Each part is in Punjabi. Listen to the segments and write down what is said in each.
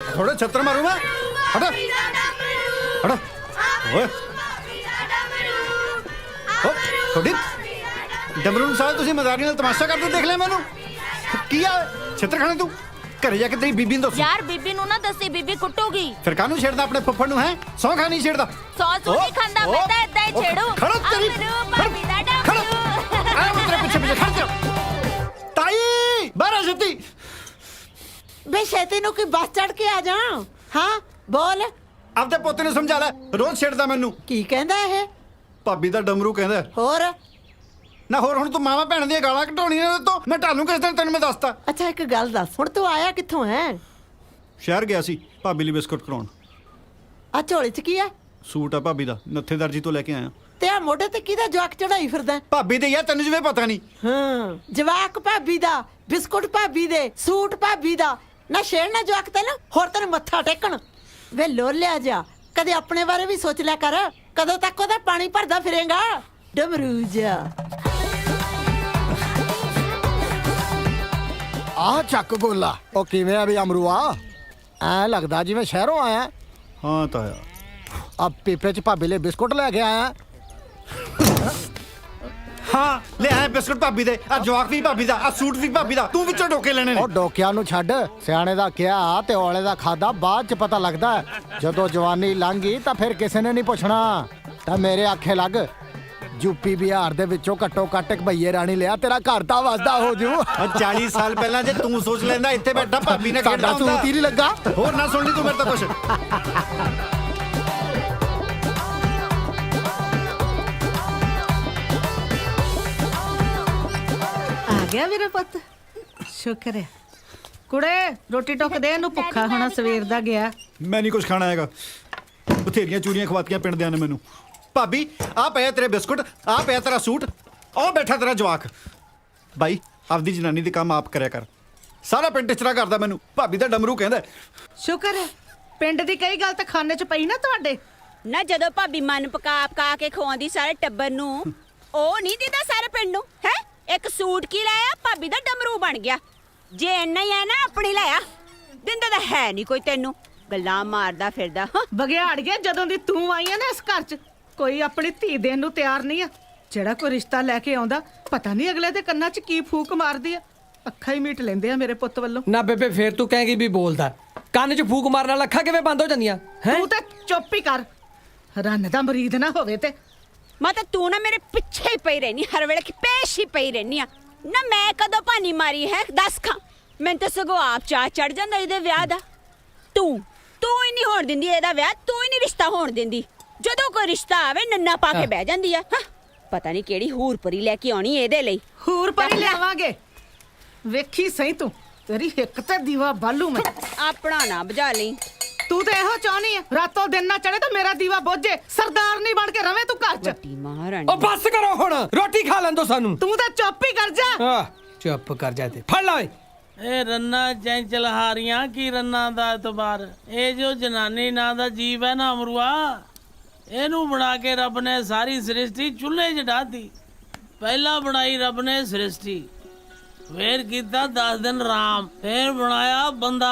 थोड़ा छत्र मारू मैं। हटो हटो ओए थोड़ी डमरू साल तुसी मजाक नाल तमाशा करदे देख लिया मैनू की आ छत्र खाने तू घरे जाके तेरी बीबी नूं दस यार बीबी नूं ना दसी बीबी कुटूगी फिर कानू छेड़दा अपने फुफ्फड़ नूं है सौ खा नहीं छेड़दा सौ नहीं खांदा मैं तो इदां ही छेड़ू खड़ो तेरी भाभी दा डमरू आ मैं तेरे पीछे पीछे खड़ जा ताई बाहर आ जल्दी बे शेती नु की बस चढ़ के आ जा। हाँ बोल ਆਪਦੇ ਪੋਤੇ ਨੂੰ ਸਮਝਾ ਲੈ ਰੋਜ਼ ਛੇੜਦਾ ਮੈਨੂੰ की कहंदा है ਭਾਬੀ ਦਾ ਡਮਰੂ ਕਹਿੰਦਾ होर ਨਾ ਹੋਰ ਹੁਣ ਤੂੰ ਮਾਵਾ ਭੈਣ ਦੀਆਂ ਗਾਲਾਂ ਘਟਾਉਣੀਆਂ ਨੇ ਤੋਂ ਮੈਂ ਢਾਲੂ ਕਿਸ ਦਿਨ ਤੈਨੂੰ ਮੈਂ ਦੱਸਤਾ अच्छा एक गल दस हुण तू आया कित्थों है ਸ਼ਹਿਰ ਗਿਆ ਸੀ ਭਾਬੀ ਲਈ ਬਿਸਕੁਟ ਕਰਾਉਣ आ झोली च की है ਸੂਟ ਆ ਭਾਬੀ ਦਾ ਨੱਥੇ ਦਰਜੀ ਤੋਂ ਲੈ ਕੇ ਆਇਆ ते आ मोढे ते किदा जवाक चढ़ाई फिरदा ਭਾਬੀ ਦੇ ਯਾਰ ਤੈਨੂੰ ਜਿਵੇਂ ਪਤਾ ਨਹੀਂ हाँ जवाक भाभी दा बिस्कुट भाभी दे सूट भाभी दा ना छेड़ना जवाक तेन होर तेन मत्था टेकण वे लोलिया जा कदे अपने बारे भी सोच लिया कर कदों तक ओदा पानी भरदा फिरेगा डमरू जा ਆਹ ਚੱਕ ਗੋਲਾ ਉਹ ਕਿਵੇਂ ਆ ਵੀ ਅਮਰੂਆ ਐ ਲੱਗਦਾ ਜਿਵੇਂ ਸ਼ਹਿਰੋਂ ਆਇਆ ਹਾਂ ਤਾਇਆ ਆ ਪੀਪੇ ਚ ਭਾਬੀ ਲਈ ਬਿਸਕੁਟ ਲੈ ਕੇ ਆਇਆ ਹਾਂ ਲੈ ਆਇਆ ਬਿਸਕੁਟ ਭਾਬੀ ਦੇ ਆ ਜਵਾਕ ਵੀ ਭਾਬੀ ਦਾ ਆ ਸੂਟ ਵੀ ਭਾਬੀ ਦਾ ਤੂੰ ਵਿੱਚੋਂ ਡੋਕੇ ਲੈਣੇ ਨੇ ਉਹ ਡੋਕਿਆਂ ਨੂੰ ਛੱਡ ਸਿਆਣੇ ਦਾ ਕਿਹਾ ਤੇ ਔਲੇ ਦਾ ਖਾਦਾ ਬਾਅਦ ਚ ਪਤਾ ਲੱਗਦਾ ਜਦੋਂ ਜਵਾਨੀ ਲੰਘ ਗਈ ਤਾਂ ਫਿਰ ਕਿਸੇ ਨੇ ਨਹੀਂ ਪੁੱਛਣਾ ਤਾਂ ਮੇਰੇ ਆਖੇ ਲੱਗ ਯੂਪੀ ਬਿਹਾਰ ਦੇ ਵਿੱਚੋਂ ਘੱਟੋ ਘੱਟ ਇੱਕ ਭਈਏ ਰਾਣੀ ਲਿਆ ਤੇਰਾ ਘਰ ਤਾਂ ਵਸਦਾ ਹੋ ਜੂ 40 ਸਾਲ ਪਹਿਲਾਂ ਜੇ ਤੂੰ ਸੋਚ ਲੈਂਦਾ ਇੱਥੇ ਬੈਠਾ ਭਾਬੀ ਨੇ ਸਾਡਾ ਸੂਤ ਹੀ ਨਹੀਂ ਲੱਗਾ ਹੋਰ ਨਾ ਸੁਣ ਲਈ ਤੂੰ ਮੇਰੇ ਤੋਂ ਕੁਛ ਆ ਗਿਆ ਮੇਰੇ ਪੁੱਤ ਸ਼ੁਕਰ ਹੈ ਕੁੜੇ ਰੋਟੀ ਟੁੱਕ ਦੇ ਇਹਨੂੰ ਭੁੱਖਾ ਹੋਣਾ ਸਵੇਰ ਦਾ ਗਿਆ ਮੈਂ ਨਹੀਂ ਕੁਛ ਖਾਣਾ ਹੈਗਾ ਬਥੇਰੀਆਂ ਚੂੜੀਆਂ ਖਵਾਤੀਆਂ ਪਿੰਡ ਦਿਆਂ ਨੇ ਮੈਨੂੰ ਭਾਬੀ ਆ ਪਿਆ ਤੇਰੇ ਬਿਸਕੁਟ ਆ ਪਿਆ ਤੇਰਾ ਸੂਟ ਉਹ ਬੈਠਾ ਤੇਰਾ ਜਵਾਕ ਬਾਈ ਆਪਦੀ ਜਨਾਨੀ ਦੇ ਕੰਮ ਆਪ ਕਰਿਆ ਕਰ ਸਾਰਾ ਪਿੰਡ ਟਿਚਰਾ ਕਰਦਾ ਮੈਨੂੰ ਭਾਬੀ ਦਾ ਡਮਰੂ ਕਹਿੰਦਾ ਸ਼ੁਕਰ ਹੈ ਪਿੰਡ ਦੀ ਕਈ ਗੱਲ ਤਾਂ ਖਾਣੇ 'ਚ ਪਈ ਨਾ ਤੁਹਾਡੇ ਨਾ ਜਦੋਂ ਭਾਬੀ ਮਨ ਪਕਾ ਕੇ ਖਵਾਉਂਦੀ ਸਾਰੇ ਟੱਬਰ ਨੂੰ ਉਹ ਨਹੀਂ ਦਿੰਦਾ ਸਾਰੇ ਪਿੰਡ ਨੂੰ ਹੈ ਇੱਕ ਸੂਟ ਕੀ ਲਾਇਆ ਭਾਬੀ ਦਾ ਡਮਰੂ ਬਣ ਗਿਆ ਜੇ ਇੰਨਾ ਹੀ ਹੈ ਨਾ ਆਪਣੀ ਲਾਇਆ ਦਿੰਦਾ ਤਾਂ ਹੈ ਨਹੀਂ ਕੋਈ ਤੈਨੂੰ ਗੱਲਾਂ ਮਾਰਦਾ ਫਿਰਦਾ ਬਗਿਆੜ ਗਿਆ ਜਦੋਂ ਦੀ ਤੂੰ ਆਈ ਆ ਨਾ ਇਸ ਘਰ 'ਚ ਕੋਈ ਆਪਣੀ ਧੀ ਦੇਣ ਨੂੰ ਤਿਆਰ ਨਹੀਂ ਆ ਜਿਹੜਾ ਕੋਈ ਰਿਸ਼ਤਾ ਲੈ ਕੇ ਆਉਂਦਾ ਪਤਾ ਨਹੀਂ ਅਗਲੇ ਦੇ ਕੰਨਾਂ 'ਚ ਕੀ ਫੂਕ ਮਾਰਦੀ ਆ ਅੱਖਾਂ ਹੀ ਮੀਟ ਲੈਂਦੇ ਆ ਮੇਰੇ ਪੁੱਤ ਵੱਲੋਂ ਨਾ ਬੇਬੇ ਫੇਰ ਤੂੰ ਕਹੇਗੀ ਵੀ ਬੋਲਦਾ ਕੰਨ 'ਚ ਫੂਕ ਮਾਰਨ ਨਾਲ ਅੱਖਾਂ ਕਿਵੇਂ ਬੰਦ ਹੋ ਜਾਂਦੀਆਂ ਹੈ ਤੂੰ ਤਾਂ ਚੁੱਪ ਹੀ ਕਰ ਰੰਨ ਦਾ ਮਰੀਦ ਨਾ ਹੋਵੇ ਤੇ ਮੈਂ ਤਾਂ ਤੂੰ ਨਾ ਮੇਰੇ ਪਿੱਛੇ ਹੀ ਪਈ ਰਹਿਨੀ ਹਰ ਵੇਲੇ ਕਿ ਪੇਸ਼ ਹੀ ਪਈ ਰਹਿਨੀ ਆ ਨਾ ਮੈਂ ਕਦੋਂ ਪਾਣੀ ਮਾਰੀ ਹੈ ਦੱਸ ਖਾਂ ਮੈਨੂੰ ਤਾਂ ਸਗੋਂ ਆਪ ਚਾਹ ਚੜ ਜਾਂਦਾ ਇਹਦੇ ਵਿਆਹ ਦਾ ਤੂੰ ਹੀ ਨਹੀਂ ਹੋਣ ਦਿੰਦੀ ਇਹਦਾ ਵਿਆਹ ਤੂੰ ਹੀ ਨਹੀਂ ਰਿਸ਼ਤਾ ਹੋਣ ਦਿੰਦੀ ਜਦੋਂ ਕੋਈ ਰਿਸ਼ਤਾ ਆਵੇ ਨੰਨਾ ਪਾ ਕੇ ਬਹਿ ਜਾਂਦੀ ਆ ਪਤਾ ਨਹੀਂ ਕਿਹੜੀ ਹੂਰ ਪਰੀ ਲੈ ਕੇ ਆਉਣੀ ਇਹਦੇ ਲਈ ਹੂਰ ਪਰੀ ਲਿਆਵਾਂਗੇ ਵੇਖੀ ਸਹੀ ਤੂੰ ਤੇਰੀ ਹਿੱਕ ਤੇ ਦੀਵਾ ਬਾਲੂ ਮੈਂ ਆਪਣਾ ਨਾ ਬੁਝਾ ਲਈ ਤੂੰ ਤੇ ਇਹੋ ਚਾਹਨੀ ਹੈ ਰਾਤੋਂ ਦਿਨ ਨਾ ਚੜੇ ਤਾਂ ਮੇਰਾ ਦੀਵਾ ਬੁੱਝੇ ਸਰਦਾਰ ਨਹੀਂ ਬਣ ਕੇ ਰਵੇਂ ਤੂੰ ਘਰ 'ਚ ਵੱਡੀ ਮਹਾਰਾਣੀ ਉਹ ਬੱਸ ਕਰੋ ਹੁਣ ਰੋਟੀ ਖਾ ਲੈਣ ਦੋ ਸਾਨੂੰ ਤੂੰ ਤਾਂ ਚੁੱਪ ਹੀ ਕਰ ਜਾ ਆਹ ਚੁੱਪ ਕਰ ਜਾ ਤੇ ਫੜ ਲਾ ਓਏ ਇਹ ਰੰਨਾ ਚੈਂਚਲ ਹਾਰੀਆਂ ਕੀ ਰੰਨਾ ਦਾ ਇਤਬਾਰ ਇਹ ਜੋ ਜਨਾਨੀ ਨਾਂ ਦਾ ਜੀਵ ਹੈ ਨਾ ਅਮਰੂਆ ਇਹਨੂੰ ਬਣਾ ਕੇ ਰੱਬ ਨੇ ਸਾਰੀ ਸ੍ਰਿਸ਼ਟੀ ਚੁੱਲ੍ਹੇ 'ਚ ਡਾਹਤੀ ਪਹਿਲਾਂ ਬਣਾਈ ਰੱਬ ਨੇ ਸ੍ਰਿਸ਼ਟੀ ਫੇਰ ਕੀਤਾ 10 ਦਿਨ ਰਾਮ ਫੇਰ ਬਣਾਇਆ ਬੰਦਾ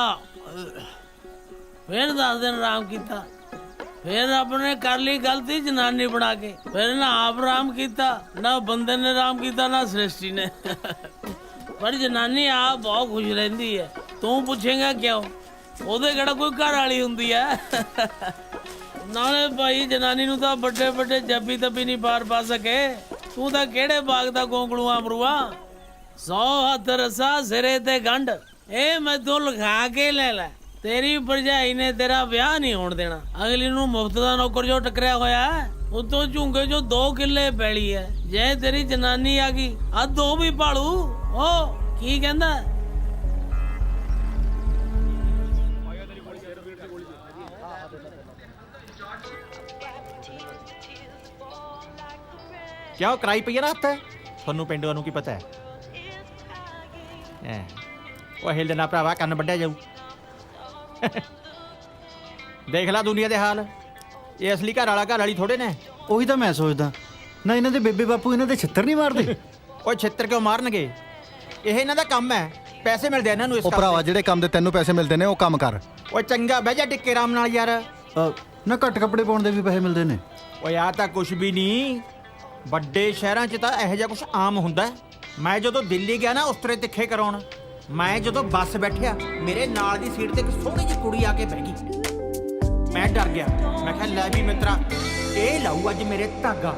ਫੇਰ 10 ਦਿਨ ਰਾਮ ਕੀਤਾ ਫੇਰ ਰੱਬ ਨੇ ਕਰ ਲਈ ਗਲਤੀ ਜਨਾਨੀ ਬਣਾ ਕੇ ਫੇਰ ਨਾ ਆਪ ਰਾਮ ਕੀਤਾ ਨਾ ਬੰਦੇ ਨੇ ਰਾਮ ਕੀਤਾ ਨਾ ਸ੍ਰਿਸ਼ਟੀ ਨੇ ਪਰ ਜਨਾਨੀ ਆਪ ਬਹੁਤ ਖੁਸ਼ ਰਹਿੰਦੀ ਹੈ ਤੂੰ ਪੁੱਛੇਗਾ ਕਿਉਂ ਉਹਦੇ ਕਿਹੜਾ ਕੋਈ ਘਰ ਵਾਲੀ ਹੁੰਦੀ ਹੈ ਨਾਲੇ ਭਾਈ ਜਨਾਨੀ ਨੂੰ ਤਾਂ ਵੱਡੇ ਵੱਡੇ ਜੱਬੀ ਤੱਬੀ ਨਹੀਂ ਪਾਰ ਪਾ ਸਕੇ ਤੂੰ ਤਾਂ ਕਿਹੜੇ ਬਾਗ ਦਾ ਗੋਂਗਲੂ ਅਮਰੂਆ 100 ਹੱਥ ਰਸਾ ਸਿਰੇ ਤੇ ਗੰਢ ਇਹ ਮੈਥੋਂ ਲਿਖਾ ਕੇ ਲੈ ਲੈ ਤੇਰੀ ਭਰਜਾਈ ਨੇ ਤੇਰਾ ਵਿਆਹ ਨਹੀਂ ਹੋਣ ਦੇਣਾ ਅਗਲੀ ਨੂੰ ਮੁਫਤ ਦਾ ਨੌਕਰ ਜੋ ਟੱਕਰਿਆ ਹੋਇਆ ਉਤੋਂ ਝੁੰਗੇ ਜੋ 2 ਕਿੱਲੇ ਪੈਲੀ ਹੈ ਜੇ ਤੇਰੀ ਜਨਾਨੀ ਆ ਗਈ ਆ 2 ਵੀ ਭਾਲੂ ਉਹ ਕੀ ਕਹਿੰਦਾ ਕਿਉਂ ਕਰਾਈ ਪਈ ਨਾ ਹੱਥ ਤੁਹਾਨੂੰ ਪਿੰਡੋਂ ਨੂੰ ਕੀ ਪਤਾ ਹੈ ਉਹ ਹਿਲਦੇ ਨਾ ਭਰਾਵਾ ਕੰਨ ਵੱਢਿਆ ਜਾਊ ਦੇਖ ਲੈ ਦੁਨੀਆ ਦੇ ਹਾਲ ਇਹ ਅਸਲੀ ਘਰ ਵਾਲੀ ਥੋੜੇ ਨੇ ਉਹੀ ਤਾਂ ਮੈਂ ਸੋਚਦਾ ਨਾ ਇਹਨਾਂ ਦੇ ਬੇਬੇ ਬਾਪੂ ਇਹਨਾਂ ਦੇ ਛਿੱਤਰ ਨਹੀਂ ਮਾਰਦੇ ਉਹ ਛਿੱਤਰ ਕਿਉਂ ਮਾਰਨਗੇ ਇਹ ਇਹਨਾਂ ਦਾ ਕੰਮ ਹੈ ਪੈਸੇ ਮਿਲਦੇ ਆ ਇਹਨਾਂ ਨੂੰ ਇਸ ਉਹ ਕੰਮ ਭਰਾਵਾ ਦੇ। ਜਿਹੜੇ ਕੰਮ ਦੇ ਤੈਨੂੰ ਪੈਸੇ ਮਿਲਦੇ ਨੇ ਉਹ ਕੰਮ ਕਰ। ਓਏ ਚੰਗਾ ਬਹਿ ਜਾ ਟਿੱਕੇ ਰਾਮ ਨਾਲ ਯਾਰ। ਨਾ ਘੱਟ ਕੱਪੜੇ ਪਾਉਣ ਦੇ ਵੀ ਪੈਸੇ ਮਿਲਦੇ ਨੇ। ਓਏ ਆ ਤਾਂ ਕੁਝ ਵੀ ਨਹੀਂ, ਵੱਡੇ ਸ਼ਹਿਰਾਂ 'ਚ ਤਾਂ ਇਹੋ ਜਿਹਾ ਕੁਝ ਆਮ ਹੁੰਦਾ ਹੈ। ਮੈਂ ਜਦੋਂ ਦਿੱਲੀ ਗਿਆ ਨਾ ਉਸਤਰੇ ਤਿੱਖੇ ਕਰਾਉਣ, ਮੈਂ ਜਦੋਂ ਬੱਸ ਬੈਠਿਆ ਮੇਰੇ ਨਾਲ ਦੀ ਸੀਟ ਤੇ ਇੱਕ ਸੋਹਣੀ ਜਿਹੀ ਕੁੜੀ ਆ ਕੇ ਬਹਿ ਗਈ। ਮੈਂ ਡਰ ਗਿਆ, ਮੈਂ ਕਿਹਾ ਲੈ ਵੀ ਮਿੱਤਰਾ ਇਹ ਲਾਊ ਅੱਜ ਮੇਰੇ ਧਾਗਾ।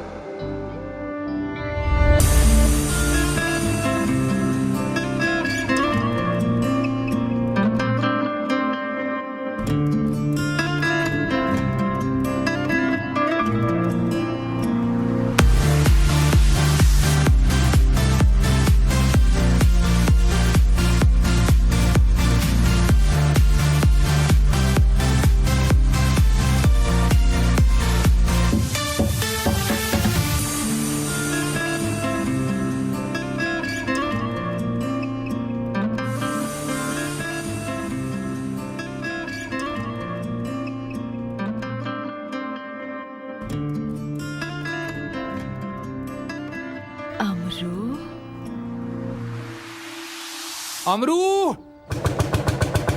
ਅਮਰੂ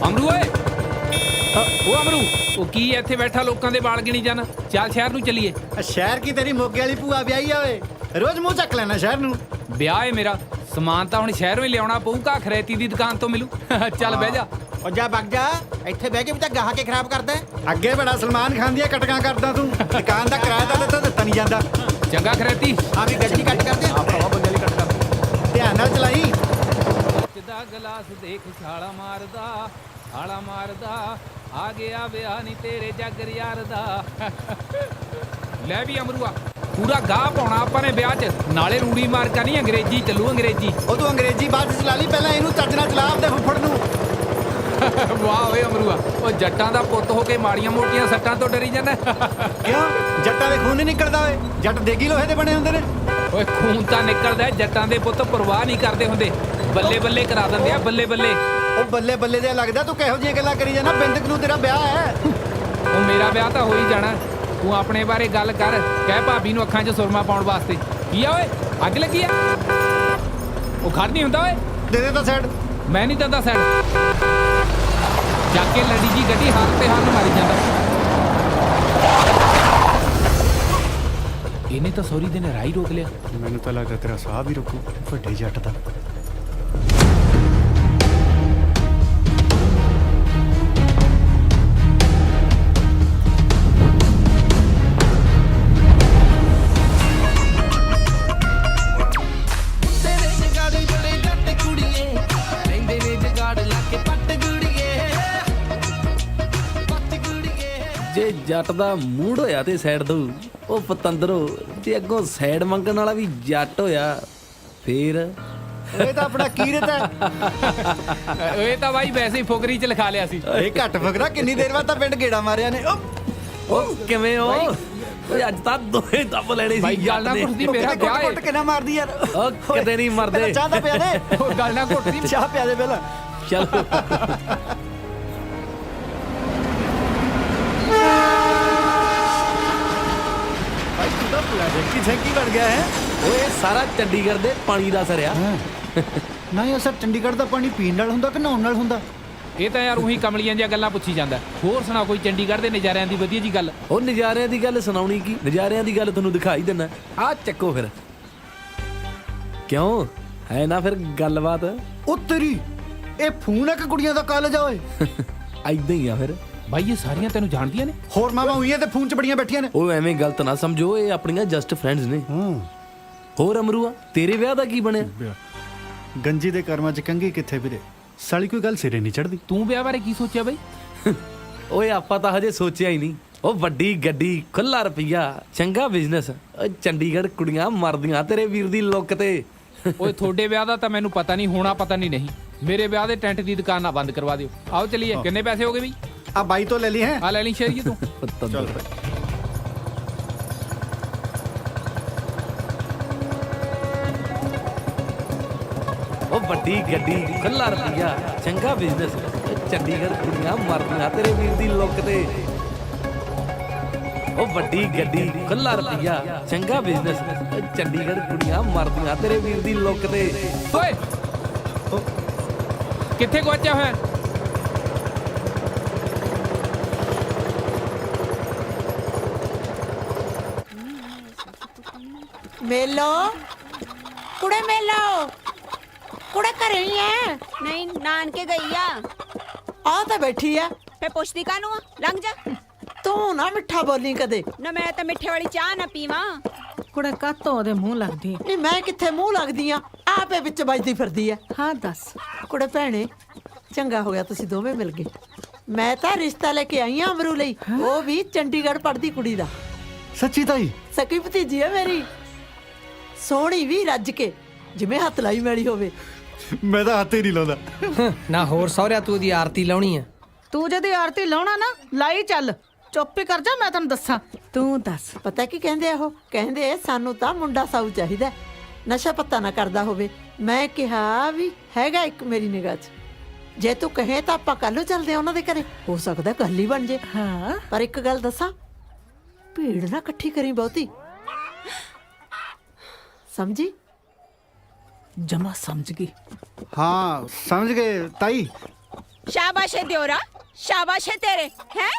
ਅਮਰੂ ਓਏ ਉਹ ਅਮਰੂ ਉਹ ਕੀ ਇੱਥੇ ਬੈਠਾ ਲੋਕਾਂ ਦੇ ਵਾਲ ਗਿਣੀ ਜਾਣਾ। ਚੱਲ ਸ਼ਹਿਰ ਨੂੰ ਚੱਲੀਏ। ਸ਼ਹਿਰ ਕੀ ਤੇਰੀ ਮੋਗੇ ਵਾਲੀ ਭੂਆ ਵਿਆਹੀ ਆ ਓਏ, ਰੋਜ਼ ਮੂੰਹ ਚੱਕ ਲੈਣਾ ਸ਼ਹਿਰ ਨੂੰ। ਵਿਆਹ ਏ ਮੇਰਾ, ਸਮਾਨ ਤਾਂ ਹੁਣ ਸ਼ਹਿਰੋਂ ਹੀ ਲਿਆਉਣਾ ਪਊਗਾ, ਖਰੇਤੀ ਦੀ ਦੁਕਾਨ ਤੋਂ ਮਿਲੂ। ਚੱਲ ਬਹਿ ਜਾ। ਓ ਜਾ ਵਗ ਜਾ, ਇੱਥੇ ਬਹਿ ਕੇ ਵੀ ਤਾਂ ਗਾਹ ਕੇ ਖਰਾਬ ਕਰਦਾ ਹੈ। ਅੱਗੇ ਬੜਾ ਸਲਮਾਨ ਖਾਨ ਦੀਆਂ ਕਟਕਾਂ ਕਰਦਾ ਤੂੰ, ਦੁਕਾਨ ਦਾ ਕਿਰਾਇਆ ਤਾਂ ਦਿੱਤਾ ਨਹੀਂ ਜਾਂਦਾ। ਚੰਗਾ ਖਰੇਤੀ। ਆ ਵੀ ਗੱਡੀ ਕੱਟ ਕਰਦੇ ਆ ਭਰਾਵਾ, ਬੰਦੇ ਲਈ ਕੱਟ ਕਰ। ਧਿਆਨ ਨਾਲ ਚਲਾਈ। ਦਾ ਗਲਾਸ ਦੇਖ ਛਾਲਾ ਮਾਰਦਾ ਆ ਗਿਆ ਵਿਆਹ ਨਹੀਂ ਤੇਰੇ ਜੱਗਰ ਯਾਰ ਦਾ। ਲੈ ਵੀ ਅਮਰੂਆ ਪੂਰਾ ਗਾਹ ਪਾਉਣਾ ਆਪਾਂ ਨੇ ਵਿਆਹ 'ਚ, ਨਾਲੇ ਰੂੜੀ ਮਾਰ ਕਰਨੀ ਅੰਗਰੇਜ਼ੀ ਚੱਲੂ ਅੰਗਰੇਜ਼ੀ। ਉਹ ਤੂੰ ਅੰਗਰੇਜ਼ੀ ਬਾਅਦ 'ਚ ਚਲਾ ਲਈ, ਪਹਿਲਾਂ ਇਹਨੂੰ ਚੱਜ ਨਾਲ ਚਲਾ ਆਪਦੇ ਫੁੱਫੜ ਨੂੰ। ਵਾਹ ਓਏ ਅਮਰੂਆ, ਉਹ ਜੱਟਾਂ ਦਾ ਪੁੱਤ ਹੋ ਕੇ ਮਾੜੀਆਂ ਮੋਟੀਆਂ ਸੱਟਾਂ ਤੋਂ ਡਰੀ ਜਾਂਦਾ। ਕਿਉਂ ਜੱਟਾਂ ਦੇ ਖੂਨ ਨਹੀਂ ਨਿਕਲਦਾ ਓਏ, ਜੱਟ ਦੇਗੀ ਲੋਹੇ ਦੇ ਬਣੇ ਹੁੰਦੇ ਨੇ। ਓਏ ਖੂਨ ਤਾਂ ਨਿਕਲਦਾ, ਜੱਟਾਂ ਦੇ ਪੁੱਤ ਪਰਵਾਹ ਨਹੀਂ ਕਰਦੇ ਹੁੰਦੇ, ਬੱਲੇ ਬੱਲੇ ਕਰਾ ਦਿੰਦੇ ਆ, ਬੱਲੇ ਬੱਲੇ। ਉਹ ਬੱਲੇ ਬੱਲੇ ਦੇ ਲੱਗਦਾ, ਤੂੰ ਕਿਹੋ ਜਿਹੀਆਂ ਗੱਲਾਂ ਕਰੀ ਜਾਂਦਾ। ਬਿੰਦਕ ਨੂੰ ਤੇਰਾ ਵਿਆਹ ਹੈ। ਉਹ ਮੇਰਾ ਵਿਆਹ ਤਾਂ ਹੋ ਹੀ ਜਾਣਾ, ਤੂੰ ਆਪਣੇ ਬਾਰੇ ਗੱਲ ਕਰ। ਕਹਿ ਭਾਬੀ ਨੂੰ ਅੱਖਾਂ 'ਚ ਸੁਰਮਾ ਪਾਉਣ ਵਾਸਤੇ। ਕੀ ਆ ਓਏ, ਅੱਗ ਲੱਗੀ ਆ? ਉਹ ਖੜ ਨਹੀਂ ਹੁੰਦਾ ਓਏ। ਦੇ ਦੇ ਤਾਂ ਸਾਈਡ। ਮੈਂ ਨਹੀਂ ਦਿੰਦਾ ਸਾਈਡ। ਜਾ ਕੇ ਲੜੀ ਜੀ ਗੱਡੀ ਹੱਥ ਤੇ ਹੱਥ ਮਾਰੀ ਜਾਂਦਾ। ਇਹਨੇ ਤਾਂ ਸੌਰੀ ਦੇ ਨੇ ਰਾਹ ਹੀ ਰੋਕ ਲਿਆ। ਮੈਨੂੰ ਤਾਂ ਲੱਗਦਾ ਤੇਰਾ ਸਾਹ ਵੀ ਰੁਕੂ, ਵੱਡੇ ਜੱਟ ਦਾ। ਜੇ ਜੱਟ ਦਾ ਮੂਡ ਹੋਇਆ ਤੇ ਸਾਈਡ ਦੋ ਉਹ ਪਤੰਦਰੋ, ਜੇ ਅੱਗੋਂ ਸਾਈਡ ਮੰਗਣ ਵਾਲਾ ਵੀ ਜੱਟ ਹੋਇਆ ਫੇਰ ਇਹ ਤਾਂ ਆਪਣਾ ਕੀਰਤ ਹੈ। ਇਹ ਤਾਂ ਬਾਈ ਵੈਸੇ ਹੀ ਫੁਕਰੀ 'ਚ ਲਿਖਾ ਲਿਆ ਸੀ। ਇਹ ਘੱਟ ਫਕਰਾ, ਕਿੰਨੀ ਦੇਰ ਬਾਅਦ ਤਾਂ ਪਿੰਡ ਗੇੜਾ ਮਾਰਿਆ ਨੇ। ਉਹ ਕਿਵੇਂ ਹੋ ਓਏ? ਅੱਜ ਤਾਂ ਦੋਹੇ ਦੱਬ ਲੈਣੇ ਸੀ ਬਾਈ ਗੱਲ ਨਾ ਜੱਟ ਨੇ। ਘੁੱਟਦੀ, ਮੇਰਾ ਵਿਆਹ ਘੁੱਟ ਹੈ। ਕਿੰਨਾ ਮਾਰਦੀ ਯਾਰ। ਉਹ ਕਿਤੇ ਨਹੀਂ ਮਰਦੇ। ਚਾਹ ਤਾਂ ਪਿਆ ਦੇ। ਉਹ ਗੱਲ ਨਾ ਘੁੱਟਦੀ। ਚਾਹ ਪਿਆ ਦੇ ਪਹਿਲਾਂ। ਚਲੋ ਭਾਈ ਤੂੰ ਤਾਂ ਪੂਰਾ ਝੰਕੀ ਬਣ ਗਿਆ ਹੈ। ਓਏ ਸਾਰਾ ਚੰਡੀਗੜ੍ਹ ਦੇ ਪਾਣੀ ਦਾ ਸਰਿਆ। ਨਾ ਇਹ ਸਰ ਚੰਡੀਗੜ੍ਹ ਦਾ ਪਾਣੀ ਪੀਣ ਨਾਲ ਹੁੰਦਾ ਕਿ ਨਹਾਉਣ ਨਾਲ ਹੁੰਦਾ? ਇਹ ਤਾਂ ਯਾਰ ਉਹੀ ਕਮਲੀਆਂ ਦੀਆਂ ਗੱਲਾਂ ਪੁੱਛੀ ਜਾਂਦਾ। ਹੋਰ ਸੁਣਾ ਕੋਈ ਚੰਡੀਗੜ੍ਹ ਦੇ ਨਜ਼ਾਰਿਆਂ ਦੀ ਵਧੀਆ ਜੀ ਗੱਲ। ਉਹ ਨਜ਼ਾਰਿਆਂ ਦੀ ਗੱਲ ਸੁਣਾਉਣੀ ਕੀ, ਨਜ਼ਾਰਿਆਂ ਦੀ ਗੱਲ ਤੁਹਾਨੂੰ ਦਿਖਾਈ ਦਿੰਨਾ। ਆ ਚੱਕੋ ਫਿਰ। ਕਿਉਂ ਹੈ ਨਾ ਫਿਰ ਗੱਲਬਾਤ। ਉਹ ਤੇਰੀ ਇਹ ਫੋਨ ਹੈ ਕਿ ਕੁੜੀਆਂ ਦਾ ਕਾਲਜ ਆ ਓਏ? ਐਦਾਂ ਹੀ ਆ ਫਿਰ। ਬਾਈ ਇਹ ਸਾਰੀਆਂ ਤੈਨੂੰ ਜਾਣਦੀਆਂ ਨੇ? ਹੋਰ ਮਾਵਾਂ ਹੋਈਆਂ ਤੇ ਫੋਨ 'ਚ ਬੜੀਆਂ ਬੈਠੀਆਂ ਨੇ। ਉਹ ਐਵੇਂ ਗਲਤ ਨਾ ਸਮਝੋ, ਇਹ ਆਪਣੀਆਂ ਜਸਟ ਫਰੈਂਡਸ ਨੇ। ਹੋਰ ਅਮਰੂਆ ਤੇਰੇ ਵਿਆਹ ਦਾ ਕੀ ਬਣਿਆ? ਗੰਜੀ ਦੇ ਕਰਮਾਂ 'ਚ ਕੰਗੀ ਕਿੱਥੇ ਵੀਰੇ, ਸਾਲੀ ਕੋਈ ਗੱਲ ਸਿਰੇ ਨਹੀਂ ਚੜਦੀ। ਤੂੰ ਵਿਆਹ ਬਾਰੇ ਕੀ ਸੋਚਿਆ ਬਾਈ? ਓਏ ਆਪਾਂ ਤਾਂ ਹਜੇ ਸੋਚਿਆ ਹੀ ਨਹੀਂ। ਉਹ ਵੱਡੀ ਗੱਡੀ, ਖੁੱਲਾ ਰੁਪਈਆ, ਚੰਗਾ ਬਿਜ਼ਨਸ। ਚੰਡੀਗੜ੍ਹ ਕੁੜੀਆਂ ਮਰਦੀਆਂ ਤੇਰੇ ਵੀਰ ਦੀ ਲੁੱਕ ਤੇ। ਓਏ ਤੁਹਾਡੇ ਵਿਆਹ ਦਾ ਤਾਂ ਮੈਨੂੰ ਪਤਾ ਨਹੀਂ, ਹੋਣਾ ਪਤਾ ਨਹੀਂ। ਮੇਰੇ ਵਿਆਹ ਦੇ ਟੈਂਟ ਦੀ ਦੁਕਾਨ ਨਾ ਬੰਦ ਕਰਵਾ ਦਿਓ। ਆਓ ਚਲੀਏ। ਕਿੰਨੇ ਪੈਸੇ ਹੋ ਗਏ ਬਈ? ਆ ਬਾਈ ਤੋਂ ਲੈ ਲਈ ਹੈ। ਆ ਲੈ ਲਈ ਸ਼ੇਰੀਏ ਤੂੰ। ਚੱਲ ਉਹ ਵੱਡੀ ਗੱਡੀ, ਖੁੱਲਾ ਰੁਪਈਆ, ਚੰਗਾ ਬਿਜ਼ਨਸ। ਚੰਡੀਗੜ੍ਹ ਕੁੜੀਆਂ ਮਰਦੀਆਂ ਤੇਰੇ ਵੀਰ ਦੀ ਲੁੱਕ ਤੇ। ਉਹ ਵੱਡੀ ਗੱਡੀ, ਖੁੱਲਾ ਰੁਪਈਆ, ਚੰਗਾ ਬਿਜ਼ਨਸ। ਚੰਡੀਗੜ੍ਹ ਕੁੜੀਆਂ ਮਰਦੀਆਂ ਤੇਰੇ ਵੀਰ ਦੀ ਲੁੱਕ ਤੇ। ਓਏ ਕਿੱਥੇ ਗਵਾਚਿਆ ਹੋਇਆ? ਮੇਲੋ ਕੁੜੇ ਮੇਲੋ ਕੁੜੇ ਘਰੇ ਹੀ ਐ? ਨਹੀਂ ਨਾਨਕੇ ਗਈ ਆ। ਆ ਤਾਂ ਬੈਠੀ ਐ। ਫੇ ਪੁੱਛਦੀ ਕਾਨੂੰ ਆ? ਲੰਘ ਜਾ। ਤੂੰ ਨਾ ਮਿੱਠਾ ਬੋਲੀ ਕਦੇ। ਨਾ ਮੈਂ ਤਾਂ ਮਿੱਠੇ ਵਾਲੀ ਚਾਹ ਨਾ ਪੀਵਾਂ। ਕੁੜੇ ਕਾਤੋਂ ਉਹਦੇ ਮੂੰਹ ਲੱਗਦੀ ਨਹੀਂ ਮੈਂ ਕਿੱਥੇ ਮੂੰਹ ਲੱਗਦੀ ਆ, ਆਪੇ ਵਿੱਚ ਵੱਜਦੀ ਫਿਰਦੀ ਐ। ਹਾਂ ਦੱਸ। ਕੁੜੇ ਭੈਣੇ ਚੰਗਾ ਹੋ ਗਿਆ ਤੁਸੀਂ ਦੋਵੇਂ ਮਿਲ ਗਏ। ਮੈਂ ਤਾਂ ਰਿਸ਼ਤਾ ਲੈ ਕੇ ਆਈ ਆ ਅਮਰੂ ਲਈ, ਉਹ ਵੀ ਚੰਡੀਗੜ੍ਹ ਪੜਦੀ ਕੁੜੀ ਦਾ। ਸੱਚੀ ਤਾਈ? ਸਕੀ ਭਤੀਜੀ ਐ ਮੇਰੀ, ਸੋਹਣੀ ਵੀ ਰੱਜ ਕੇ, ਜਿਵੇਂ ਹੱਥ ਲਾਈ ਮੈਲੀ ਹੋਵੇ। ਮੈਂ ਤਾਂ ਹੱਥ ਹੀ ਨਹੀਂ ਲਾਉਂਦਾ। ਨਾ ਹੋਰ ਸਹੁਰਿਆ ਤੂੰ ਦੀ ਆਰਤੀ ਲਾਉਣੀ ਆ। ਤੂੰ ਜਦੀ ਆਰਤੀ ਲਾਉਣਾ ਨਾ ਲਾਈ ਚੱਲ, ਚੁੱਪ ਹੀ ਕਰ ਜਾ, ਮੈਂ ਤੈਨੂੰ ਦੱਸਾਂ। ਤੂੰ ਦੱਸ। ਪਤਾ ਕੀ ਕਹਿੰਦੇ ਆ ਉਹ? ਕਹਿੰਦੇ ਸਾਨੂੰ ਤਾਂ ਮੁੰਡਾ ਸਾਊ ਚਾਹੀਦਾ, ਨਸ਼ਾ ਪੱਤਾ ਨਾ ਕਰਦਾ ਹੋਵੇ। ਮੈਂ ਕਿਹਾ ਵੀ ਹੈਗਾ ਇੱਕ ਮੇਰੀ ਨਿਗਾਹ 'ਚ, ਜੇ ਤੂੰ ਕਹੇ ਤਾਂ ਆਪਾਂ ਕੱਲ ਨੂੰ ਚੱਲਦੇ ਆ ਉਹਨਾਂ ਦੇ ਘਰੇ, ਹੋ ਸਕਦਾ ਗੱਲ ਹੀ ਬਣ ਜੇ। ਹਾਂ ਪਰ ਇੱਕ ਗੱਲ ਦੱਸਾਂ, ਭੀੜ ਨਾ ਇਕੱਠੀ ਕਰੀ ਬਹੁਤੀ, ਸਮਝੀ? ਜਮਾ ਸਮਝ ਗਈ। ਹਾਂ ਸਮਝ ਗਏ ਤਾਈ। ਸ਼ਾਬਾਸ਼ ਏ ਦਿਓਰਾ, ਸ਼ਾਬਾਸ਼ ਏ ਤੇਰੇ। ਹੈ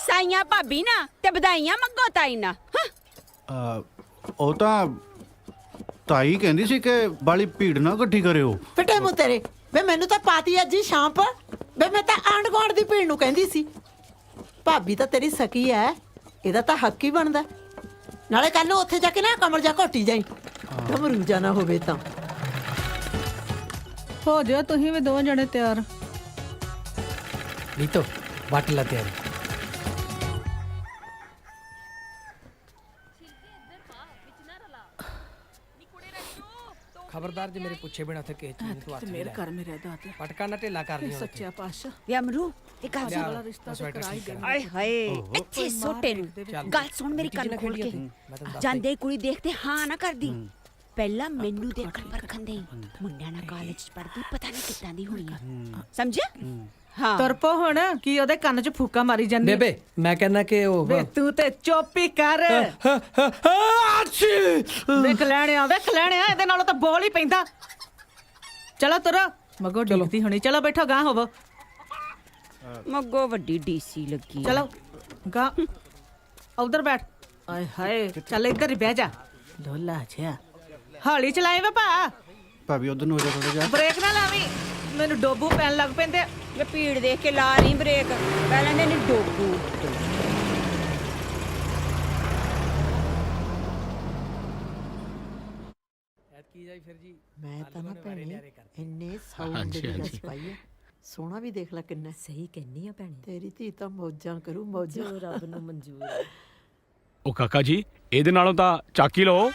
ਸਾਈਆਂ ਭਾਬੀ ਨਾ ਤੇ ਵਧਾਈਆਂ ਮੰਗੋ ਤਾਈ ਨਾ। ਉਹ ਤਾਂ ਤਾਈ ਕਹਿੰਦੀ ਸੀ ਕਿ ਬਾਲੀ ਭੀੜ ਨਾ ਇਕੱਠੀ ਕਰਿਓ। ਫਿੱਟੇ ਮੂੰਹ ਤੇਰੇ ਵੇ, ਮੈਨੂੰ ਤਾਂ ਪਾਤੀ ਅੱਜ ਹੀ ਸ਼ਾਮ ਪਰ ਵੇ। ਮੈਂ ਤਾਂ ਆਂਢ ਗੁਆਂਢ ਦੀ ਭੀੜ ਨੂੰ ਕਹਿੰਦੀ ਸੀ। ਭਾਬੀ ਤਾਂ ਤੇਰੀ ਸਕੀ ਐ, ਇਹਦਾ ਤਾਂ ਹੱਕ ਹੀ ਬਣਦਾ। ਨਾਲੇ ਕੱਲ ਨੂੰ ਉੱਥੇ ਜਾ ਕੇ ਨਾ ਕਮਰ ਜਾ ਘੋਟੀ ਜਾਈ, ਘਮਰੂ ਜਾ ਨਾ ਹੋਵੇ ਤਾਂ। ਹੋ ਜਾ ਤੁਸੀਂ ਵੀ ਦੋਵੇਂ ਜਣੇ ਤਿਆਰ। ਨੀਤੋ ਵੱਟ ਲਾ ਤਿਆਰੀ। ਖਬਰਦਾਰ ਜੇ ਮੇਰੇ ਪੁੱਛੇ ਬਿਨਾ ਉੱਥੇ ਕਿਸੇ ਚੀਜ਼ ਨੂੰ ਤੂੰ ਹੱਥ ਮੇਰ ਕਰ ਮੇਰੇ ਦਾਤੇ, ਪਟਕਾ ਨਾ ਢਿੱਲਾ ਕਰ ਲਈ ਸੱਚਿਆ ਪਾਤਸ਼ਾਹ। ਵੇ ਅਮਰੂ ਇਹ ਗੱਲ ਸੁਣ। ਵਾਲਾ ਰਿਸ਼ਤਾ ਤੇ ਕਰਾਈ ਗਏ। ਆਏ ਹਾਏ ਇੱਥੇ ਸੋਟੇ ਨੂੰ ਗੱਲ ਸੁਣ ਮੇਰੀ ਕੰਨ ਖੋਲ ਕੇ। ਜਾਂਦੇ ਕੁੜੀ ਦੇਖਦੇ ਹਾਂ ਨਾ ਕਰਦੀ। ਪਹਿਲਾਂ ਮੈਨੂੰ ਦੇਖਣ ਪਰਖਣ ਦੇ। ਮੁੰਡਿਆਂ ਨਾਲ ਕਾਲਜ ਚ ਪੜਦੀ, ਪਤਾ ਨਹੀਂ ਕਿੱਦਾਂ ਦੀ ਹੋਣੀ ਆ, ਸਮਝਿਆ? ਹਾਂ ਤੁਰ ਪੋ ਹੁਣ, ਕੀ ਉਹਦੇ ਕੰਨ 'ਚ ਫੂਕਾ ਮਾਰੀ ਜਾਂਦੀ? ਬੇਬੇ ਮੈਂ ਕਹਿੰਦਾ ਕਿ ਉਹ ਵੇ ਤੂੰ ਤੇ ਚੁੱਪ ਹੀ ਕਰ। ਵੇਖ ਲੈਣਿਆ ਇਹਦੇ ਨਾਲੋਂ ਤਾਂ ਬੋਲ ਹੀ ਪੈਂਦਾ। ਚਲੋ ਤੁਰੋ, ਮਗੋ ਡਿੱਗਦੀ ਹੋਣੀ। ਚਲੋ ਬੈਠੋ, ਗਾਂ ਹੋਵੋ। ਮੱਗੋ ਵੱਡੀ ਡੀਸੀ ਲੱਗੀ। ਚਲੋ ਗਾਂ ਉਧਰ ਬੈਠ। ਆਏ ਹਾਏ ਚੱਲ ਇੱਧਰ ਹੀ ਬਹਿ ਜਾ। ਢੋਲਾ ਜਿਹਾ ਹੌਲੀ ਚਲਾਏ ਵੇ ਭਾ, ਭਾਬੀ ਉਧਰ ਨੂੰ ਹੋ ਜਾ ਥੋੜਾ ਜਿਹਾ। ਬ੍ਰੇਕ ਨਾ ਲਾਵੀਂ, ਮੈਨੂੰ ਡੋਬੂ ਪੈਣ ਲੱਗ ਪੈਂਦੇ। ਵੇ ਭੀੜ ਦੇਖ ਕੇ ਲਾ ਨਹੀਂ ਬ੍ਰੇਕ, ਪਹਿਲਾਂ ਦੇ ਨਹੀਂ ਡੋਬੂ। ਕੀ ਜਾਈ ਫਿਰ ਜੀ। ਮੈਂ ਤਾਂ ਨਾ ਭੈਣੇ ਇੰਨੇ ਸਾਊਂਡ ਦੀ ਗੱਲ ਪਾਈ ਐ। ਸੋਹਣਾ ਵੀ ਦੇਖ ਲੈ ਕਿੰਨਾ। ਸਹੀ ਕਹਿੰਨੀ ਆ ਭੈਣੇ। ਤੇਰੀ ਧੀ ਤਾਂ ਮੌਜਾਂ ਕਰੂ, ਮੌਜਾਂ। ਜੋ ਰੱਬ ਨੂੰ ਮਨਜ਼ੂਰ ਹੈ। ਉਹ ਕਾਕਾ ਜੀ ਇਹਦੇ ਨਾਲੋਂ ਤਾਂ ਚਾਕੀ ਲਓ।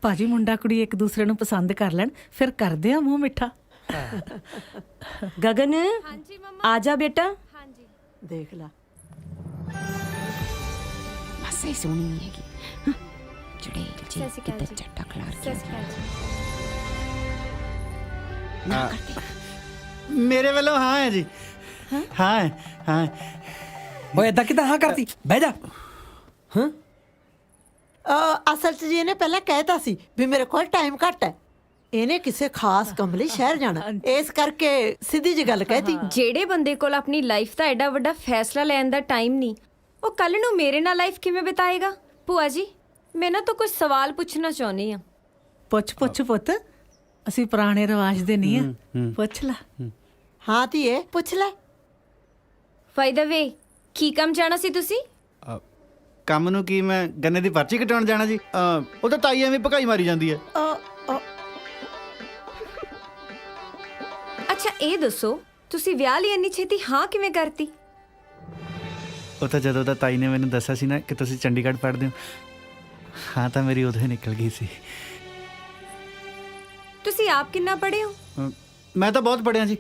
ਭਾਜੀ ਮੁੰਡਾ ਕੁੜੀ ਇੱਕ ਦੂਸਰੇ ਨੂੰ ਪਸੰਦ ਕਰ ਲੈਣ, ਫਿਰ ਕਰਦੇ ਆ ਮੂੰਹ ਮਿੱਠਾ। ਗਗਨ ਹਾਂਜੀ ਮਮਾ ਆ ਜਾ ਬੇਟਾ। ਹਾਂਜੀ ਦੇਖ ਲੈ ਮਾਸਾ ਹੀ ਸੋਹਣੀ ਨਹੀਂ ਹੈਗੀ। ਚੜੇ ਜੀ ਕਿੱਦਾਂ ਚੱਟਾ ਖਲਾਰ ਕੇ ਨਾ ਕਰਦੇ। ਮੇਰੇ ਵੱਲੋਂ ਹਾਂ ਹੈ ਜੀ। ਹਾਂ ਹਾਂ। ਓਏ ਏਦਾਂ ਕਿਦਾਂ ਹਾਂ ਕਰਤੀ? ਬਹਿ ਜਾ। ਹਾਂ ਅਸਲ 'ਚ ਜੀ ਇਹਨੇ ਪਹਿਲਾਂ ਕਹਿਤਾ ਸੀ ਵੀ ਮੇਰੇ ਕੋਲ ਟਾਈਮ ਘੱਟ ਹੈ। ਇਹਨੇ ਕਿਸੇ ਖਾਸ ਕੰਮ ਲਈ ਸ਼ਹਿਰ ਜਾਣਾ, ਇਸ ਕਰਕੇ ਸਿੱਧੀ ਜੀ ਗੱਲ ਕਹਿਤੀ। ਜਿਹੜੇ ਬੰਦੇ ਕੋਲ ਆਪਣੀ ਲਾਈਫ ਦਾ ਐਡਾ ਵੱਡਾ ਫੈਸਲਾ ਲੈਣ ਦਾ ਟਾਈਮ ਨਹੀਂ, ਉਹ ਕੱਲ ਨੂੰ ਮੇਰੇ ਨਾਲ ਲਾਈਫ ਕਿਵੇਂ ਬਿਤਾਏਗਾ? ਭੂਆ ਜੀ ਮੈਂ ਨਾ ਤਾਂ ਕੁਝ ਸਵਾਲ ਪੁੱਛਣਾ ਚਾਹੁੰਦੀ ਆ। ਪੁੱਛ ਪੁੱਤ, ਅਸੀਂ ਪੁਰਾਣੇ ਰਿਵਾਜ ਦੇ ਨਹੀਂ ਆ। ਪੁੱਛ ਲੈ। ਹਾਂ ਧੀਏ ਪੁੱਛ ਲੈ। ਬਾਈ ਦਾ ਵੇ ਕੀ ਕੰਮ ਜਾਣਾ ਸੀ ਤੁਸੀਂ? ਕੰਮ ਨੂੰ ਕੀ, ਮੈਂ ਗੰਨੇ ਦੀ ਪਰਚੀ ਕਟਾਉਣ ਜਾਣਾ ਜੀ। ਉਹ ਤਾਂ ਤਾਈ ਐਵੇਂ ਭਕਾਈ ਮਾਰੀ ਜਾਂਦੀ ਹੈ। ਅੱਛਾ ਇਹ ਦੱਸੋ ਤੁਸੀਂ ਵਿਆਹ ਲਈ ਇੰਨੀ ਛੇਤੀ ਹਾਂ ਕਿਵੇਂ ਕਰਤੀ? ਉਹ ਤਾਂ ਜਦੋਂ ਦਾ ਤਾਈ ਨੇ ਮੈਨੂੰ ਦੱਸਿਆ ਸੀ ਨਾ ਕਿ ਤੁਸੀਂ ਚੰਡੀਗੜ੍ਹ ਪੜ੍ਹਦੇ ਹੋ, ਹਾਂ ਤਾਂ ਮੇਰੀ ਉਦੋਂ ਹੀ ਨਿਕਲ ਗਈ ਸੀ। ਤੁਸੀਂ ਆਪ ਕਿੰਨਾ ਪੜ੍ਹੇ ਹੋ? ਮੈਂ ਤਾਂ ਬਹੁਤ ਪੜ੍ਹਿਆ ਜੀ।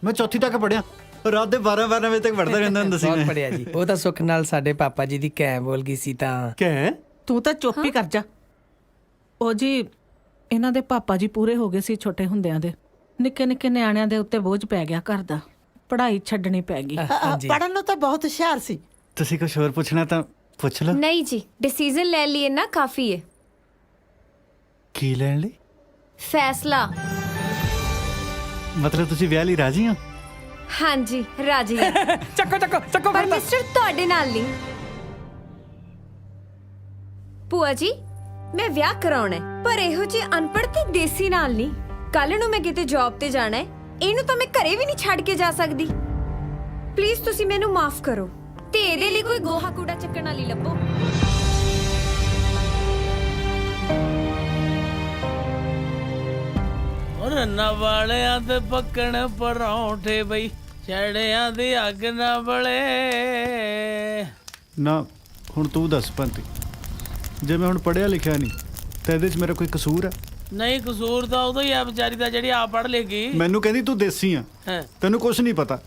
ਮੈਂ ਚੌਥੀ ਤੱਕ ਪੜ੍ਹਿਆ, ਰਾਤ ਦੇ 12 ਵਜੇ ਤੱਕ ਪੜ੍ਹਦਾ ਰਹਿੰਦਾ ਹੁੰਦਾ ਸੀ ਬਹੁਤ ਮੈਂ। ਪੜਿਆ ਜੀ। ਉਹ ਤਾਂ ਸੁੱਖ ਨਾਲ ਸਾਡੇ ਪਾਪਾ ਜੀ ਦੀ ਕੈ ਬੋਲ ਗਈ ਸੀ ਤਾਂ। ਕਹਿ ਤੂੰ ਤਾਂ ਚੁੱਪ ਹੀ ਕਰ ਜਾ। ਉਹ ਜੀ ਇਹਨਾਂ ਦੇ ਪਾਪਾ ਜੀ ਪੂਰੇ ਹੋ ਗਏ ਸੀ ਛੋਟੇ ਹੁੰਦਿਆਂ ਦੇ। ਨਿੱਕੇ ਨਿੱਕੇ ਨਿਆਣਿਆਂ ਦੇ ਉੱਤੇ ਬੋਝ ਪੈ ਗਿਆ ਘਰ ਦਾ, ਪੜ੍ਹਾਈ ਛੱਡਣੀ ਪੈ ਗਈ। ਪੜ੍ਹਨ ਨੂੰ ਤਾਂ ਬਹੁਤ ਹੁਸ਼ਿਆਰ ਸੀ। ਤੁਸੀਂ ਕੁਝ ਹੋਰ ਪੁੱਛਣਾ ਤਾਂ ਪੁੱਛ ਲਓ। ਨਹੀਂ ਜੀ ਡਿਸੀਜਨ ਲੈ ਲਈ ਨਾ ਕਾਫੀ ਹੈ। ਕੀ ਲੈਣ ਲਈ? ਫੈਸਲਾ। ਮਤਲਬ ਤੁਸੀਂ ਵਿਆਹ ਲਈ ਰਾਜੀ ਹੋ? ਹਾਂਜੀ ਰਾਜੀ ਹਾਂ। ਚੱਕੋ ਚੱਕੋ ਚੱਕੋ ਪਰ ਫੜਦਾ ਮਿਸਟਰ ਤੁਹਾਡੇ ਨਾਲ ਨਹੀਂ। ਭੂਆ ਜੀ ਮੈਂ ਵਿਆਹ ਕਰਾਉਣਾ ਹੈ, ਪਰ ਇਹੋ ਜਿਹੀ ਅਨਪੜ੍ਹ ਤੇ ਦੇਸੀ ਨਾਲ ਨਹੀਂ। ਕੱਲ ਨੂੰ ਮੈਂ ਕਿਤੇ ਜੌਬ ਤੇ ਜਾਣਾ ਹੈ, ਇਹਨੂੰ ਤਾਂ ਮੈਂ ਘਰੇ ਵੀ ਨਹੀਂ ਛੱਡ ਕੇ ਜਾ ਸਕਦੀ। ਪਲੀਜ਼ ਤੁਸੀਂ ਮੈਨੂੰ ਮਾਫ ਕਰੋ ਤੇ ਇਹਦੇ ਲਈ ਕੋਈ ਗੋਹਾ ਕੂੜਾ ਚੱਕਣ ਵਾਲੀ ਲੱਭੋ। ਰੰਨਾ ਵਾਲਿਆਂ ਤੇ ਪੱਕਣ ਪਰੌਂਠੇ ਬਈ, ਛੜਿਆਂ ਦੀ ਅੱਗ ਨਾ ਬਲੇ। ਨਾ ਹੁਣ ਤੂੰ ਦੱਸ ਪੰਤੀ, ਜੇ ਮੈਂ ਹੁਣ ਪੜ੍ਹਿਆ ਲਿਖਿਆ ਨਹੀਂ ਤਾਂ ਇਹਦੇ 'ਚ ਮੇਰਾ ਕੋਈ ਕਸੂਰ ਹੈ? ਨਹੀਂ, ਕਸੂਰ ਤਾਂ ਉਦੋਂ ਹੀ ਆ ਵਿਚਾਰੀ ਦਾ ਜਿਹੜੀ ਆਪ ਪੜ੍ਹ ਲੇਗੀ। ਮੈਨੂੰ ਕਹਿੰਦੀ ਤੂੰ ਦੇਸੀ ਆ, ਹੈਂ। ਤੈਨੂੰ ਕੁਝ ਨਹੀਂ ਪਤਾ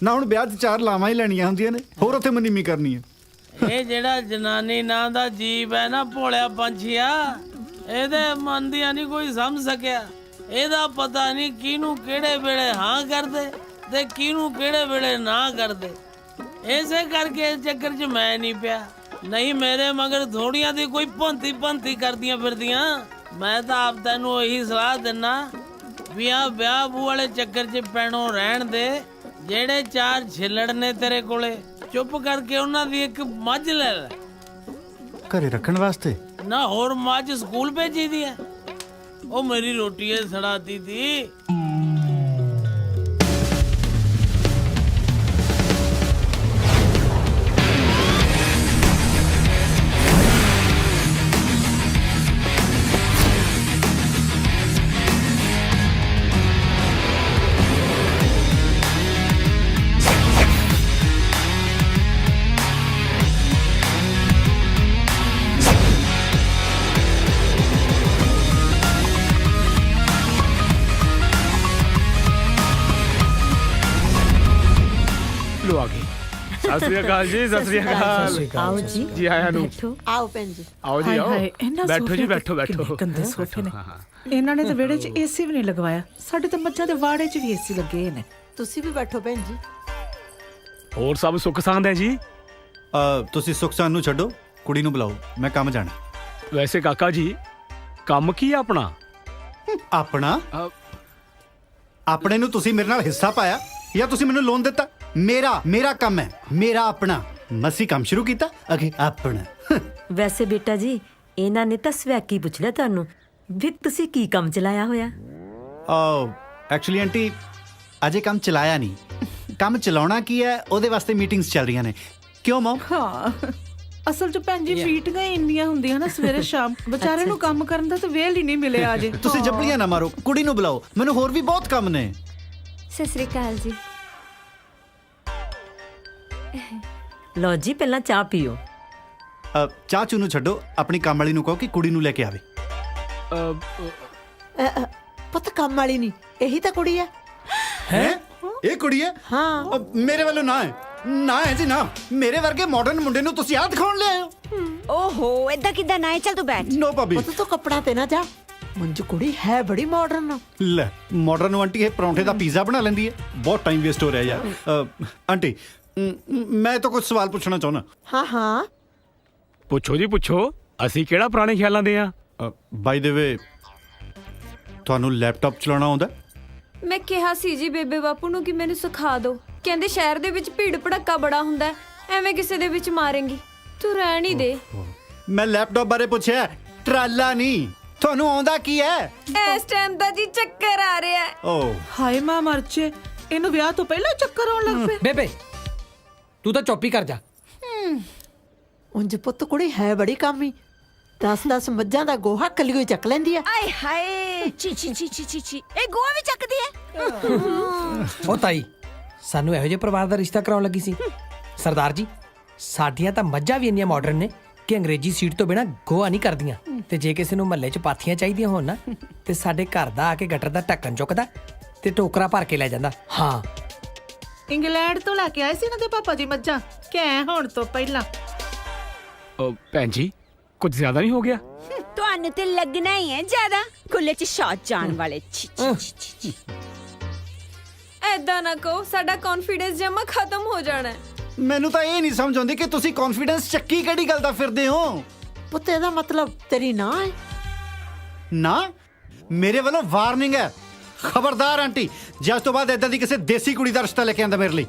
ਨਾ। ਹੁਣ ਵਿਆਹ 'ਚ 4 ਲਾਵਾਂ ਹੀ ਲੈਣੀਆਂ ਹੁੰਦੀਆਂ ਨੇ, ਹੋਰ ਉੱਥੇ ਮਨੀਮੀ ਕਰਨੀ ਹੈ। ਇਹ ਜਿਹੜਾ ਜਨਾਨੀ ਨਾਂ ਦਾ ਜੀਵ ਹੈ ਨਾ, ਭੋਲਿਆ ਪੰਛੀਆ, ਇਹਦੇ ਮਨ ਦੀਆਂ ਨਹੀਂ ਕੋਈ ਸਮਝ ਸਕਿਆ। ਇਹਦਾ ਪਤਾ ਨਹੀਂ ਕਿਹਨੂੰ ਕਿਹੜੇ ਵੇਲੇ ਹਾਂ ਕਰਦੇ ਤੇ ਕਿਹਨੂੰ ਕਿਹੜੇ ਵੇਲੇ ਨਾ ਕਰਦੇ। ਇਸੇ ਕਰਕੇ ਇਸ ਚੱਕਰ 'ਚ ਮੈਂ ਨਹੀਂ ਪਿਆ, ਨਹੀਂ ਮੇਰੇ ਮਗਰ ਥੋੜੀਆਂ ਦੀ ਕੋਈ ਭੰਤੀ ਕਰਦੀਆਂ ਫਿਰਦੀਆਂ। ਮੈਂ ਤਾਂ ਆਪ ਤੈਨੂੰ ਇਹੀ ਸਲਾਹ ਦਿੰਨਾ ਵੀ ਆ ਵਿਆਹ ਬੂ ਵਾਲੇ ਚੱਕਰ 'ਚ ਪੈਣੋਂ ਰਹਿਣ ਦੇ। ਜਿਹੜੇ 4 ਛਿੱਲੜ ਨੇ ਤੇਰੇ ਕੋਲੇ, ਚੁੱਪ ਕਰਕੇ ਉਹਨਾਂ ਦੀ ਇੱਕ ਮੱਝ ਲੈ ਲੈ। ਘਰੇ ਰੱਖਣ ਵਾਸਤੇ? ਨਾ ਹੋਰ ਮੱਝ ਸਕੂਲ ਭੇਜੀ ਦੀ ਹੈ। ਉਹ ਮੇਰੀ ਰੋਟੀ ਏ ਸੜਾਤੀ ਥੀ। ਲੋ ਆ ਗਏ। ਸਤਿ ਸ੍ਰੀ ਅਕਾਲ ਜੀ, ਸਤਿ ਸ੍ਰੀ ਅਕਾਲ। ਆਓ ਜੀ, ਜੀ ਆਇਆਂ ਨੂੰ। ਆਓ ਭੈਣ ਜੀ। ਆਓ ਜੀ ਆਓ, ਬੈਠੋ ਜੀ, ਬੈਠੋ ਗੰਦੇ ਸੋਫੇ ਨੇ। ਇਹਨਾਂ ਨੇ ਤਾਂ ਵਿਹੜੇ 'ਚ ਏਸੀ ਵੀ ਨਹੀਂ ਲਗਵਾਇਆ। ਸਾਡੇ ਤਾਂ ਮੱਝਾਂ ਦੇ ਵਾੜੇ 'ਚ ਵੀ ਏਸੀ ਲੱਗੇ ਨੇ। ਤੁਸੀਂ ਵੀ ਬੈਠੋ ਭੈਣ ਜੀ। ਹੋਰ ਸਭ ਸੁੱਖ ਸਾਂਦ ਹੈ ਜੀ? ਤੁਸੀਂ ਸੁਖਸਾਨ ਨੂੰ ਛੱਡੋ, ਕੁੜੀ ਨੂੰ ਬੁਲਾਓ, ਮੈਂ ਕੰਮ ਜਾਣਾ। ਵੈਸੇ ਕਾਕਾ ਜੀ ਕੰਮ ਕੀ ਆ ਆਪਣਾ? ਆਪਣਾ? ਆਪਣੇ ਨੂੰ ਤੁਸੀਂ ਮੇਰੇ ਨਾਲ ਹਿੱਸਾ ਪਾਇਆ ਜਾਂ ਤੁਸੀਂ ਮੈਨੂੰ ਲੋਨ ਦਿੱਤਾ? ਮੇਰਾ ਕੰਮ ਹੈ, ਮੇਰਾ ਆਪਣਾ। ਮਸੀਂ ਕੰਮ ਸ਼ੁਰੂ ਕੀਤਾ, ਅਗੇ ਆਪਣਾ। ਵੈਸੇ ਬੇਟਾ ਜੀ ਇਹਨਾਂ ਨੇ ਤਾਂ ਸਵੈਕੀ ਪੁੱਛ ਲਿਆ ਤੁਹਾਨੂੰ ਵੀ ਤੁਸੀਂ ਕੀ ਕੰਮ ਚਲਾਇਆ ਹੋਇਆ। ਐਕਚੁਅਲੀ ਆਂਟੀ ਅਜੇ ਕੰਮ ਚਲਾਇਆ ਨਹੀਂ, ਕੰਮ ਚਲਾਉਣਾ ਕੀ ਹੈ ਉਹਦੇ ਵਾਸਤੇ ਮੀਟਿੰਗਸ ਚੱਲ ਰਹੀਆਂ ਨੇ। ਕਿਉਂ ਮਮ? ਹਾਂ, ਅਸਲ 'ਚ ਭੈਣ ਜੀ ਮੀਟਿੰਗਾਂ ਇੰਨੀਆਂ ਹੁੰਦੀਆਂ ਨਾ ਸਵੇਰੇ ਸ਼ਾਮ, ਵਿਚਾਰੇ ਨੂੰ ਕੰਮ ਕਰਨ ਦਾ ਤਾਂ ਵੇਲ ਹੀ ਨਹੀਂ ਮਿਲਿਆ ਅਜੇ। ਤੁਸੀਂ ਜੱਪਲੀਆਂ ਨਾ ਮਾਰੋ, ਕੁੜੀ ਨੂੰ ਬੁਲਾਓ, ਮੈਨੂੰ ਹੋਰ ਵੀ ਬਹੁਤ ਕੰਮ ਨੇ। ਸਤਿ ਸ੍ਰੀ ਅਕਾਲ ਜੀ। ਲਓ ਜੀ ਪਹਿਲਾਂ ਚਾਹ ਪੀਓ। ਚਾਚੂ ਨੂੰ ਛੱਡੋ, ਆਪਣੀ ਕੰਮ ਵਾਲੀ ਨੂੰ ਕਹੋ ਕਿ ਕੁੜੀ ਨੂੰ ਲੈ ਕੇ ਆਵੇ। ਪੁੱਤ ਕੰਮ ਵਾਲੀ ਨਹੀਂ, ਇਹੀ ਤਾਂ ਕੁੜੀ ਹੈ। ਹੈ ਇਹ ਕੁੜੀ ਹੈ? ਹਾਂ। ਮੇਰੇ ਵੱਲੋਂ ਨਾ ਹੈ, ਨਾ ਹੈ ਜੀ ਨਾ। ਮੇਰੇ ਵਰਗੇ ਮਾਡਰਨ ਮੁੰਡੇ ਨੂੰ ਤੁਸੀਂ ਆਹ ਦਿਖਾਉਣ ਲਿਆਏ ਹੋ? ਓਹੋ, ਏਦਾਂ ਕਿੱਦਾਂ ਨਾ ਹੈ? ਚੱਲ ਤੂੰ ਬੈਠ। ਨੋ ਭਾਬੀ। ਪੁੱਤ ਤੂੰ ਕੱਪੜਾ ਤੇ ਨਾ ਜਾ, ਮੰਜੂ ਕੁੜੀ ਹੈ ਬੜੀ ਮਾਡਰਨ। ਲੈ ਮਾਡਰਨ ਆਂਟੀ ਇਹ ਪਰੌਂਠੇ ਦਾ ਪੀਜ਼ਾ ਬਣਾ ਲੈਂਦੀ ਹੈ। ਬਹੁਤ ਟਾਈਮ ਵੇਸਟ ਹੋ ਰਿਹਾ ਯਾਰ। ਆਂਟੀ ਮੈਂ ਤਾਂ ਕੁਝ ਸਵਾਲ ਪੁੱਛਣਾ ਚਾਹੁੰਦਾ। ਹਾਂ ਹਾਂ ਪੁੱਛੋ ਜੀ ਪੁੱਛੋ, ਅਸੀਂ ਕਿਹੜਾ ਪੁਰਾਣੇ ਖਿਆਲਾਂ ਦੇ ਆ। ਬਾਈ ਦੇ ਵੇ ਤੁਹਾਨੂੰ ਲੈਪਟਾਪ ਚਲਾਉਣਾ ਆਉਂਦਾ? ਮੈਂ ਕਿਹਾ ਸੀ ਜੀ ਬੇਬੇ ਬਾਪੂ ਨੂੰ ਕਿ ਮੈਨੂੰ ਸਿਖਾ ਦਿਓ। ਕਹਿੰਦੇ ਸ਼ਹਿਰ ਦੇ ਵਿੱਚ ਭੀੜ ਭੜੱਕਾ ਬੜਾ ਹੁੰਦਾ ਹੈ, ਐਵੇਂ ਕਿਸੇ ਦੇ ਵਿੱਚ ਮਾਰੇਂਗੀ। ਤੂੰ ਰਹਿਣ ਹੀ ਦੇ। ਮੈਂ ਲੈਪਟਾਪ ਬਾਰੇ ਪੁੱਛਿਆ, ਟਰਾਲਾ ਨਹੀਂ। ਤੁਹਾਨੂੰ ਆਉਂਦਾ ਕੀ ਹੈ? ਇਸ ਟਾਈਮ ਦਾ ਜੀ ਚੱਕਰ ਆ ਰਿਹਾ ਹੈ। ਓ ਹਾਏ ਮਾਂ ਮਰਚੇ, ਇਹਨੂੰ ਵਿਆਹ ਤੋਂ ਪਹਿਲਾਂ ਚੱਕਰ ਆਉਣ ਲੱਗ ਪਏ। ਬੇਬੇ ਤੂੰ ਤਾਂ ਚੁੱਪ ਹੀ ਕਰ ਜਾ। ਉਂਝ ਪੁੱਤ ਕੁੜੀ ਹੈ ਬੜੀ ਕਾਮੀ। 10 ਮੱਝਾਂ ਦਾ ਗੋਹਾ ਕੱਲੀ ਚੱਕ ਲੈਂਦੀ ਆ। ਆਏ ਹਾਏ, ਚੀ ਚੀ ਚੀ ਚੀ ਚੀ ਚੀ, ਇਹ ਗੋਆ ਵੀ ਚੱਕਦੀ ਹੈ। ਉਹ ਤਾਈ ਸਾਨੂੰ ਇਹੋ ਜਿਹੇ ਪਰਿਵਾਰ ਦਾ ਰਿਸ਼ਤਾ ਕਰਾਉਣ ਲੱਗੀ ਸੀ। ਸਰਦਾਰ ਜੀ ਸਾਡੀਆਂ ਤਾਂ ਮੱਝਾਂ ਵੀ ਇੰਨੀਆਂ ਮਾਡਰਨ ਨੇ ਕਿ ਅੰਗਰੇਜ਼ੀ ਸੀਟ ਤੋਂ ਬਿਨਾ ਗੋਆ ਨਹੀਂ ਕਰਦੀਆਂ। ਤੇ ਜੇ ਕਿਸੇ ਨੂੰ ਮਹੱਲੇ 'ਚ ਪਾਥੀਆਂ ਚਾਹੀਦੀਆਂ ਹੋਣ ਨਾ ਤੇ ਸਾਡੇ ਘਰ ਦਾ ਆ ਕੇ ਗਟਰ ਦਾ ਢੱਕਣ ਚੁੱਕਦਾ ਤੇ ਟੋਕਰਾ ਭਰ ਕੇ ਲੈ ਜਾਂਦਾ। ਹਾਂ, ਇੰਗਲੈਂਡ ਤੋਂ ਲੈ ਕੇ ਆਏ ਸੀ ਇਹਨਾਂ ਦੇ ਪਾਪਾ ਜੀ ਮੱਝਾਂ, ਕਹਿ ਹੁਣ ਤੋਂ ਪਹਿਲਾਂ। ਭੈਣ ਜੀ ਕੁਝ ਜ਼ਿਆਦਾ ਨਹੀਂ ਹੋ ਗਿਆ? ਤੁਹਾਨੂੰ ਤੇ ਲੱਗਣਾ ਹੀ ਹੈ ਜ਼ਿਆਦਾ, ਖੁੱਲੇ 'ਚ ਸ਼ਾਟ ਜਾਣ ਵਾਲੇ। ਛੀ ਛੀ ਛੀ ਛੀ। ਐਦਾਂ ਨਾ ਕਹੋ, ਸਾਡਾ ਕੌਨਫੀਡੈਂਸ ਜਮਾ ਖਤਮ ਹੋ ਜਾਣਾ ਹੈ। ਮੈਨੂੰ ਤਾਂ ਇਹ ਨਹੀਂ ਸਮਝ ਆਉਂਦੀ ਕਿ ਤੁਸੀਂ ਕੌਨਫੀਡੈਂਸ ਚੱਕੀ ਕਿਹੜੀ ਗੱਲ ਦਾ ਫਿਰਦੇ ਹੋ? ਪੁੱਤ ਇਹਦਾ ਮਤਲਬ ਤੇਰੀ ਨਾ ਹੈ? ਨਾ, ਮੇਰੇ ਵੱਲੋਂ ਵਾਰਨਿੰਗ ਹੈ। ਖਬਰਦਾਰ ਆਂਟੀ, ਜੇ ਅੱਜ ਤੋਂ ਬਾਅਦ ਇਦਾਂ ਦੀ ਕਿਸੇ ਦੇਸੀ ਕੁੜੀ ਦਾ ਰਿਸ਼ਤਾ ਲੈ ਕੇ ਆਂਦਾ ਮੇਰੇ ਲਈ।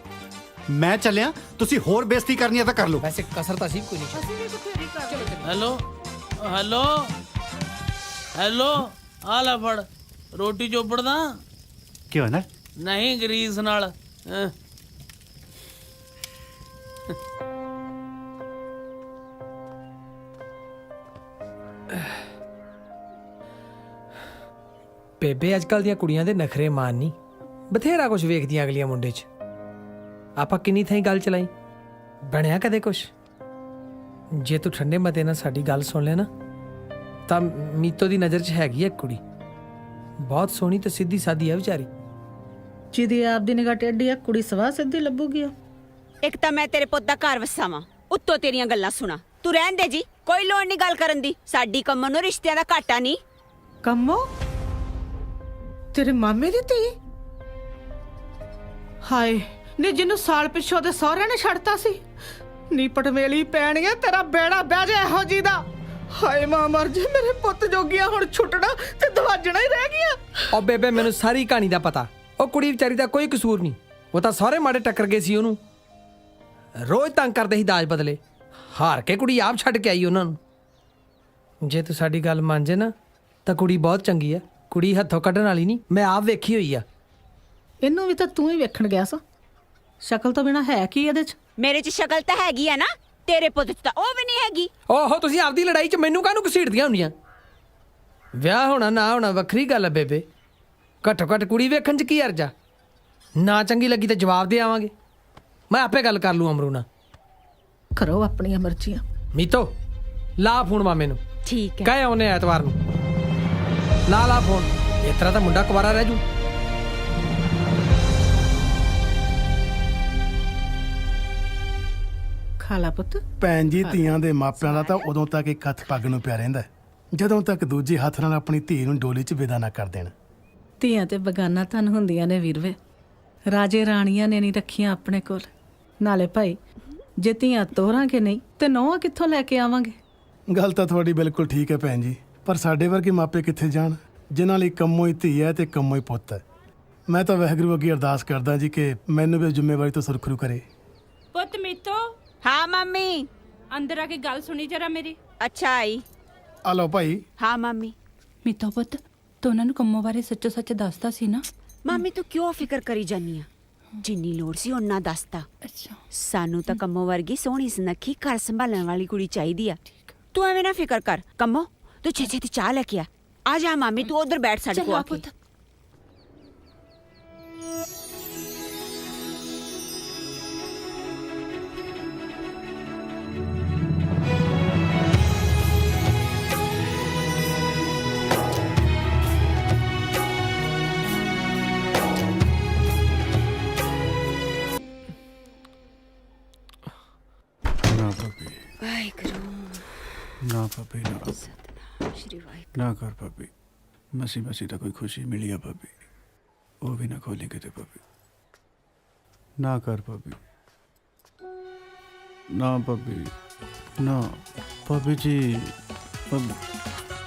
ਮੈਂ ਚੱਲਿਆ, ਤੁਸੀਂ ਹੋਰ ਬੇਇੱਜ਼ਤੀ ਕਰਨੀ ਆ ਤਾਂ ਕਰ ਲਓ। ਵੈਸੇ ਕਸਰ ਤਾਂ ਸੀ ਕੋਈ ਨਹੀਂ। ਹੈਲੋ ਹੈਲੋ ਹੈਲੋ, ਆ ਲੈ ਫੜ ਰੋਟੀ ਚੋਪੜਦਾ। ਕੀ ਹੋਇਆ? ਨਹੀਂ ਗਰੀਸ ਨਾਲ। ਬੇਬੇ ਅੱਜ ਕੱਲ ਦੀਆਂ ਕੁੜੀਆਂ ਦੇ ਨਖਰੇ ਮਾਨ ਨਹੀਂ, ਬਥੇਰਾ ਕੁਝ ਵੇਖਦੀਆਂ ਅਗਲੀਆਂ ਮੁੰਡੇ 'ਚ। ਆਪਾਂ ਕਿੰਨੀ ਥਾਈਂ ਗੱਲ ਚਲਾਈ, ਬਣਿਆ ਕਦੇ ਕੁਛ? ਜੇ ਤੂੰ ਠੰਡੇ ਮਤੇ ਨਾਲ ਸਾਡੀ ਗੱਲ ਸੁਣ ਲੈ ਨਾ, ਤਾਂ ਮੀਤੋ ਦੀ ਨਜ਼ਰ 'ਚ ਹੈਗੀ ਇੱਕ ਕੁੜੀ, ਬਹੁਤ ਸੋਹਣੀ ਤੇ ਸਿੱਧੀ ਸਾਦੀ ਆ ਵਿਚਾਰੀ। ਜਿਹਦੀ ਆਪ ਦੀ ਨਿਗਾਹ ਟੇਢੀ ਆ, ਕੁੜੀ ਸਵਾ ਸਿੱਧੀ ਲੱਭੂਗੀ। ਇੱਕ ਤਾਂ ਮੈਂ ਤੇਰੇ ਪੁੱਤ ਦਾ ਘਰ ਵਸਾਵਾਂ, ਉੱਤੋਂ ਤੇਰੀਆਂ ਗੱਲਾਂ ਸੁਣਾ। ਤੂੰ ਰਹਿਣ ਦੇ ਜੀ, ਕੋਈ ਲੋੜ ਨਹੀਂ ਗੱਲ ਕਰਨ ਦੀ। ਸਾਡੀ ਕੰਮੋਂ ਨੂੰ ਰਿਸ਼ਤਿਆਂ ਦਾ ਘਾਟਾ ਨਹੀਂ। ਕੰਮੋ ਤੇਰੇ ਮਾਮੇ ਦੀ ਧੀ? ਹਾਏ ਨੀ, ਜਿਹਨੂੰ ਸਾਲ ਪਿੱਛੋਂ ਦੇ ਸਹੁਰਿਆਂ ਨੇ ਛੱਡਤਾ ਸੀ। ਨੀ ਪਟਵੇਲੀ ਪੈਣੀਆਂ, ਤੇਰਾ ਬੇੜਾ ਬਹਿ ਜਾ ਇਹੋ ਜੀ ਦਾ। ਹਾਏ ਮਾਂ ਮਰ ਜੇ, ਮੇਰੇ ਪੁੱਤ ਜੋਗੀਆਂ ਹੁਣ ਛੁੱਟਣਾ ਤੇ ਦਵਾਜਣਾ ਹੀ ਰਹਿ ਗਿਆ। ਉਹ ਬੇਬੇ ਮੈਨੂੰ ਸਾਰੀ ਕਹਾਣੀ ਦਾ ਪਤਾ। ਉਹ ਕੁੜੀ ਵਿਚਾਰੀ ਦਾ ਕੋਈ ਕਸੂਰ ਨਹੀਂ, ਉਹ ਤਾਂ ਸਾਰੇ ਮਾੜੇ ਟੱਕਰ ਗਏ ਸੀ ਉਹਨੂੰ। ਰੋਜ਼ ਤੰਗ ਕਰਦੇ ਸੀ ਦਾਜ ਬਦਲੇ, ਹਾਰ ਕੇ ਕੁੜੀ ਆਪ ਛੱਡ ਕੇ ਆਈ ਉਹਨਾਂ ਨੂੰ। ਜੇ ਤੂੰ ਸਾਡੀ ਗੱਲ ਮੰਨ ਜੇ ਨਾ, ਤਾਂ ਕੁੜੀ ਬਹੁਤ ਚੰਗੀ ਆ। ਕੁੜੀ ਹੱਥੋਂ ਕੱਢਣ ਵਾਲੀ ਨਹੀਂ, ਮੈਂ ਆਪ ਵੇਖੀ ਹੋਈ ਆ। ਇਹਨੂੰ ਵੀ ਤਾਂ ਤੂੰ ਹੀ ਵੇਖਣ ਗਿਆ ਸਾ। ਸ਼ਕਲ ਤੋਂ ਬਿਨਾ ਹੈ ਕੀ ਇਹਦੇ 'ਚ? ਮੇਰੇ 'ਚ ਸ਼ਕਲ ਤਾਂ ਹੈਗੀ ਆ ਨਾ, ਤੇਰੇ ਪੁੱਤ 'ਚ ਤਾਂ ਉਹ ਵੀ ਨਹੀਂ ਹੈਗੀ। ਓਹੋ, ਤੁਸੀਂ ਆਪਦੀ ਲੜਾਈ 'ਚ ਮੈਨੂੰ ਕਾਹਨੂੰ ਘਸੀੜਦੀਆਂ ਹੁੰਦੀਆਂ? ਵਿਆਹ ਹੋਣਾ ਨਾ ਹੋਣਾ ਵੱਖਰੀ ਗੱਲ ਆ ਬੇਬੇ, ਘੱਟੋ ਘੱਟ ਕੁੜੀ ਵੇਖਣ 'ਚ ਕੀ ਅਰਜ਼ਾ? ਨਾ ਚੰਗੀ ਲੱਗੀ ਤਾਂ ਜਵਾਬ ਦੇ ਆਵਾਂਗੇ। ਮੈਂ ਆਪੇ ਗੱਲ ਕਰ ਲੂ ਅਮਰੂ ਨਾਲ। ਕਰੋ ਆਪਣੀਆਂ ਮਰਜ਼ੀਆਂ। ਮੀਤੋ ਲਾ ਫੋਨ ਮਾਮੇ ਨੂੰ, ਠੀਕ ਹੈ। ਕਹੇ ਉਹਨੇ ਐਤਵਾਰ ਨੂੰ ਲਾ ਫੋਨ। ਇਸ ਤਰ੍ਹਾਂ ਤਾਂ ਮੁੰਡਾ ਕੁਵਾਰਾ ਰਹਿ ਜੂ। ਖਾਲਾ ਪੁੱਤ। ਭੈਣ ਜੀ, ਧੀਆਂ ਦੇ ਮਾਪਿਆਂ ਦਾ ਤਾਂ ਉਦੋਂ ਤੱਕ ਇੱਕ ਹੱਥ ਪੱਗ ਨੂੰ ਪਿਆ ਰਹਿੰਦਾ ਹੈ, ਜਦੋਂ ਤੱਕ ਦੂਜੇ ਹੱਥ ਨਾਲ ਆਪਣੀ ਧੀ ਨੂੰ ਡੋਲੀ 'ਚ ਵਿਦਾ ਨਾ ਕਰ ਦੇਣ। ਧੀਆਂ ਤੇ ਬਗਾਨਾ ਧਨ ਹੁੰਦੀਆਂ ਨੇ ਵੀਰਵੇ, ਰਾਜੇ ਰਾਣੀਆਂ ਨੇ ਨਹੀਂ ਰੱਖੀਆਂ ਆਪਣੇ ਕੋਲ। ਨਾਲੇ ਭਾਈ, ਜੇ ਧੀਆਂ ਤੋਰਾਂਗੇ ਨਹੀਂ ਤੇ ਨੌਵਾਂ ਕਿੱਥੋਂ ਲੈ ਕੇ ਆਵਾਂਗੇ? ਗੱਲ ਤਾਂ ਤੁਹਾਡੀ ਬਿਲਕੁਲ ਠੀਕ ਹੈ ਭੈਣ ਜੀ, ਪਰ ਸਾਡੇ ਵਰਗੇ ਮਾਪੇ ਕਿੱਥੇ ਜਾਣ, ਜਿਨ੍ਹਾਂ ਲਈ ਕੰਮੋਂ ਹੀ ਧੀ ਹੈ ਤੇ ਕੰਮੋਂ ਹੀ ਪੁੱਤ ਹੈ। ਮੈਂ ਤਾਂ ਵਾਹਿਗੁਰੂ ਅੱਗੇ ਅਰਦਾਸ ਕਰਦਾ ਜੀ ਕਿ ਮੈਨੂੰ ਵੀ ਜ਼ਿੰਮੇਵਾਰੀ ਤੋਂ ਸੁਰਖਰੂ ਕਰੇ। ਪੁੱਤ ਮੀਤੋ, ਹਾਂ ਮੰਮੀ। ਅੰਦਰ ਆ ਕੇ ਗੱਲ ਸੁਣੀ ਜਰਾ ਮੇਰੀ। ਅੱਛਾ ਆਈ। ਆ ਲਓ ਭਾਈ। ਹਾਂ ਮੰਮੀ। ਮੀਤੋ ਪੁੱਤ, ਤੂੰ ਉਹਨਾਂ ਨੂੰ ਕੰਮੋਂ ਬਾਰੇ ਸੱਚੋ ਸੱਚ ਦੱਸਦਾ ਸੀ ਨਾ? ਮੰਮੀ ਤੂੰ ਕਿਉਂ ਫਿਕਰ ਕਰੀ ਜਾਨੀ ਆ? ਜਿੰਨੀ ਲੋੜ ਸੀ ਉਹਨਾਂ ਦੱਸਤਾ। ਅੱਛਾ। ਸਾਨੂੰ ਤਾਂ ਕੰਮੋ ਵਰਗੀ ਸੋਹਣੀ ਸੁਨੱਖੀ ਘਰ ਸੰਭਾਲਣ ਵਾਲੀ ਕੁੜੀ ਚਾਹੀਦੀ ਆ। ਤੂੰ ਐਵੇਂ ਨਾ ਫਿਕਰ ਕਰ। ਕੰਮੋ ਤੂੰ ਛੇਤੀ ਚਾਹ ਲੈ ਕੇ ਆ ਜਾ ਮਾਮੀ, ਤੂੰ ਉਧਰ ਬੈਠ ਸਾਡੇ ਕੋਲ ਆ ਕੇ। ਨਾ ਭਾਬੀ ਨਾ, ਨਾ ਕਰ ਭਾਬੀ। ਮਸੀ ਮਸੀ ਤਾਂ ਕੋਈ ਖੁਸ਼ੀ ਮਿਲੀ ਆ ਭਾਬੀ, ਉਹ ਵੀ ਨਾ ਖੋਲੀ ਕਿਤੇ ਭਾਬੀ। ਨਾ ਕਰ ਭਾਬੀ, ਨਾ ਭਾਬੀ, ਨਾ ਭਾਬੀ ਜੀ,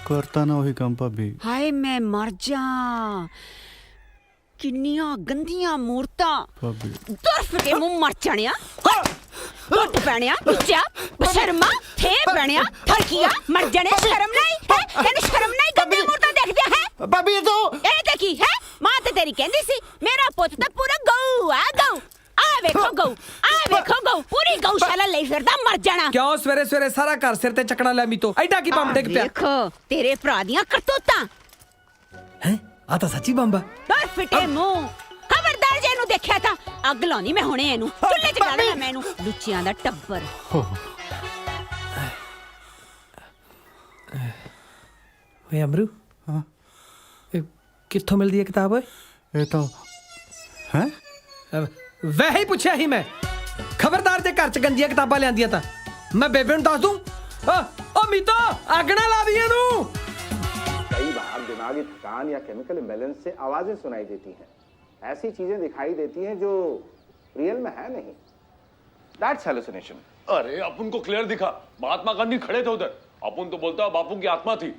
ਕਰਤਾ ਨਾ ਉਹੀ ਕੰਮ ਭਾਬੀ। ਹਾਏ ਮੈਂ ਮਰ ਜਾ, ਕਿੰਨੀਆਂ ਗੰਦੀਆਂ ਮੂਰਤਾਂ। ਭਾਬੀ ਤੁਰਫ ਕੇ ਮੂੰਹ ਮਰ ਜਾਣਿਆ, ਟੁੱਟ ਪੈਣਿਆ, ਟੁੱਟਿਆ ਬਸ਼ਰਮਾ ਥੇ ਪੈਣਿਆ, ਥਰਕੀਆ ਮਰ ਜਾਣੇ। ਸ਼ਰਮ ਨਹੀਂ ਹੈ ਤੈਨੂੰ? ਸ਼ਰਮ ਨਹੀਂ? ਗੰਦੀਆਂ ਮੂਰਤਾਂ ਦੇਖਦਿਆ ਹੈ ਭਾਬੀ। ਇਹ ਤੇ ਕੀ ਹੈ? ਮਾਂ ਤੇ ਤੇਰੀ ਕਹਿੰਦੀ ਸੀ ਮੇਰਾ ਪੁੱਤ ਤਾਂ ਪੂਰਾ ਗਊ ਆ, ਗਊ। ਆ ਵੇਖੋ ਗਊ, ਆ ਵੇਖੋ ਗਊ, ਪੂਰੀ ਗਊਸ਼ਾਲਾ ਲਈ ਫਿਰਦਾ, ਮਰ ਜਾਣਾ। ਕਿਉਂ ਸਵੇਰੇ ਸਵੇਰੇ ਸਾਰਾ ਘਰ ਸਿਰ ਤੇ ਚੱਕਣਾ ਲੈ ਮੀਤੋ? ਐਡਾ ਕੀ ਬੰਬ ਡਿੱਗ ਪਿਆ? ਦੇਖੋ ਤੇਰੇ ਭਰਾ ਦੀਆਂ ਕਰਤੂਤਾਂ। ਹੈ ਆ ਤਾਂ ਸੱਚੀ ਬੰਬ ਆ। ਡਰ ਫਿੱਟੇ ਮੂੰਹ, ਖਬਰਦਾਰ ਜੇ ਇਹਨੂੰ ਦੇਖਿਆ ਤਾਂ ਅੱਗ ਲਾਉਣੀ ਮੈਂ ਹੁਣੇ ਇਹਨੂੰ, ਚੁੱਲ੍ਹੇ 'ਚ ਡਾਲਣਾ ਮੈਂ ਇਹਨੂੰ। ਲੁੱਚਿਆਂ ਦਾ ਟੱਬਰ। ਓਏ ਅਮਰੂ। ਹਾਂ ਇਹ ਕਿੱਥੋਂ ਮਿਲਦੀ ਹੈ ਕਿਤਾਬ? ਓਏ ਇਹ ਤਾਂ ਹੈ ਵੈਸੇ ਹੀ ਪੁੱਛਿਆ ਸੀ ਮੈਂ। ਖਬਰਦਾਰ ਜੇ ਘਰ 'ਚ ਗੰਦੀਆਂ ਕਿਤਾਬਾਂ ਲਿਆਂਦੀਆਂ ਤਾਂ ਮੈਂ ਬੇਬੇ ਨੂੰ ਦੱਸ ਦੂੰ। ਓ ਮੀਤੋ, ਅੱਗ ਨਾ ਲਾ ਦੀ ਇਹਨੂੰ। कई बार दिमागी थकान या केमिकल इम्बैलेंस से आवाजें सुनाई देती हैं, ऐसी चीजें दिखाई देती हैं जो रियल में है नहीं। That's hallucination. अरे अपन को क्लियर दिखा, महात्मा गांधी खड़े थे उधर। अपन तो बोलता बापू की आत्मा थी।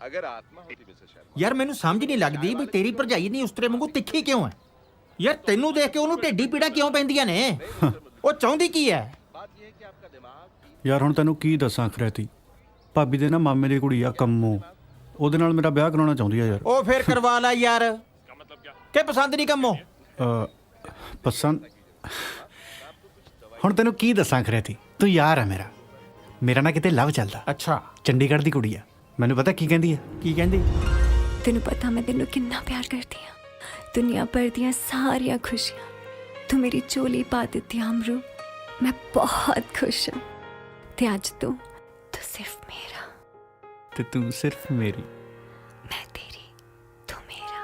अगर आत्मा होती मिसेस शर्मा ਯਾਰ ਮੈਨੂੰ ਸਮਝ ਨਹੀਂ ਲੱਗਦੀ ਵੀ ਤੇਰੀ ਭਰਜਾਈ ਨਹੀਂ ਉਸਤਰੇ ਵਾਂਗੂ ਤਿੱਖੀ ਕਿਉਂ ਹੈ ਯਾਰ ਤੈਨੂੰ ਦੇਖ ਕੇ ਉਹਨੂੰ ਢੇਡੀ ਪੀੜਾ ਕਿਉਂ ਪੈਂਦੀਆਂ ਨੇ ਉਹ ਚਾਹੁੰਦੀ ਕੀ ਹੈ ਯਾਰ ਹੁਣ ਤੈਨੂੰ ਕੀ ਦੱਸਾਂ ਖਰੇਤੀ ਭਾਬੀ ਦੇ ਨਾ ਮਾਮੇ ਦੀ ਕੁੜੀ ਆ ਕੰਮੋ ਉਹਦੇ ਨਾਲ ਮੇਰਾ ਵਿਆਹ ਕਰਾਉਣਾ ਚਾਹੁੰਦੀ ਆ ਯਾਰ ਉਹ ਫੇਰ ਕਰਵਾ ਲੈ ਯਾਰ ਕਿ ਪਸੰਦ ਨਹੀਂ ਕੰਮੋ ਪਸੰਦ ਹੁਣ ਤੈਨੂੰ ਕੀ ਦੱਸਾਂ ਖਰੇਤੀ ਤੂੰ ਯਾਰ ਆ ਮੇਰਾ ਨਾ ਕਿਤੇ ਲਵ ਚੱਲਦਾ ਅੱਛਾ ਚੰਡੀਗੜ੍ਹ ਦੀ ਕੁੜੀ ਆ ਮੈਨੂੰ ਪਤਾ ਕੀ ਕਹਿੰਦੀ ਆ ਕੀ ਕਹਿੰਦੀ ਤੈਨੂੰ ਪਤਾ ਮੈਂ ਤੈਨੂੰ ਕਿੰਨਾ ਪਿਆਰ ਕਰਦੀ ਹਾਂ ਦੁਨੀਆ ਭਰ ਦੀਆਂ ਸਾਰੀਆਂ ਖੁਸ਼ੀਆਂ ਤੂੰ ਮੇਰੀ ਝੋਲੀ ਪਾ ਦਿੱਤੀ ਅਮਰੂ ਮੈਂ ਬਹੁਤ ਖੁਸ਼ ਹਾਂ ਤੇ ਅੱਜ ਤੂੰ ਸਿਰਫ ਮੇਰਾ ਤੇ ਤੂੰ ਸਿਰਫ ਮੇਰੀ ਮੈਂ ਤੇਰੀ ਤੂੰ ਮੇਰਾ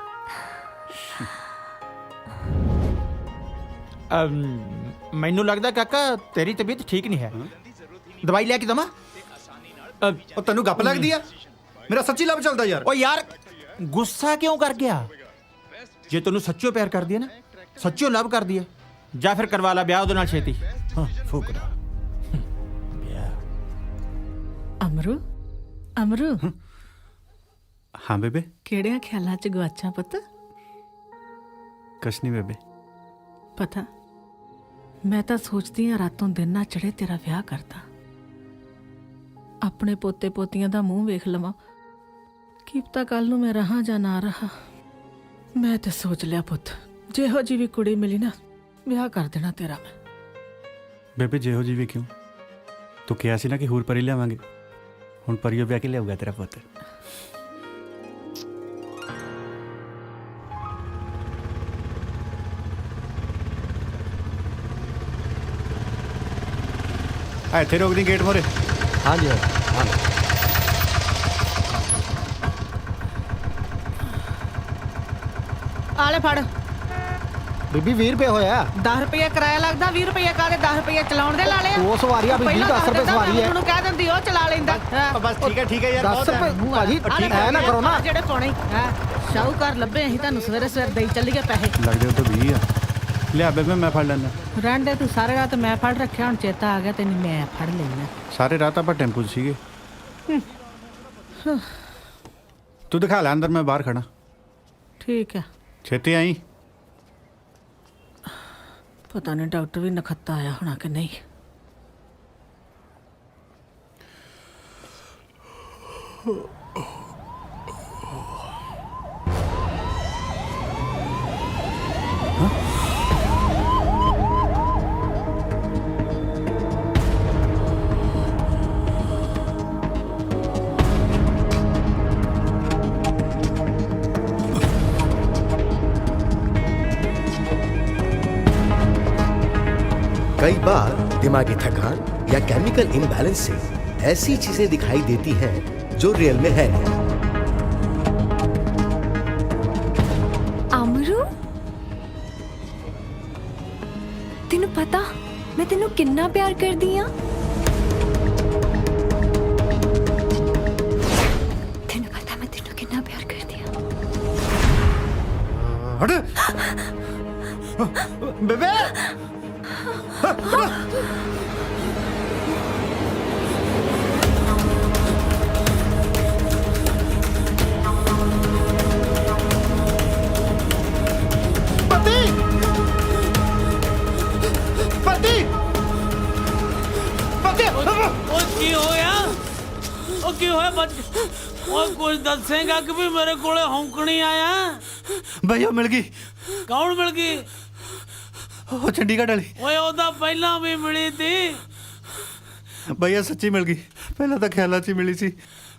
ਮੈਨੂੰ ਲੱਗਦਾ ਕਾਕਾ ਤੇਰੀ ਤਬੀਅਤ ਠੀਕ ਨਹੀਂ ਹੈ ਦਵਾਈ ਲੈ ਕੇ ਦਵਾਂ ਉਹ ਤੈਨੂੰ ਗੱਪ ਲੱਗਦੀ ਆ ਮੇਰਾ ਸੱਚੀ ਲਵ ਚੱਲਦਾ ਯਾਰ ਓ ਯਾਰ ਗੁੱਸਾ ਕਿਉਂ ਕਰ ਗਿਆ ਜੇ ਤੈਨੂੰ ਸੱਚੋ ਪਿਆਰ ਕਰਦੀ ਹੈ ਨਾ ਸੱਚੋ ਲਵ ਕਰਦੀ ਹੈ ਜਾਂ ਫਿਰ ਕਰਵਾ ਲੈ ਵਿਆਹ ਉਹਦੇ ਨਾਲ ਛੇਤੀ ਹਾਂ ਫੋਕਦਾ ਅਮਰੂ ਅਮਰੂ ਹਾਂ ਬੇਬੇ ਕਿਹੜਿਆਂ ਖਿਆਲਾਂ 'ਚ ਗਵਾਚਾਂ ਪੁੱਤ ਕੁਛ ਨਹੀਂ ਬੇਬੇ ਪਤਾ ਮੈਂ ਤਾਂ ਸੋਚਦੀ ਹਾਂ ਰਾਤੋਂ ਦਿਨ ਨਾ ਚੜੇ ਤੇਰਾ ਵਿਆਹ ਕਰਦਾ ਆਪਣੇ ਪੋਤੇ ਪੋਤੀਆਂ ਦਾ ਮੂੰਹ ਵੇਖ ਲਵਾਂ ਕੀ ਪਤਾ ਕੱਲ ਨੂੰ ਮੈਂ ਰਹਾ ਜਾਂ ਨਾ ਰਹਾ ਮੈਂ ਤੇ ਸੋਚ ਲਿਆ ਪੁੱਤ ਜਿਹੋ ਜੀ ਵੀ ਕੁੜੀ ਮਿਲੀ ਨਾ ਵਿਆਹ ਕਰ ਦੇਣਾ ਤੇਰਾ ਮੈਂ ਬੇਬੇ ਜਿਹੋ ਜੀ ਵੀ ਕਿਉਂ ਤੂੰ ਕਿਹਾ ਸੀ ਨਾ ਕਿ ਹੋਰ ਪਰੀ ਲਿਆਵਾਂਗੇ ਹੁਣ ਪਰੀਓ ਵਿਆਹ ਕੇ ਲਿਆਊਗਾ ਤੇਰਾ ਪੁੱਤ ਇੱਥੇ ਰੋਕ ਦੀ ਗੇਟ ਮੋਰੇ ਹਾਂਜੀ ਹਾਂ ਆਲੇ ਫੜ ਬੀਬੀ 20 ਰੁਪਏ ਹੋਇਆ 10 ਰੁਪਏ ਕਿਰਾਇਆ ਲੱਗਦਾ 20 ਰੁਪਏ ਕਾਹਦੇ 10 ਰੁਪਏ ਚਲਾਉਣ ਦੇ ਲਾ ਲਿਆ ਉਹ ਸਵਾਰੀ ਆ ਬੀਬੀ 10 ਰੁਪਏ ਸਵਾਰੀ ਹੈ ਉਹਨੂੰ ਕਹਿ ਦਿੰਦੀ ਉਹ ਚਲਾ ਲੈਂਦਾ ਬਸ ਠੀਕ ਹੈ ਯਾਰ 10 ਰੁਪਏ ਭਾਜੀ ਐ ਨਾ ਕਰੋ ਨਾ ਜਿਹੜੇ ਪਾਉਣੇ ਸ਼ਾਹੂਕਾਰ ਲੱਭੇ ਅਸੀਂ ਤੁਹਾਨੂੰ ਸਵੇਰੇ ਸਵੇਰ ਦੇਈ ਚੱਲੀਏ ਪੈਸੇ ਲੱਗਦੇ ਉਹ ਤਾਂ 20 ਆ ਲਿਆ ਬੇਬੇ ਮੈਂ ਫੜ ਲੈਣਾ ਰਹਿਣ ਦੇ ਤੂੰ ਸਾਰੇ ਰਾਤ ਮੈਂ ਫੜ ਰੱਖਿਆ ਹੁਣ ਚੇਤਾ ਆ ਗਿਆ ਤੈਨੂੰ ਮੈਂ ਫੜ ਲੈਣਾ ਸਾਰੇ ਰਾਤ ਆਪਾਂ ਟੈਂਪੂ 'ਚ ਸੀਗੇ ਤੂੰ ਦਿਖਾ ਲੈ ਅੰਦਰ ਮੈਂ ਬਾਹਰ ਖੜਾ ਠੀਕ ਹੈ ਛੇਤੀ ਆਈ ਪਤਾ ਨਹੀਂ ਡਾਕਟਰ ਵੀ ਨਖੱਤਾ ਆਇਆ ਹੋਣਾ ਕਿ ਨਹੀਂ कई बार दिमागी थकान या केमिकल इम्बैलेंस से ऐसी चीजें दिखाई देती हैं जो रियल में है नहीं। ਅਮਰੂ ਤੈਨੂੰ ਪਤਾ ਮੈਂ ਤੈਨੂੰ ਕਿੰਨਾ ਪਿਆਰ ਕਰਦੀ ਆ ਤੈਨੂੰ ਪਤਾ ਮੈਂ ਤੈਨੂੰ ਕਿੰਨਾ ਪਿਆਰ ਕਰਦੀ ਆ ਹਟ ਬੇਬੇ ਕੀ ਹੋਇਆ ਉਹ ਕੀ ਹੋਇਆ ਬੱਚ ਉਹ ਕੁਝ ਦੱਸੇਗਾ ਕਿ ਵੀ ਮੇਰੇ ਕੋਲੇ ਹੌਂਕਣੀ ਆਇਆ ਭਈਆ ਮਿਲ ਗਈ ਕੌਣ ਮਿਲ ਗਈ ਉਹ ਚੰਡੀਗੜ੍ਹ ਵਾਲੀ ਓਏ ਉਹਦਾ ਪਹਿਲਾਂ ਵੀ ਮਿਲੀ ਤੀ ਭਈਆ ਸੱਚੀ ਮਿਲ ਗਈ ਪਹਿਲਾਂ ਤਾਂ ਖਿਆਲਾਂ 'ਚ ਹੀ ਮਿਲੀ ਸੀ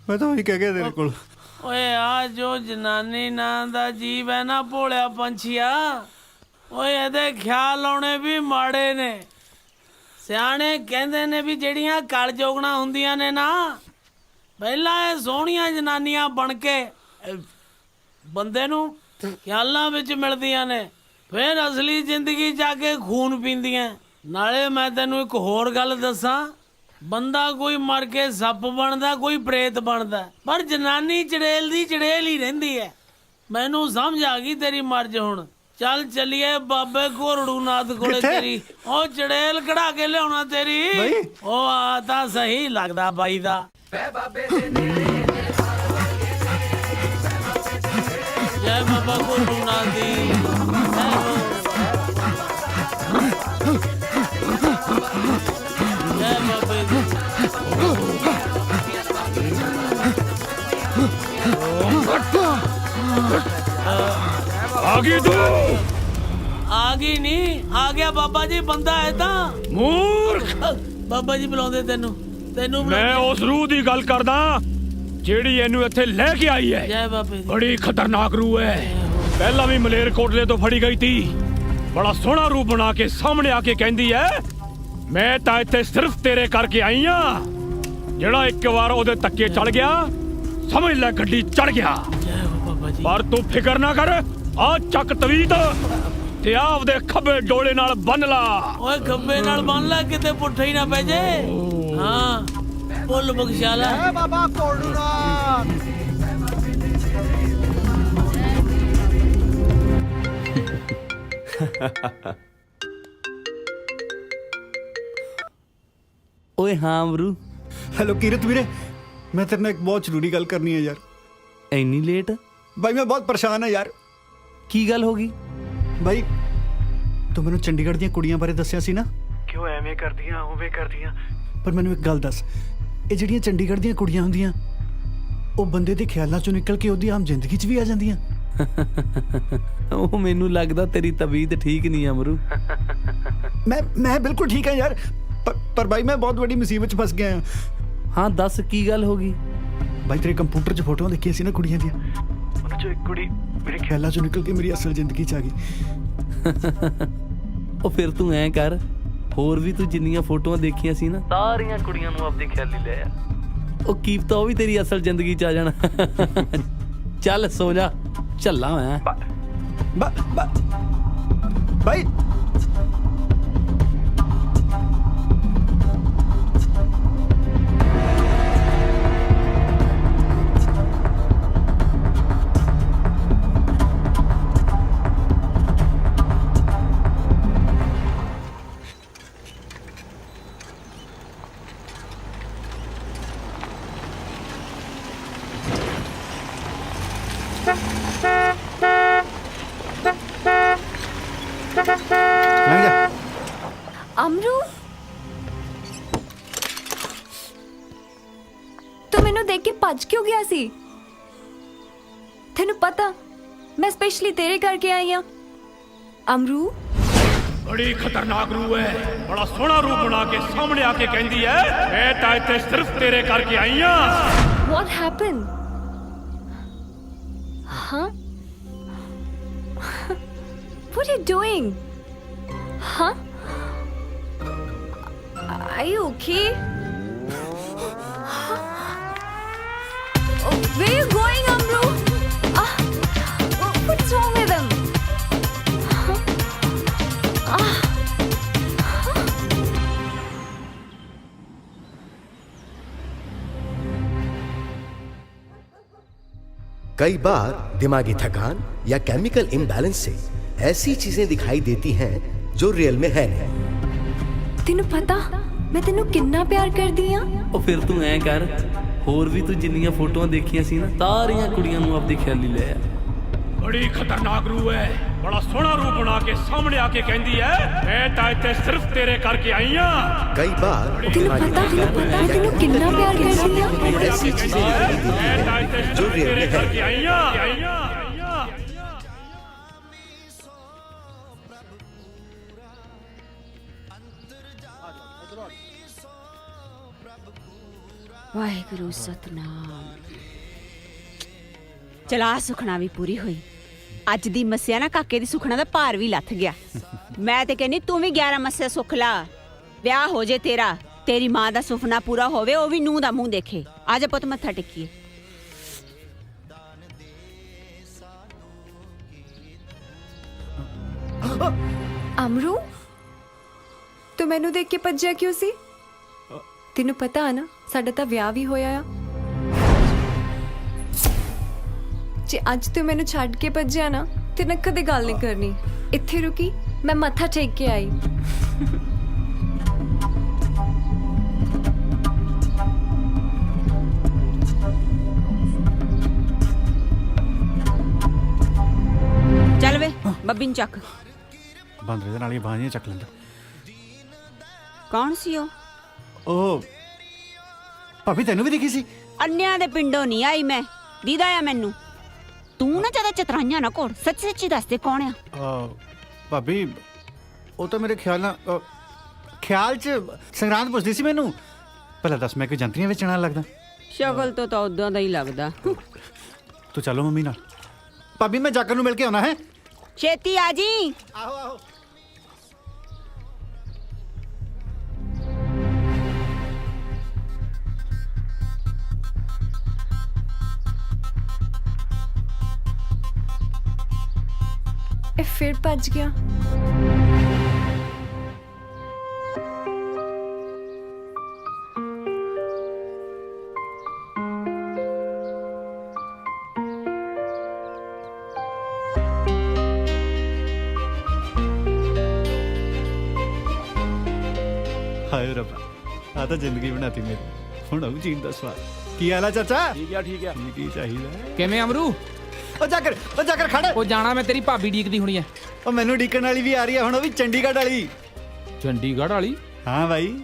ਮੈਂ ਤਾਂ ਉਹੀ ਕਹਿ ਗਿਆ ਤੇਰੇ ਕੋਲ ਓਏ ਆ ਜੋ ਜਨਾਨੀ ਨਾਂ ਦਾ ਜੀਵ ਹੈ ਨਾ ਭੋਲਿਆ ਪੰਛੀਆ ਓਏ ਇਹਦੇ ਖਿਆਲ ਆਉਣੇ ਵੀ ਮਾੜੇ ਨੇ ਸਿਆਣੇ ਕਹਿੰਦੇ ਨੇ ਵੀ ਜਿਹੜੀਆਂ ਕਲ ਜੋਗਣਾ ਹੁੰਦੀਆਂ ਨੇ ਨਾ ਪਹਿਲਾਂ ਇਹ ਸੋਹਣੀਆਂ ਜਨਾਨੀਆਂ ਬਣ ਕੇ ਬੰਦੇ ਨੂੰ ਖਿਆਲਾਂ ਵਿੱਚ ਮਿਲਦੀਆਂ ਨੇ ਫਿਰ ਅਸਲੀ ਜ਼ਿੰਦਗੀ ਜਾ ਕੇ ਖੂਨ ਪੀਂਦੀਆਂ ਨਾਲੇ ਮੈਂ ਤੈਨੂੰ ਇੱਕ ਹੋਰ ਗੱਲ ਦੱਸਾਂ ਬੰਦਾ ਕੋਈ ਮਰ ਕੇ ਸੱਪ ਬਣਦਾ ਕੋਈ ਪ੍ਰੇਤ ਬਣਦਾ ਪਰ ਜਨਾਨੀ ਚੜੇਲ ਦੀ ਚੜੇਲ ਹੀ ਰਹਿੰਦੀ ਹੈ ਮੈਨੂੰ ਸਮਝ ਆ ਗਈ ਤੇਰੀ ਮਰਜ਼ ਹੁਣ ਚੱਲ ਚੱਲੀਏ ਬਾਬੇ ਘੋਰੜੂ ਨਾਥ ਕੋਲੇ ਤੇਰੀ ਉਹ ਚੜੇਲ ਕਢਾ ਕੇ ਲਿਆਉਣਾ ਤੇਰੀ ਉਹ ਆ ਤਾਂ ਸਹੀ ਲੱਗਦਾ ਬਾਈ ਦਾ ਬਾਬੇ ਦੇ जय बाबा गोलूनाथ दी जय हो जय बाबे दी आगे तू आगी नहीं आ गया बाबा जी बंदा है ता मूर्ख बाबा जी बुलाਉਂਦੇ ਤੈਨੂੰ ਤੈਨੂੰ ਮੈਂ ਉਸ ਰੂਹ ਦੀ ਗੱਲ ਕਰਦਾ ਜਿਹੜੀ ਇਹਨੂੰ ਇੱਥੇ ਲੈ ਕੇ ਆਈ ਹੈ ਜੈ ਬਾਬੇ ਦੀ ਬੜੀ ਖਤਰਨਾਕ ਰੂਹ ਹੈ ਪਹਿਲਾਂ ਵੀ ਮਲੇਰਕੋਟਲੇ ਤੋਂ ਫੜੀ ਗਈ ਤੀ ਬੜਾ ਸੋਹਣਾ ਰੂਪ ਬਣਾ ਕੇ ਸਾਹਮਣੇ ਆ ਕੇ ਕਹਿੰਦੀ ਹੈ ਮੈਂ ਤਾਂ ਇੱਥੇ ਸਿਰਫ ਤੇਰੇ ਕਰਕੇ ਆਈ ਆ ਜਿਹੜਾ ਇੱਕ ਵਾਰ ਉਹਦੇ ਤੱਕੇ ਚੜ ਗਿਆ ਸਮਝ ਲੈ ਗੱਡੀ ਚੜ ਗਿਆ ਜੈ ਹੋ ਬਾਬਾ ਜੀ ਪਰ ਤੂੰ ਫਿਕਰ ਨਾ ਕਰ ਆ ਚੱਕ ਤਵੀਤ ਤੇ ਆਪਦੇ ਖੱਬੇ ਡੋਲੇ ਨਾਲ ਬੰਨ ਲਾ ਓਏ ਖੱਬੇ ਨਾਲ ਬੰਨ ਲੈ ਕਿਤੇ ਪੁੱਠਾ ਹੀ ਨਾ ਪੈ ਜੇ ਹਾਂ ਬੋਲ ਬਖਸ਼ਾਲਾ ਜੈ ਬਾਬਾ ਕੋਲੂਨਾਥ ਓਏ ਹਾਂ ਅਮਰੂ ਹੈਲੋ ਕੀਰਤ ਵੀਰੇ ਮੈਂ ਤੇਰੇ ਨਾਲ ਇੱਕ ਬਹੁਤ ਜ਼ਰੂਰੀ ਗੱਲ ਕਰਨੀ ਹੈ ਯਾਰ ਇੰਨੀ ਲੇਟ ਬਾਈ ਮੈਂ ਬਹੁਤ ਪਰੇਸ਼ਾਨ ਹਾਂ ਯਾਰ ਕੀ ਗੱਲ ਹੋ ਗਈ ਬਾਈ ਤੂੰ ਮੈਨੂੰ ਚੰਡੀਗੜ੍ਹ ਦੀਆਂ ਕੁੜੀਆਂ ਬਾਰੇ ਦੱਸਿਆ ਸੀ ਨਾ ਕਿਉਂ ਐਵੇਂ ਕਰਦੀਆਂ ਉਵੇਂ ਕਰਦੀਆਂ ਪਰ ਮੈਨੂੰ ਇੱਕ ਗੱਲ ਦੱਸ ਇਹ ਜਿਹੜੀਆਂ ਚੰਡੀਗੜ੍ਹ ਦੀਆਂ ਕੁੜੀਆਂ ਹੁੰਦੀਆਂ ਉਹ ਬੰਦੇ ਦੇ ਖਿਆਲਾਂ ਚੋਂ ਨਿਕਲ ਕੇ ਉਹਦੀ ਆਮ ਜ਼ਿੰਦਗੀ 'ਚ ਵੀ ਆ ਜਾਂਦੀਆਂ ਉਹ ਮੈਨੂੰ ਲੱਗਦਾ ਤੇਰੀ ਤਬੀਅਤ ਠੀਕ ਨਹੀਂ ਅਮਰੂ ਮੈਂ ਬਿਲਕੁਲ ਠੀਕ ਹਾਂ ਯਾਰ ਪਰ ਬਾਈ ਮੈਂ ਬਹੁਤ ਵੱਡੀ ਮੁਸੀਬਤ 'ਚ ਫਸ ਗਿਆ ਹਾਂ ਹਾਂ ਦੱਸ ਕੀ ਗੱਲ ਹੋ ਗਈ ਬਾਈ ਤੇਰੇ ਕੰਪਿਊਟਰ 'ਚ ਫੋਟੋਆਂ ਦੇਖੀਆਂ ਸੀ ਨਾ ਕੁੜੀਆਂ ਦੀਆਂ ਉਹਨਾਂ 'ਚੋਂ ਇੱਕ ਕੁੜੀ ਮੇਰੇ ਖਿਆਲਾਂ 'ਚੋਂ ਨਿਕਲ ਕੇ ਮੇਰੀ ਅਸਲ ਜ਼ਿੰਦਗੀ 'ਚ ਆ ਗਈ ਉਹ ਫਿਰ ਤੂੰ ਐਂ ਕਰ ਹੋਰ ਵੀ ਤੂੰ ਜਿੰਨੀਆਂ ਫੋਟੋਆਂ ਦੇਖੀਆਂ ਸੀ ਨਾ ਸਾਰੀਆਂ ਕੁੜੀਆਂ ਨੂੰ ਆਪਦੀ ਖਿਆਲੀ ਲੈ ਆ ਉਹ ਕੀਪਤਾ ਉਹ ਵੀ ਤੇਰੀ ਅਸਲ ਜ਼ਿੰਦਗੀ 'ਚ ਆ ਜਾਣਾ ਚੱਲ ਸੋ ਜਾ ਝੱਲਾ ਮੈਂ ਬਾਈ ਅਮਰੂ ਤੂੰ ਮੈਨੂੰ ਦੇਖ ਕੇ ਭੱਜ ਕਿਉਂ ਗਿਆ ਸੀ ਤੈਨੂੰ ਪਤਾ ਮੈਂ ਸਪੈਸ਼ਲੀ ਤੇਰੇ ਕਰਕੇ ਆਈ ਆ ਅਮਰੂ ਬੜੀ ਖਤਰਨਾਕ ਰੂਹ ਹੈ ਬੜਾ ਸੋਹਣਾ ਰੂਪ ਬਣਾ ਕੇ ਸਾਹਮਣੇ ਆ ਕੇ ਕਹਿੰਦੀ ਹੈ ਮੈਂ ਤਾਂ ਇੱਥੇ ਸਿਰਫ ਤੇਰੇ ਕਰਕੇ ਆਈ ਆ What happened? Huh? What are you doing? Huh? Are you okay? Where are you going, Amru? What's wrong with him? कई बार दिमागी थकान या केमिकल इम्बैलेंस से ऐसी चीजें दिखाई देती हैं जो रियल में है नहीं। तेनू पता मैं तेनू कितना प्यार करदी आ ਉਹ ਫਿਰ ਤੂੰ ਐਂ ਕਰ ਹੋਰ ਵੀ ਤੂੰ ਜਿੰਨੀਆਂ ਫੋਟੋਆਂ ਦੇਖੀਆਂ ਸੀ ਨਾ ਸਾਰੀਆਂ ਕੁੜੀਆਂ ਨੂੰ ਆਪਦੀ ਖਿਆਲੀ ਲੈ ਆ ਬੜੀ ਖਤਰਨਾਕ ਰੂਹ ਹੈ ਬੜਾ ਸੋਹਣਾ ਰੂਪ ਬਣਾ ਕੇ ਸਾਹਮਣੇ ਆ ਕੇ ਕਹਿੰਦੀ ਹੈ ਮੈਂ ਤਾਂ ਇੱਥੇ ਸਿਰਫ ਤੇਰੇ ਕਰਕੇ ਆਈ ਆ कई बार तेनू पता तेनू कितना प्यार करदी आ ऐसी चीजें दिखाई देती ਮੈਂ ਤਾਂ ਇੱਥੇ हैं जो ਸਿਰਫ रियल ਤੇਰੇ में है ਕਰਕੇ ਆਈ ਆ ਵਾਹਿਗੁਰੂ ਸਤਨਾਮ ਚਲਾ ਸੁਖਣਾ ਵੀ ਪੂਰੀ ਹੋਈ ਅੱਜ ਦੀ ਮੱਸਿਆ ਨਾ ਕਾਕੇ ਦੀ ਸੁਖਣਾ ਦਾ ਭਾਰ ਵੀ ਲੱਥ ਗਿਆ ਮੈਂ ਤੇ ਕਹਿੰਨੀ ਤੂੰ ਵੀ 11 ਮੱਸਿਆ ਸੁਖ ਲਾ ਵਿਆਹ ਹੋ ਜੇ ਤੇਰਾ ਤੇਰੀ ਮਾਂ ਦਾ ਸੁਪਨਾ ਪੂਰਾ ਹੋਵੇ ਉਹ ਵੀ ਨੂੰਹ ਦਾ ਮੂੰਹ ਦੇਖੇ ਆ ਜਾ ਪੁੱਤ ਮੱਥਾ ਟੇਕੀਏ ਅਮਰੂ ਤੂੰ ਮੈਨੂੰ ਦੇਖ ਕੇ ਭੱਜਿਆ ਕਿਉਂ ਸੀ ਤੈਨੂੰ ਪਤਾ ਹੈ ਨਾ ਸਾਡਾ ਤਾਂ ਵਿਆਹ ਵੀ ਹੋਇਆ ਆ ਜੇ ਅੱਜ ਤੂੰ ਮੈਨੂੰ ਛੱਡ ਕੇ ਭੱਜਿਆ ਨਾ ਤੇ ਨਾ ਕਦੇ ਗੱਲ ਨਹੀਂ ਕਰਨੀ ਇੱਥੇ ਰੁਕੀ ਮੈਂ ਮੱਥਾ ਟੇਕ ਕੇ ਆਈ ਬੱਬੀ ਨੂੰ ਚੱਕ। ਬਾਂਦਰੇ ਦੇ ਨਾਲ ਹੀ ਬਾਹਾਂ ਚੱਕ ਲੈਂਦਾ। ਕੌਣ ਸੀ ਉਹ? ਉਹ ਭਾਬੀ ਤੈਨੂੰ ਵੀ ਦਿਖੀ ਸੀ? ਅੰਨਿਆਂ ਦੇ ਪਿੰਡੋਂ ਨਹੀਂ ਆਈ ਮੈਂ, ਦੀਦਾ ਆ ਮੈਨੂੰ। ਤੂੰ ਨਾ ਜ਼ਿਆਦਾ ਚਤਰਾਈਆਂ ਨਾ ਕੋੜ, ਸੱਚੀ ਸੱਚੀ ਦੱਸ ਦੇ ਕੌਣ ਆ? ਭਾਬੀ ਉਹ ਤਾਂ ਮੇਰੇ ਖਿਆਲ 'ਚ ਸੰਗਰਾਂਦ ਪੁੱਛਦੀ ਸੀ ਮੈਨੂੰ। ਪਹਿਲਾਂ ਦੱਸ, ਮੈਂ ਕੋਈ ਜੰਤਰੀਆਂ ਵੇਚਣ ਵਾਲਾ ਲੱਗਦਾ? ਸ਼ਕਲ ਤੋਂ ਤਾਂ ਉਦਾਂ ਦਾ ਹੀ ਲੱਗਦਾ। ਤੂੰ ਚਲੋ ਮੰਮੀ ਨਾਲ। ਭਾਬੀ ਮੈਂ ਜਾਕਰ ਨੂੰ ਮਿਲ ਕੇ ਆਉਣਾ ਹੈ। ਛੇਤੀ ਆ ਜੀ। ਆਹੋ ਆਹੋ। ਇਹ ਫਿਰ ਭੱਜ ਗਿਆ। ਹਾਏ ਰੱਬਾ, ਆ ਤਾਂ ਜ਼ਿੰਦਗੀ ਬਣਾਤੀ ਮੇਰੀ। ਹੁਣ ਆਉ ਜੀਣ ਦਾ ਸਵਾਦ। ਕੀ ਹਾਲ ਆ ਚਾਚਾ? ਠੀਕ ਆ ਠੀਕ ਆ। ਕੀ ਚਾਹੀਦਾ? ਕਿਵੇਂ ਅਮਰੂ? ਉਹ ਜਾਕਰ ਖੜ। ਉਹ ਜਾਣਾ ਮੈਂ, ਤੇਰੀ ਭਾਬੀ ਡੀਕਦੀ ਹੋਣੀ ਐ। ਉਹ ਮੈਨੂੰ ਡੀਕਣ ਵਾਲੀ ਵੀ ਆ ਰਹੀ ਆ ਹੁਣ, ਉਹ ਵੀ ਚੰਡੀਗੜ੍ਹ ਵਾਲੀ। ਚੰਡੀਗੜ੍ਹ ਵਾਲੀ? ਹਾਂ ਬਾਈ,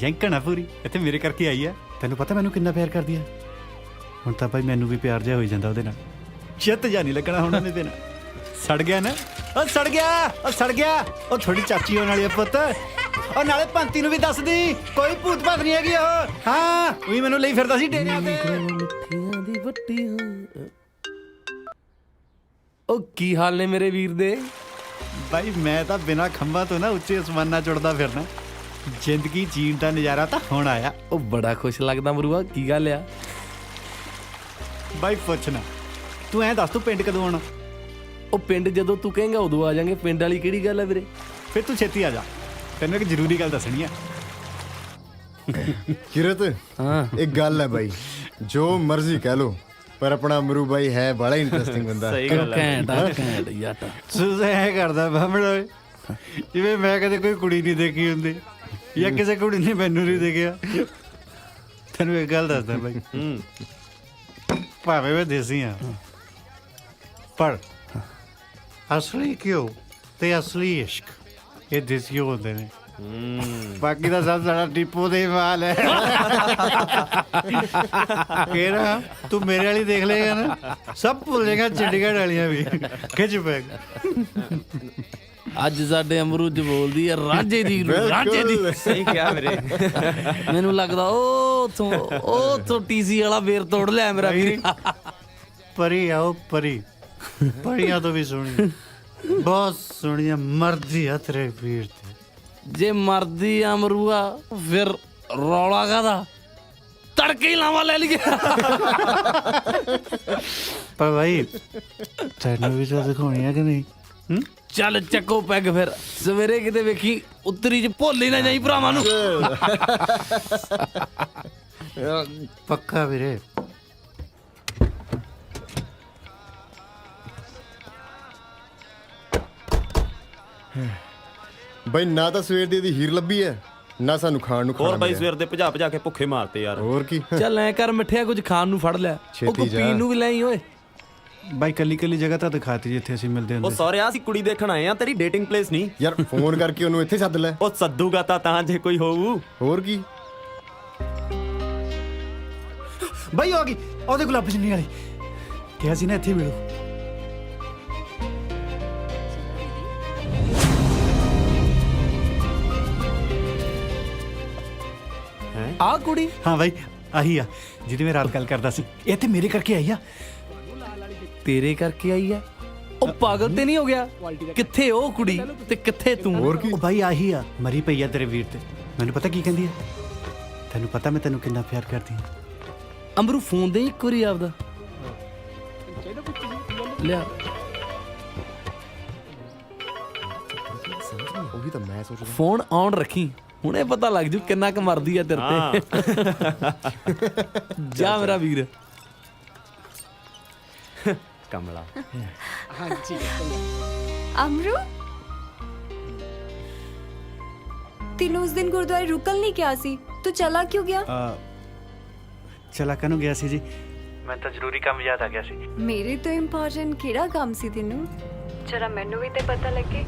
ਯੰਕਣਾ ਪੂਰੀ ਇੱਥੇ ਮੇਰੇ ਕਰਕੇ ਆਈ ਆ। ਤੈਨੂੰ ਪਤਾ ਮੈਨੂੰ ਕਿੰਨਾ ਪਿਆਰ ਕਰਦੀ ਆ। ਹੁਣ ਤਾਂ ਭਾਈ ਮੈਨੂੰ ਵੀ ਪਿਆਰ ਜਿਹਾ ਹੋਈ ਜਾਂਦਾ ਉਹਦੇ ਨਾਲ। ਚਿੱਤ ਜਾ ਨਹੀਂ ਲੱਗਣਾ ਹੁਣ ਉਹਨੇ ਦੇ ਨਾਲ। ਸੜ ਗਿਆ ਨਾ? ਉਹ ਸੜ ਗਿਆ। ਉਹ ਥੋੜੀ ਚਾਚੀ ਹੋਣ ਵਾਲੀ ਆ ਪੁੱਤ। ਉਹ ਨਾਲੇ ਪੰਤੀ ਨੂੰ ਵੀ ਦੱਸਦੀ, ਕੋਈ ਭੂਤ ਭਾਤ ਨਹੀਂ ਹੈਗੀ ਉਹ। ਹਾਂ ਉਹੀ ਮੈਨੂੰ ਲਈ ਫਿਰਦਾ ਸੀ ਡੇਰਿਆਂ ਤੇ। ਮਿੱਠੀਆਂ ਦੀ ਵੱਟੀਆਂ। ਉਹ ਕੀ ਹਾਲ ਨੇ ਮੇਰੇ ਵੀਰ ਦੇ? ਬਾਈ ਮੈਂ ਤਾਂ ਬਿਨਾਂ ਖੰਭਾਂ ਤੋਂ ਨਾ ਉੱਚੇ ਅਸਮਾਨਾਂ ਚੁੜਦਾ ਫਿਰਨਾ। ਜ਼ਿੰਦਗੀ ਜੀਣ ਦਾ ਨਜ਼ਾਰਾ ਤਾਂ ਹੁਣ ਆਇਆ। ਉਹ ਬੜਾ ਖੁਸ਼ ਲੱਗਦਾ ਮਰੂਆ, ਕੀ ਗੱਲ ਆ? ਬਾਈ ਪੁੱਛਣਾ, ਤੂੰ ਐਂ ਦੱਸ ਤੂੰ ਪਿੰਡ ਕਦੋਂ ਆਉਣਾ? ਉਹ ਪਿੰਡ ਜਦੋਂ ਤੂੰ ਕਹੇਂਗਾ ਉਦੋਂ ਆ ਜਾਾਂਗੇ। ਪਿੰਡ ਵਾਲੀ ਕਿਹੜੀ ਗੱਲ ਆ ਵੀਰੇ? ਫਿਰ ਤੂੰ ਛੇਤੀ ਆ ਜਾ, ਤੈਨੂੰ ਇੱਕ ਜ਼ਰੂਰੀ ਗੱਲ ਦੱਸਣੀ ਆ। ਕਿਰਤ, ਹਾਂ ਇੱਕ ਗੱਲ ਹੈ ਬਾਈ, ਜੋ ਮਰਜ਼ੀ ਕਹਿ ਲੋ, ਪਰ ਆਪਣਾ ਅਮਰੂ ਬਾਈ ਹੈ ਬੜਾ ਇੰਟਰਸਟਿੰਗ ਬੰਦਾ। ਸਹੀ ਗੱਲ ਹੈ। ਘੈਂਟ ਯਾਰ। ਤੂੰ ਐ ਕਰਦਾ ਬਾਹਮਣਾ ਜਿਵੇਂ ਮੈਂ ਕਦੇ ਕੋਈ ਕੁੜੀ ਨਹੀਂ ਦੇਖੀ ਹੁੰਦੀ, ਜਾਂ ਕਿਸੇ ਕੁੜੀ ਨੇ ਮੈਨੂੰ ਨਹੀਂ ਦੇਖਿਆ। ਤੈਨੂੰ ਇੱਕ ਗੱਲ ਦੱਸਦਾ ਬਾਈ, ਭਾਵੇਂ ਮੈਂ ਦੇਸੀ ਆ, ਪਰ ਅਸਲੀ ਘਿਓ ਤੇ ਅਸਲੀ ਇਸ਼ਕ ਇਹ ਦੇਸੀ ਹੁੰਦੇ ਨੇ। ਬਾਕੀ ਦਾ ਸਭ ਸਾਡਾ ਟਿੱਪੋ ਦੇ ਮਾਲ ਹੈ। ਕਿਹੜਾ ਤੂੰ ਮੇਰੇ ਵਾਲੀ ਦੇਖ ਲੇਗਾ ਨਾ, ਸਭ ਭੁੱਲ ਜਾਏਗਾ ਚੰਡੀਗੜ੍ਹ ਵਾਲੀਆਂ ਵੀ। ਖਿੱਚ ਪੈਗ। ਅੱਜ ਸਾਡੇ ਅਮਰੂਦ ਬੋਲਦੀ ਹੈ ਰਾਂਝੇ ਦੀ। ਸਹੀ ਕਿਹਾ ਵੀਰੇ। ਮੈਨੂੰ ਲੱਗਦਾ ਉਹ ਤੋਂ ਟੀਸੀ ਵਾਲਾ ਵੇਰ ਤੋੜ ਲਿਆ ਮੇਰਾ ਵੀਰ। ਪਰੀ ਆਓ ਪਰੀ, ਪਰੀਆਂ ਤੋਂ ਵੀ ਸੋਹਣੀ, ਬਹੁਤ ਸੋਹਣੀਆਂ। ਮਰਦੀ ਆ ਤੇਰੇ ਵੀਰ ਤੇ। ਜੇ ਮਰਦੀ ਅਮਰੂਆ ਫਿਰ ਰੌਲਾ ਕਾਹਦਾ? ਤੜਕੇ ਹੀ ਲਾਵਾ ਲੈ ਲਈਏ। ਪਰ ਭਾਈ ਤੈਨੂੰ ਵੀ ਤਾਂ ਦਿਖਾਉਣੀ ਆ ਕਿ ਨਹੀਂ? ਚੱਲ ਚੱਕੋ ਪੈਗ ਫਿਰ, ਸਵੇਰੇ ਕਿਤੇ ਵੇਖੀ ਉੱਤਰੀ ਚ ਭੁੱਲ ਹੀ ਨਾ ਜਾਈ ਭਰਾਵਾਂ ਨੂੰ। ਪੱਕਾ ਵੀਰੇ। ਬਾਈ ਨਾ ਤਾਂ ਸਵੇਰ ਦੀ ਇਹਦੀ ਹੀਰ ਲੱਭੀ ਹੈ, ਨਾ ਸਾਨੂੰ ਖਾਣ ਨੂੰ ਖਾਣਾ। ਹੋਰ ਬਾਈ ਸਵੇਰ ਦੇ ਭਜਾ ਕੇ ਭੁੱਖੇ ਮਾਰਤੇ ਯਾਰ। ਹੋਰ ਕੀ। ਚੱਲ ਐ ਕਰ ਮਿੱਠਿਆ, ਕੁਝ ਖਾਣ ਨੂੰ ਫੜ ਲਿਆ। ਉਹ ਛੇਤੀ ਜਾ। ਪੀਣ ਨੂੰ ਵੀ ਲੈ ਆਈ ਓਏ। ਬਾਈ ਕੱਲੀ ਜਗ੍ਹਾ ਤਾਂ ਦਿਖਾਤੀ ਜਿੱਥੇ ਅਸੀਂ ਮਿਲਦੇ ਉਹ ਹੁੰਦੇ। ਸਹੁਰਿਆ ਅਸੀਂ ਕੁੜੀ ਦੇਖਣ ਆਏ ਆ, ਤੇਰੀ ਡੇਟਿੰਗ ਪਲੇਸ ਨਹੀਂ। ਯਾਰ ਫੋਨ ਕਰਕੇ ਉਹਨੂੰ ਇੱਥੇ ਸੱਦ ਲੈ। ਉਹ ਸੱਦੂਗਾ ਤਾਂ ਜੇ ਕੋਈ ਹੋਊ। ਹੋਰ ਕੀ। ਬਾਈ ਆ ਗਈ ਉਹਦੇ ਗੁਲਾਬ ਜੰਨੀ ਵਾਲੀ। ਕਿਹਾ ਸੀ ਨਾ ਇੱਥੇ ਮਿਲੋ। ਆ ਕੁੜੀ? ਹਾਂ ਬਾਈ ਆਹੀ ਆ ਜਿਹਦੀ ਮੈਂ ਰਾਤ ਗੱਲ ਕਰਦਾ ਸੀ। ਇਹ ਤੇ ਮੇਰੇ ਕਰਕੇ ਆਈ ਆ। ਤੇਰੇ ਕਰਕੇ ਆਈ ਆ? ਉਹ ਪਾਗਲ ਤੇ ਨਹੀਂ ਹੋ ਗਿਆ? ਕਿੱਥੇ ਉਹ ਕੁੜੀ ਤੇ ਕਿੱਥੇ ਤੂੰ? ਹੋਰ ਕੀ। ਉਹ ਬਾਈ ਆਹੀ ਆ, ਮਰੀ ਪਈ ਆ ਤੇਰੇ ਵੀਰ ਤੇ। ਮੈਨੂੰ ਪਤਾ ਕੀ ਕਹਿੰਦੀ ਆ? ਤੈਨੂੰ ਪਤਾ ਮੈਂ ਤੈਨੂੰ ਕਿੰਨਾ ਪਿਆਰ ਕਰਦੀ ਹਾਂ। ਅਮਰੂ ਫੋਨ ਦੇ ਇੱਕ ਵਾਰੀ ਆਪਦਾ ਲਿਆ। ਉਹੀ ਤਾਂ ਮੈਂ ਸੋਚ ਰਿਹਾ। ਫੋਨ ਆਨ ਰੱਖੀ, ਹੁਣੇ ਪਤਾ ਲੱਗ ਜੂ ਕਿੰਨਾ ਕੁ ਮਰਦੀ ਆ ਤੇਰੇ ਤੇ। ਜਾ ਮੇਰਾ ਵੀਰ। ਕਮਲਾ। अमरू, ਤੈਨੂੰ ਉਸ ਦਿਨ ਗੁਰਦੁਆਰੇ ਰੁਕਲ ਨਹੀਂ ਕਿਹਾ ਸੀ, ਤੂੰ ਚਲਾ ਕਿਉਂ ਗਿਆ? ਚਲਾ ਕਨੂੰ ਗਿਆ ਸੀ ਜੀ? ਮੈਂ ਤਾਂ ਜ਼ਰੂਰੀ ਕੰਮ ਯਾਦ ਆ ਗਿਆ ਸੀ। ਮੇਰੇ ਤੋਂ ਇੰਪੋਰਟੈਂਟ ਕਿਹੜਾ ਕੰਮ ਸੀ ਤੈਨੂੰ? जरा मैनू भी ते पता लगे।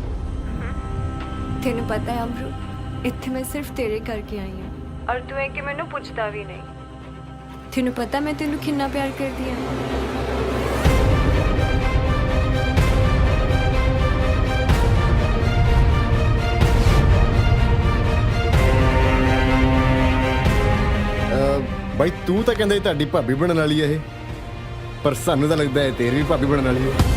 तेनू पता है अमरू, इत्थे मैं सिर्फ तेरे करके आई हूँ और तू है कि मैनू पुछदा भी नहीं। तेनू पता मैं तेनू कितना प्यार करदी हां। ਬਾਈ ਤੂੰ ਤਾਂ ਕਹਿੰਦਾ ਤੁਹਾਡੀ ਭਾਬੀ ਬਣਨ ਵਾਲੀ ਹੈ ਇਹ, ਪਰ ਸਾਨੂੰ ਤਾਂ ਲੱਗਦਾ ਹੈ ਤੇਰੀ ਵੀ ਭਾਬੀ ਬਣਨ ਵਾਲੀ ਹੈ।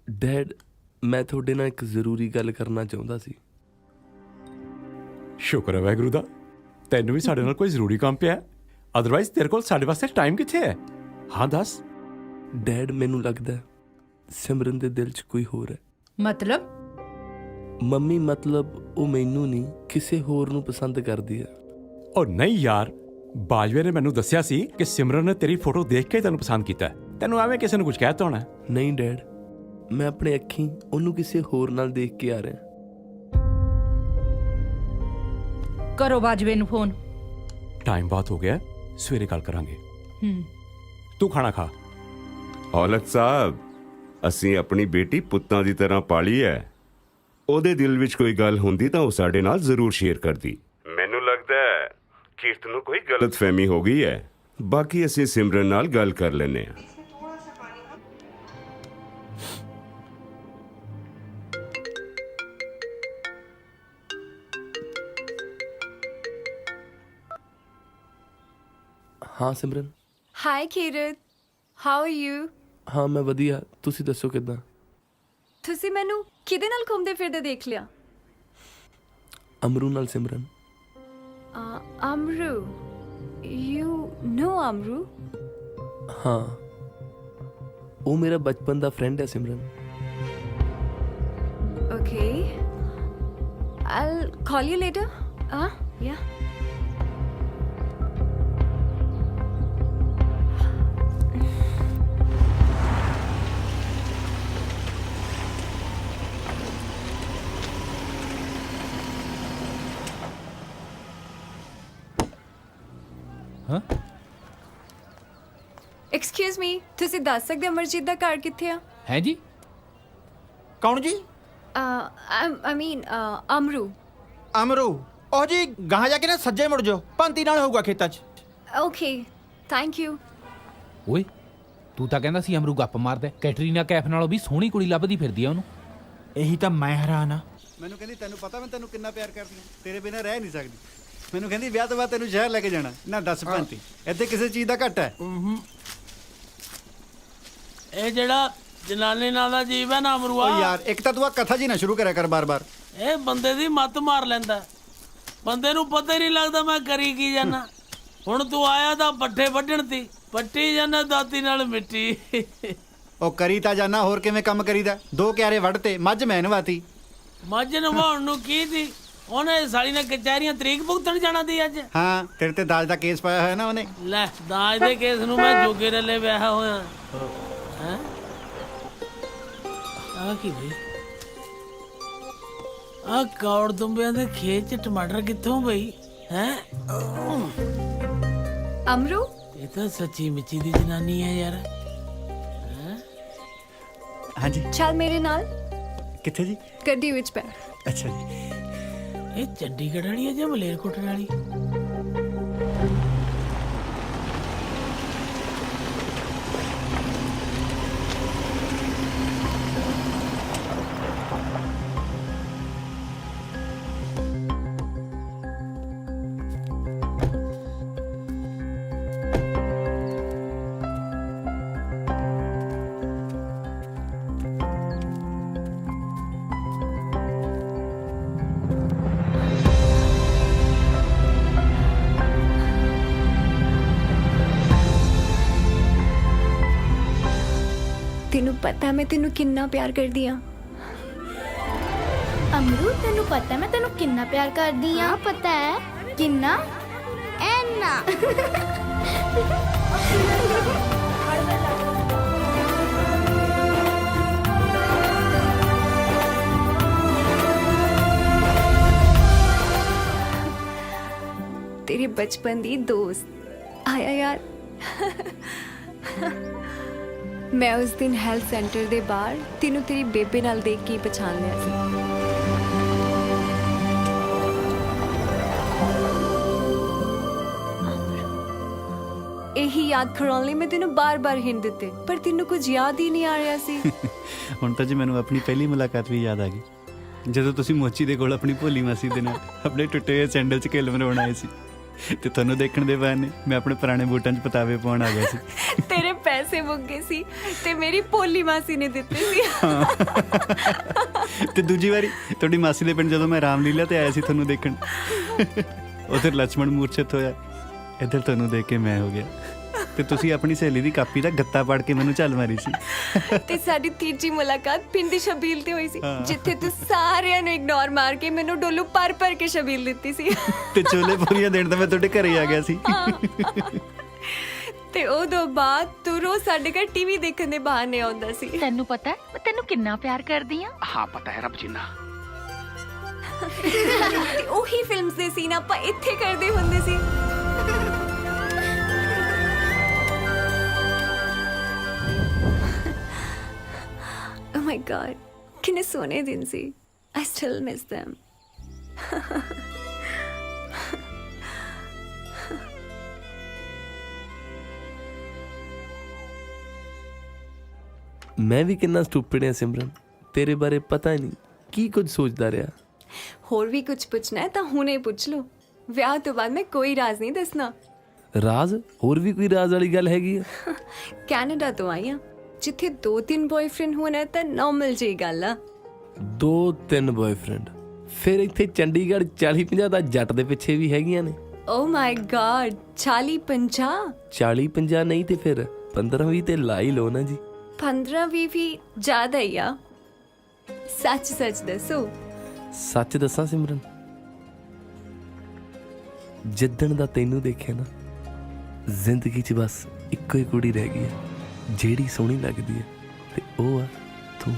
ਡੈਡ, ਮੈਂ ਤੁਹਾਡੇ ਨਾਲ ਇੱਕ ਜ਼ਰੂਰੀ ਗੱਲ ਕਰਨਾ ਚਾਹੁੰਦਾ ਸੀ। ਸ਼ੁਕਰ ਹੈ ਵਾਹਿਗੁਰੂ ਦਾ, ਤੈਨੂੰ ਵੀ ਸਾਡੇ ਨਾਲ ਕੋਈ ਜ਼ਰੂਰੀ ਕੰਮ ਪਿਆ, ਅਦਰਵਾਈਜ਼ ਤੇਰੇ ਕੋਲ ਸਾਡੇ ਵਾਸਤੇ ਟਾਈਮ ਕਿੱਥੇ ਹੈ? ਹਾਂ ਦੱਸ। ਡੈਡ, ਮੈਨੂੰ ਲੱਗਦਾ ਸਿਮਰਨ ਦੇ ਦਿਲ 'ਚ ਕੋਈ ਹੋਰ ਹੈ। मतलब ਮੰਮੀ, ਮਤਲਬ ਉਹ ਮੈਨੂੰ ਨਹੀਂ ਕਿਸੇ ਹੋਰ ਨੂੰ ਪਸੰਦ ਕਰਦੀ ਹੈ। ਉਹ ਨਹੀਂ ਯਾਰ, ਬਾਜਵੇ ਨੇ ਮੈਨੂੰ ਦੱਸਿਆ ਸੀ ਕਿ ਸਿਮਰਨ ਨੇ ਤੇਰੀ ਫੋਟੋ ਦੇਖ ਕੇ ਤੈਨੂੰ ਪਸੰਦ ਕੀਤਾ। ਤੈਨੂੰ ਐਵੇਂ ਕਿਸੇ ਨੂੰ ਕੁਝ ਕਹਿਤਾ ਹੋਣਾ। ਨਹੀਂ ਡੈਡ, ਮੈਂ ਆਪਣੇ ਅੱਖੀਂ ਉਹਨੂੰ ਕਿਸੇ ਹੋਰ ਨਾਲ ਦੇਖ ਕੇ ਆ ਰਿਹਾ। करो बाजवे नु फोन। ਟਾਈਮ ਬਹੁਤ ਹੋ ਗਿਆ, ਸਵੇਰੇ ਗੱਲ ਕਰਾਂਗੇ। ਤੂੰ ਖਾਣਾ ਖਾ। ਔਲਖ ਸਾਹਿਬ, ਅਸੀਂ ਆਪਣੀ ਬੇਟੀ ਪੁੱਤਾਂ ਦੀ ਤਰ੍ਹਾਂ ਪਾਲੀ ਹੈ। ਉਹਦੇ ਦਿਲ ਵਿੱਚ ਕੋਈ ਗੱਲ ਹੁੰਦੀ ਤਾਂ ਉਹ ਸਾਡੇ ਨਾਲ ਜ਼ਰੂਰ ਸ਼ੇਅਰ ਕਰਦੀ। ਮੈਨੂੰ ਲੱਗਦਾ ਹੈ ਕੀਰਤ ਨੂੰ ਕੋਈ ਗਲਤਫਹਿਮੀ ਹੋ ਗਈ ਹੈ। ਬਾਕੀ ਅਸੀਂ ਸਿਮਰਨ ਨਾਲ ਗੱਲ ਕਰ ਲੈਂਦੇ ਹਾਂ। ਹਾਂ ਸਿਮਰਨ। हाय कीरत, हाउ आर यू? ਹਾਂ ਮੈਂ ਵਧੀਆ, ਤੁਸੀਂ ਦੱਸੋ ਕਿੱਦਾਂ? ਤੁਸੀਂ ਮੈਨੂੰ ਕਿਹਦੇ ਨਾਲ ਘੁੰਮਦੇ ਫਿਰਦੇ ਦੇਖ ਲਿਆ? ਅਮਰੂ ਨਾਲ ਸਿਮਰਨ। Amru, you know Amru? ਹਾਂ, ਉਹ ਮੇਰਾ ਬਚਪਨ ਦਾ ਫਰੈਂਡ ਹੈ ਸਿਮਰਨ। Okay. I'll call you later. Yeah. Excuse me, ਤੁਸੀਂ ਦੱਸ ਸਕਦੇ ਹੋ ਅਮਰਜੀਤ ਦਾ ਘਰ ਕਿੱਥੇ ਆ? ਹੈ ਜੀ? ਕੌਣ ਜੀ? I mean, Amru. ਅਮਰੂ, ਉਹ ਜੀ ਗਾਹਾਂ ਜਾ ਕੇ ਨਾ ਸੱਜੇ ਮੁੜ ਜਾਓ, ਪੰਤੀ ਨਾਲ ਹੋਊਗਾ ਖੇਤਾਂ 'ਚ। Okay, thank you. ਓਏ ਤੂੰ ਤਾਂ ਕਹਿੰਦਾ ਸੀ ਅਮਰੂ ਗੱਪ ਮਾਰਦਾ, ਕੈਟਰੀਨਾ ਕੈਫ ਨਾਲੋਂ ਵੀ ਸੋਹਣੀ ਕੁੜੀ ਲੱਭਦੀ ਫਿਰਦੀ ਆ ਉਹਨੂੰ। ਇਹੀ ਤਾਂ ਮੈਂ ਹੈਰਾਨ ਆ। ਮੈਨੂੰ ਕਹਿੰਦੀ ਤੈਨੂੰ ਪਤਾ ਮੈਂ ਤੈਨੂੰ ਕਿੰਨਾ ਪਿਆਰ ਕਰਦੀ ਹਾਂ, ਤੇਰੇ ਬਿਨਾਂ ਰਹਿ ਨਹੀਂ ਸਕਦੀ। ਮੈਨੂੰ ਕਹਿੰਦੀ ਵਿਆਹ ਤੋਂ ਬਾਅਦ ਤੈਨੂੰ ਸ਼ਹਿਰ ਲੈ ਕੇ ਜਾਣਾ। ਨਾ ਦੱਸ ਭੰਤੀ, ਇੱਥੇ ਕਿਸੇ ਚੀਜ਼ ਦਾ ਘੱਟ ਹੈ? ਇਹ ਜਿਹੜਾ ਜਨਾਨੀ ਨਾਂ ਦਾ ਜੀਵ ਹੈ ਨਾ ਅਮਰੂਆ, ਓ ਯਾਰ ਇੱਕ ਤਾਂ ਤੂੰ ਆ ਕਥਾ ਜੀ ਨਾ ਸ਼ੁਰੂ ਕਰਿਆ ਕਰ ਬਾਰ-ਬਾਰ। ਇਹ ਬੰਦੇ ਦੀ ਮੱਤ ਮਾਰ ਲੈਂਦਾ। ਬੰਦੇ ਨੂੰ ਪਤਾ ਹੀ ਨਹੀਂ ਲੱਗਦਾ ਮੈਂ ਕਰੀ ਕੀ ਜਾਣਾ। ਹੁਣ ਤੂੰ ਆਇਆ ਤਾਂ ਪੱਠੇ ਵੱਢਣ ਤੀ, ਪੱਟੀ ਜਾਣਾ ਦਾਤੀ ਨਾਲ ਮਿੱਟੀ। ਉਹ ਕਰੀ ਤਾਂ ਜਾਣਾ, ਹੋਰ ਕਿਵੇਂ ਕੰਮ ਕਰੀਦਾ? 2 ਕਿਆਰੇ ਵੱਢ ਤੇ ਮੱਝ ਮੈਂ ਨਵਾਤੀ। ਮੱਝ ਨਵਾਉਣ ਨੂੰ ਕੀ ਸੀ? ਉਹਨੇ ਸਾਲੀ ਨੇ ਕਚਹਿਰੀਆਂ ਤਰੀਕ ਭੁਗਤਣ ਜਾਣਾ ਦੀ ਅੱਜ। ਹਾਂ, ਤੇਰੇ ਤੇ ਦਾਜ ਦਾ ਕੇਸ ਪਾਇਆ ਹੋਇਆ ਨਾ ਉਹਨੇ। ਲੈ, ਦਾਜ ਦੇ ਕੇਸ ਨੂੰ ਮੈਂ ਜੋਗੇ ਰੱਲੇ ਵਿਆਹ ਹੋਇਆ ਹੈ। ਆ ਕੀ ਬਈ? ਆ ਕੌੜ ਦੁੰਬਿਆਂ ਦੇ ਖੇਤ ਚ ਟਮਾਟਰ ਕਿੱਥੋਂ ਬਈ? ਹੈ ਅਮਰੂ, ਇਹ ਤਾਂ ਸੱਚੀ ਮਿੱਚੀ ਦੀ ਜਨਾਨੀ ਹੈ ਯਾਰ। ਹਾਂਜੀ, ਚੱਲ ਮੇਰੇ ਨਾਲ। ਕਿੱਥੇ ਜੀ? ਗੱਡੀ ਵਿੱਚ ਬੈ। ਅੱਛਾ ਜੀ। ਇਹ ਚੰਡੀਗੜ੍ਹ ਵਾਲੀ ਹੈ ਜਾਂ ਮਲੇਰਕੋਟਲਾ ਵਾਲੀ? ਤੈਨੂੰ ਪਤਾ ਮੈਂ ਤੈਨੂੰ ਕਿੰਨਾ ਪਿਆਰ ਕਰਦੀ ਆ। ਅਮਰੂ ਤੈਨੂੰ ਪਤਾ ਮੈਂ ਤੈਨੂੰ ਕਿੰਨਾ ਪਿਆਰ ਕਰਦੀ ਆ ਪਤਾ ਹੈ ਕਿੰਨਾ ਐਨਾ तेरे बचपन दी दोस्त आया यार मैं उस दिन हेल्थ सेंटर दे बाहर तेनू तेरी बेबे नाल देख के ही पहचान लिया सी। यही याद कराने ਲਈ मैं तेनू बार-बार हिंट ਦਿੱਤੇ पर तेनू कुछ याद ही नहीं आ रहा सी। ਹੁਣ ਤਾਂ ਜੀ ਮੈਨੂੰ ਆਪਣੀ ਪਹਿਲੀ ਮੁਲਾਕਾਤ ਵੀ ਯਾਦ ਆ ਗਈ ਜਦੋਂ ਤੁਸੀਂ ਮੋਚੀ ਦੇ ਕੋਲ ਆਪਣੀ ਭੋਲੀ ਮਾਸੀ ਦੇ ਨਾਲ ਆਪਣੇ ਟੁੱਟੇ ਹੋਏ ਸੈਂਡਲ 'ਚ ਖੇਲ ਮਰਾਉਣ ਆਏ ਸੀ ਤੇ ਤੁਹਾਨੂੰ ਦੇਖਣ ਦੇ ਬਹਾਨੇ ਮੈਂ ਆਪਣੇ ਪੁਰਾਣੇ ਬੂਟਾਂ 'ਚ ਪਤਾਵੇ ਪਾਉਣ ਆ ਗਿਆ ਸੀ। तेरे पैसे मुक गए सी ते मेरी भोली मासी ने ਦਿੱਤੇ ਸੀ। ਤੇ ਦੂਜੀ ਵਾਰੀ ਤੁਹਾਡੀ ਮਾਸੀ ਦੇ ਪਿੰਡ ਜਦੋਂ ਮੈਂ ਰਾਮਲੀਲਾ ਤੇ ਆਇਆ ਸੀ ਤੁਹਾਨੂੰ ਦੇਖਣ ਉਧਰ ਲక్ష్మణ ਮੂਰਛਿਤ ਹੋਇਆ ਇੱਧਰ ਤੁਹਾਨੂੰ ਦੇਖ ਕੇ ਮੈਂ ਹੋ ਗਿਆ ਤੇ ਤੁਸੀਂ ਆਪਣੀ ਸਹੇਲੀ ਦੀ ਕਾਪੀ ਦਾ ਗੱਤਾ ਪੜ ਕੇ ਮੈਨੂੰ ਝੱਲ ਮਾਰੀ ਸੀ ਤੇ ਸਾਡੀ ਤੀਜੀ ਮੁਲਾਕਾਤ ਪਿੰਡ ਦੀ ਸ਼ਬੀਲ ਤੇ ਹੋਈ ਸੀ ਜਿੱਥੇ ਤੂੰ ਸਾਰਿਆਂ ਨੂੰ ਇਗਨੋਰ ਮਾਰ ਕੇ ਮੈਨੂੰ ਡੋਲੂ ਪਰ ਕੇ ਸ਼ਬੀਲ ਦਿੱਤੀ ਸੀ ਤੇ ਚੋਲੇ ਪੂਰੀਆਂ ਦੇਣ ਤਾਂ ਮੈਂ ਤੁਹਾਡੇ ਘਰੇ ਆ ਗਿਆ ਸੀ ਤੇ ਉਦੋਂ ਬਾਅਦ ਤੂੰ ਰੋਜ਼ ਸਾਡੇ ਘਰ ਟੀਵੀ ਦੇਖਣ ਦੇ ਬਹਾਨੇ ਆਉਂਦਾ ਸੀ। ਤੈਨੂੰ ਪਤਾ ਹੈ ਮੈਂ ਤੈਨੂੰ ਕਿੰਨਾ ਪਿਆਰ ਕਰਦੀ ਆ ਹਾਂ ਪਤਾ ਹੈ ਰੱਬ ਜਿੰਨਾ ਤੇ ਉਹੀ ਫਿਲਮਸ ਦੇ ਸੀਨ ਆਪਾਂ ਇੱਥੇ ਕਰਦੇ ਹੁੰਦੇ ਸੀ। Oh my God, कितने सोने दिन सी। I still miss them. ਮੈਂ ਵੀ ਕਿੰਨਾ ਸਟੂਪਿਡ ਹਾਂ ਸਿਮਰਨ, ਤੇਰੇ ਬਾਰੇ ਪਤਾ ਨਹੀਂ ਕੀ ਕੁਝ ਸੋਚਦਾ ਰਿਹਾ। ਹੋਰ ਵੀ ਕੁਝ ਪੁੱਛਣਾ ਹੈ ਤਾਂ ਹੁਣੇ ਪੁੱਛ ਲਓ। ਵਿਆਹ ਤੋਂ ਬਾਅਦ ਮੈਂ ਕੋਈ ਰਾਜ਼ ਨਹੀਂ ਦੱਸਣਾ। ਰਾਜ਼? ਹੋਰ ਵੀ ਕੋਈ ਰਾਜ਼ ਵਾਲੀ ਗੱਲ ਹੈਗੀ ਆ? ਕੈਨੇਡਾ ਤੋਂ ਆਈ ਹਾਂ ਜਿੱਥੇ 2-3 ਬॉयਫ੍ਰੈਂਡ ਹੋਣਾ ਤਾਂ ਨਾਰਮਲ ਜਿਹੀ ਗੱਲ ਆ। 2-3 ਬॉयਫ੍ਰੈਂਡ? ਫਿਰ ਇੱਥੇ ਚੰਡੀਗੜ੍ਹ 40-50 ਦਾ ਜੱਟ ਦੇ ਪਿੱਛੇ ਵੀ ਹੈਗੀਆਂ ਨੇ। ਓ ਮਾਈ ਗॉड, 40-50? 40-50 ਨਹੀਂ ਤੇ ਫਿਰ 15-20 ਤੇ ਲਾ ਹੀ ਲਓ ਨਾ ਜੀ। 15-20 ਵੀ ਜ਼ਿਆਦਾ ਹੀ ਆ। ਸੱਚ ਦੱਸੋ। ਸੱਚ ਦੱਸਾਂ ਸਿਮਰਨ, ਜਿੱਦਣ ਦਾ ਤੈਨੂੰ ਦੇਖਿਆ ਨਾ ਜ਼ਿੰਦਗੀ 'ਚ ਬਸ ਇੱਕੋ ਹੀ ਕੁੜੀ ਰਹਿ ਗਈ ਹੈ ਜਿਹੜੀ ਸੋਹਣੀ ਲੱਗਦੀ ਹੈ ਤੇ ਉਹ ਆ ਤੂੰ।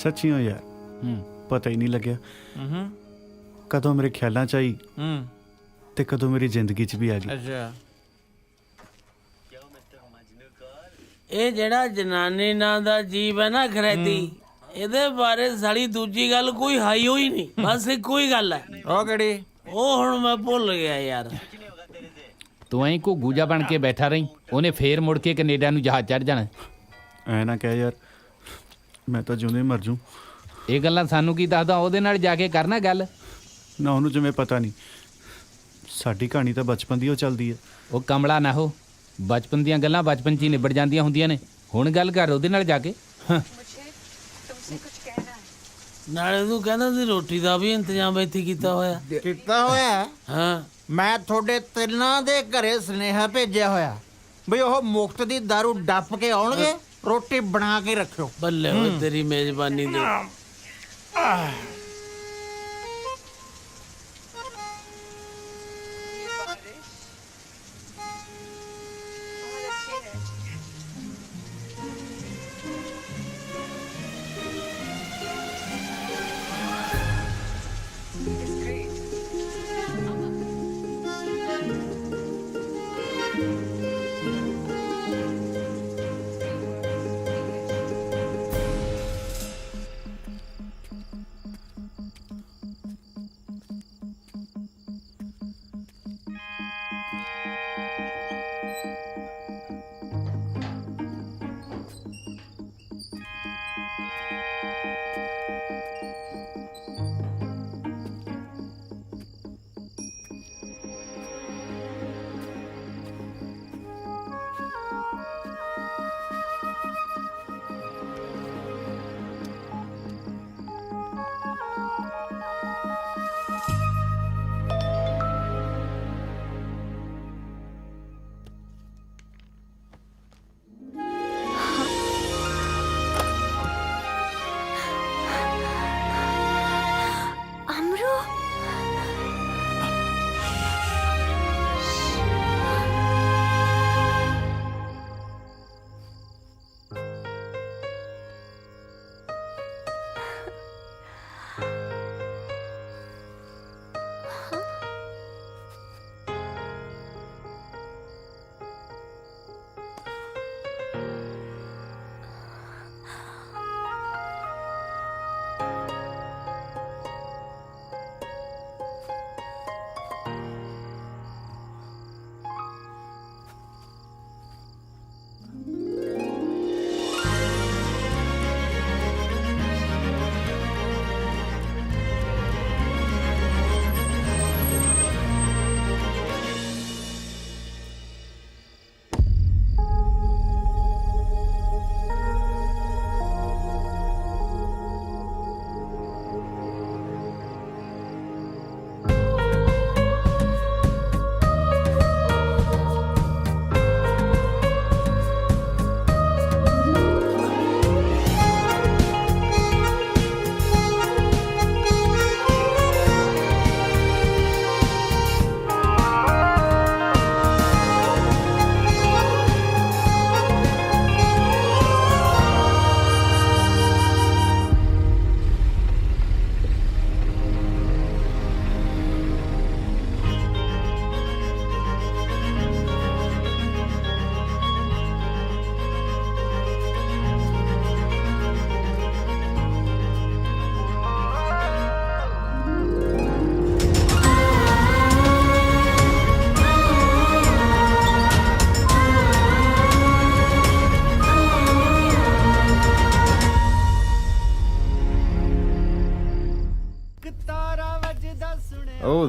ਸੱਚੀ ਹੋ ਯਾਰ, ਪਤਾ ਹੀ ਨਹੀਂ ਲੱਗਿਆ ਕਦੋਂ ਮੇਰੇ ਖਿਆਲਾਂ 'ਚ ਆਈ ਤੇ ਕਦੋਂ ਮੇਰੀ ਜ਼ਿੰਦਗੀ 'ਚ ਵੀ ਆ ਗਈ। ਅੱਛਾ, ਇਹ ਜਿਹੜਾ ਜਨਾਨੀ ਨਾਂ ਦਾ ਜੀਵ ਹੈ ਨਾ ਖਰੈਤੀ, ਇਹਦੇ ਬਾਰੇ ਸਾਲੀ ਦੂਜੀ ਗੱਲ ਕੋਈ ਹਾਈ ਹੋਈ ਨਹੀਂ, ਬਸ ਇੱਕੋ ਹੀ ਗੱਲ ਹੈ। ਉਹ ਕਿਹੜੀ? ਉਹ ਹੁਣ ਮੈਂ ਭੁੱਲ ਗਿਆ ਯਾਰ। ਤੂੰ ਐਂ ਘੁੱਗੂ ਜਾ ਬਣ ਕੇ ਬੈਠਾ ਰਹੀਂ, ਉਹਨੇ ਫੇਰ ਮੁੜ ਕੇ ਕੈਨੇਡਾ ਨੂੰ ਜਹਾਜ਼ ਚੜ ਜਾਣਾ। ਐ ਨਾ ਕਹਿ ਯਾਰ, ਮੈਂ ਤਾਂ ਜਿਉਂਦੇ ਮਰ ਜੂ। ਇਹ ਗੱਲਾਂ ਸਾਨੂੰ ਕੀ ਦੱਸਦਾ, ਉਹਦੇ ਨਾਲ ਜਾ ਕੇ ਕਰਨਾ ਗੱਲ। ਨਾ ਉਹਨੂੰ ਜਿਵੇਂ ਪਤਾ ਨਹੀਂ, ਸਾਡੀ ਕਹਾਣੀ ਤਾਂ ਬਚਪਨ ਦੀ ਉਹ ਚੱਲਦੀ ਹੈ। ਉਹ ਕਮਲਾ ਨਾ ਹੋ, ਬਚਪਨ ਦੀਆਂ ਗੱਲਾਂ ਬਚਪਨ 'ਚ ਹੀ ਨਿਬੜ ਜਾਂਦੀਆਂ ਹੁੰਦੀਆਂ ਨੇ। ਹੁਣ ਗੱਲ ਕਰ ਉਹਦੇ ਨਾਲ ਜਾ ਕੇ। ਨਾਲੇ ਤੂੰ ਕਹਿੰਦਾ ਸੀ ਰੋਟੀ ਦਾ ਵੀ ਇੰਤਜ਼ਾਮ ਇੱਥੇ ਕੀਤਾ ਹੋਇਆ। ਹਾਂ, ਮੈਂ ਤੁਹਾਡੇ ਤਿੰਨਾਂ ਦੇ ਘਰੇ ਸੁਨੇਹਾ ਭੇਜਿਆ ਹੋਇਆ ਬਈ ਉਹ ਮੁਫਤ ਦੀ ਦਾਰੂ ਡੱਪ ਕੇ ਆਉਣਗੇ, ਰੋਟੀ ਬਣਾ ਕੇ ਰੱਖਿਓ। ਬੱਲੇ ਓਏ ਤੇਰੀ ਮੇਜ਼ਬਾਨੀ ਦੇ।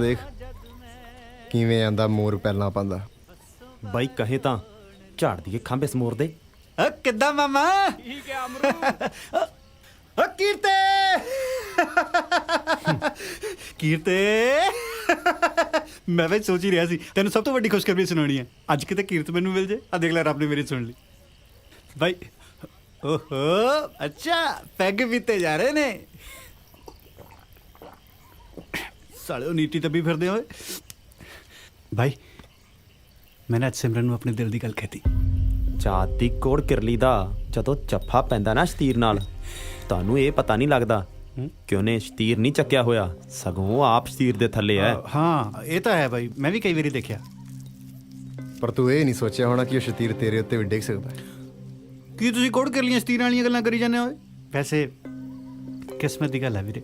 ਦੇਖ ਕਿਵੇਂ ਆਂਦਾ ਮੋਰ ਪਹਿਲਾਂ ਪਾਉਂਦਾ। ਬਾਈ ਕਹੇ ਤਾਂ ਝਾੜ ਦੀਏ ਖੰਭੇ ਸਮੋਰ ਦੇ। ਕਿੱਦਾਂ ਮਾਮਾ? ਠੀਕ ਹੈ ਅਮਰੂ। ਕੀਰਤੇ ਕੀਰਤੇ ਮੈਂ ਵੀ ਸੋਚ ਹੀ ਰਿਹਾ ਸੀ ਤੈਨੂੰ ਸਭ ਤੋਂ ਵੱਡੀ ਖੁਸ਼ਖਬਰੀ ਸੁਣਾਉਣੀ ਹੈ। ਅੱਜ ਕਿਤੇ ਕੀਰਤ ਮੈਨੂੰ ਮਿਲ ਜੇ। ਆ ਦੇਖ ਲੈ ਰੱਬ ਨੇ ਮੇਰੀ ਸੁਣ ਲਈ ਬਾਈ। ਓਹੋ ਅੱਛਾ ਪੈਗ ਪੀਤੇ ਜਾ ਰਹੇ ਨੇ ਸਾਲਿਓ ਨੀਤੀ ਤੱਬੀ ਫਿਰਦੇ ਹੋਏ। ਬਾਈ ਮੈਂ ਨਾ ਅੱਜ ਸਿਮਰਨ ਨੂੰ ਆਪਣੇ ਦਿਲ ਦੀ ਗੱਲ ਕਹਿਤੀ। ਚਾਤ ਦੀ ਕੋੜ ਕਿਰਲੀ ਦਾ ਜਦੋਂ ਜੱਫਾ ਪੈਂਦਾ ਨਾ ਸ਼ਤੀਰ ਨਾਲ, ਤੁਹਾਨੂੰ ਇਹ ਪਤਾ ਨਹੀਂ ਲੱਗਦਾ ਕਿ ਉਹਨੇ ਸ਼ਤੀਰ ਨਹੀਂ ਚੱਕਿਆ ਹੋਇਆ, ਸਗੋਂ ਉਹ ਆਪ ਸ਼ਤੀਰ ਦੇ ਥੱਲੇ ਹੈ। ਹਾਂ ਇਹ ਤਾਂ ਹੈ ਬਾਈ, ਮੈਂ ਵੀ ਕਈ ਵਾਰੀ ਦੇਖਿਆ। ਪਰ ਤੂੰ ਇਹ ਨਹੀਂ ਸੋਚਿਆ ਹੋਣਾ ਕਿ ਉਹ ਸ਼ਤੀਰ ਤੇਰੇ ਉੱਤੇ ਵੀ ਡਿੱਗ ਸਕਦਾ। ਕੀ ਤੁਸੀਂ ਕੋੜ ਕਰ ਲੀਆਂ ਸ਼ਤੀਰਾਂ ਵਾਲੀਆਂ ਗੱਲਾਂ ਕਰੀ ਜਾਂਦੇ ਹੋ? ਵੈਸੇ ਕਿਸਮਤ ਦੀ ਗੱਲ ਹੈ ਵੀਰੇ।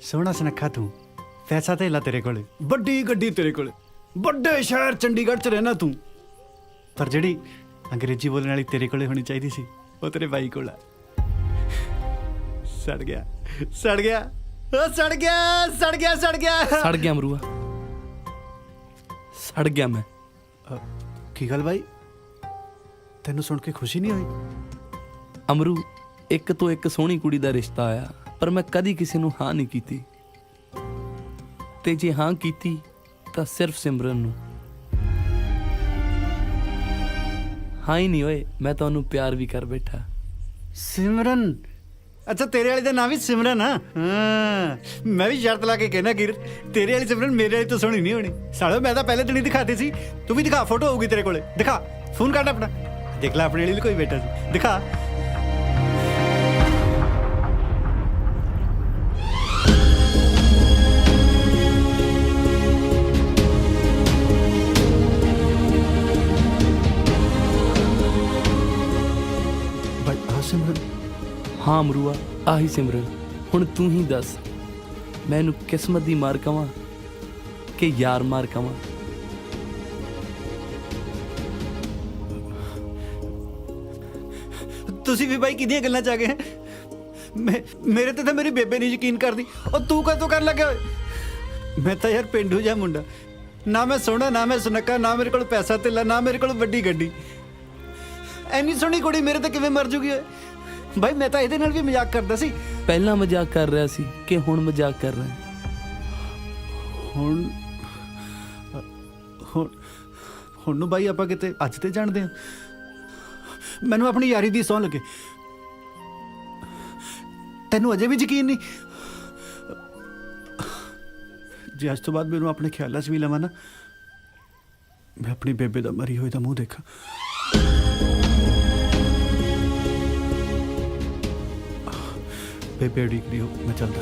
ਸੋਹਣਾ ਸੁਨੱਖਾ ਤੂੰ, ਪੈਸਾ ਧੇਲਾ ਤੇਰੇ ਕੋਲ, ਵੱਡੀ ਗੱਡੀ ਤੇਰੇ ਕੋਲ, ਵੱਡੇ ਸ਼ਹਿਰ ਚੰਡੀਗੜ੍ਹ 'ਚ ਰਹਿਣਾ ਤੂੰ, ਪਰ ਜਿਹੜੀ ਅੰਗਰੇਜ਼ੀ ਬੋਲਣ ਵਾਲੀ ਤੇਰੇ ਕੋਲੇ ਹੋਣੀ ਚਾਹੀਦੀ ਸੀ ਉਹ ਤੇਰੇ ਬਾਈ ਕੋਲ ਆ। ਸੜ ਗਿਆ ਸੜ ਗਿਆ ਉਹ ਸੜ ਗਿਆ ਸੜ ਗਿਆ ਸੜ ਗਿਆ ਸੜ ਗਿਆ ਅਮਰੂਆ, ਸੜ ਗਿਆ ਮੈਂ। ਕੀ ਗੱਲ ਬਾਈ, ਤੈਨੂੰ ਸੁਣ ਕੇ ਖੁਸ਼ੀ ਨਹੀਂ ਹੋਈ? ਅਮਰੂ, ਇੱਕ ਤੋਂ ਇੱਕ ਸੋਹਣੀ ਕੁੜੀ ਦਾ ਰਿਸ਼ਤਾ ਆਇਆ, ਪਰ ਮੈਂ ਕਦੀ ਕਿਸੇ ਨੂੰ ਹਾਂ ਨਹੀਂ ਕੀਤੀ, ਤੇ ਜੇ ਹਾਂ ਕੀਤੀ ਤਾਂ ਸਿਰਫ ਸਿਮਰਨ ਨੂੰ। ਹਾਂ ਹੀ ਨਹੀਂ ਓਏ, ਮੈਂ ਤੁਹਾਨੂੰ ਪਿਆਰ ਵੀ ਕਰ ਬੈਠਾ। ਸਿਮਰਨ? ਅੱਛਾ ਤੇਰੇ ਵਾਲੀ ਦਾ ਨਾਂ ਵੀ ਸਿਮਰਨ ਆ? ਹਾਂ ਮੈਂ ਵੀ ਸ਼ਰਤ ਲਾ ਕੇ ਕਹਿਣਾ ਕੀਰਤ, ਤੇਰੇ ਵਾਲੀ ਸਿਮਰਨ ਮੇਰੇ ਵਾਲੀ ਤੋਂ ਸੋਹਣੀ ਨਹੀਂ ਹੋਣੀ। ਸਾਲੋ ਮੈਂ ਤਾਂ ਪਹਿਲੇ ਦਿਨ ਹੀ ਦਿਖਾਤੀ ਸੀ। ਤੂੰ ਵੀ ਦਿਖਾ, ਫੋਟੋ ਹੋਊਗੀ ਤੇਰੇ ਕੋਲੇ, ਦਿਖਾ, ਫੋਨ ਕੱਢ ਆਪਣਾ, ਦੇਖ ਲੈ ਆਪਣੇ ਵਾਲੀ ਵੀ ਕੋਈ ਬੈਠਾ ਸੀ, ਦਿਖਾ। ਬਾਈ ਆ ਸਿਮਰਨ? ਹਾਂ ਅਮਰੂਆ, ਆਹੀ ਸਿਮਰਨ। ਹੁਣ ਤੂੰ ਹੀ ਦੱਸ, ਮੈਂ ਇਹਨੂੰ ਕਿਸਮਤ ਦੀ ਮਾਰ ਕਵਾਂ ਕਿ ਯਾਰ ਮਾਰ ਕਵਾਂ? ਤੁਸੀਂ ਵੀ ਬਾਈ ਕਿਹਦੀਆਂ ਗੱਲਾਂ ਚ ਆ ਗਏ? ਮੇਰੇ ਤੇ ਤਾਂ ਮੇਰੀ ਬੇਬੇ ਨਹੀਂ ਯਕੀਨ ਕਰਦੀ। ਉਹ ਤੂੰ ਕਦੋਂ ਕਰਨ ਲੱਗਿਆ ਓਏ? ਮੈਂ ਤਾਂ ਯਾਰ ਪਿੰਡੂ ਜਿਹਾ ਮੁੰਡਾ, ਨਾ ਮੈਂ ਸੋਹਣਾ, ਨਾ ਮੈਂ ਸੁਨੱਖਾ, ਨਾ ਮੇਰੇ ਕੋਲ ਪੈਸਾ ਧੇਲਾ, ਨਾ ਮੇਰੇ ਕੋਲ ਵੱਡੀ ਗੱਡੀ। ਐਨੀ ਸੋਹਣੀ ਕੁੜੀ ਮੇਰੇ ਤੇ ਕਿਵੇਂ ਮਰ ਜੂਗੀ ਓਏ? ਬਾਈ ਮੈਂ ਤਾਂ ਇਹਦੇ ਨਾਲ ਵੀ ਮਜ਼ਾਕ ਕਰਦਾ ਸੀ। ਪਹਿਲਾਂ ਮਜ਼ਾਕ ਕਰ ਰਿਹਾ ਸੀ ਕਿ ਹੁਣ ਮਜ਼ਾਕ ਕਰ ਰਿਹਾ? ਹੁਣ ਹੁਣ ਹੁਣ ਨੂੰ ਬਾਈ ਆਪਾਂ ਕਿਤੇ ਅੱਜ ਤੇ ਜਾਣਦੇ ਹਾਂ। ਮੈਨੂੰ ਆਪਣੀ ਯਾਰੀ ਦੀ ਸਹੁੰ ਲੱਗੇ, ਤੈਨੂੰ ਅਜੇ ਵੀ ਯਕੀਨ ਨਹੀਂ? ਜੇ ਅੱਜ ਤੋਂ ਬਾਅਦ ਮੈਨੂੰ ਆਪਣੇ ਖਿਆਲਾਂ 'ਚ ਵੀ ਲਵਾਂ ਨਾ, ਮੈਂ ਆਪਣੀ ਬੇਬੇ ਦਾ ਮਰੀ ਹੋਈ ਦਾ ਮੂੰਹ ਦੇਖਾਂ। ਬੇਬੇ ਉਡੀਕਦੀ ਹੋ, ਮੈਂ ਚੱਲਦਾ।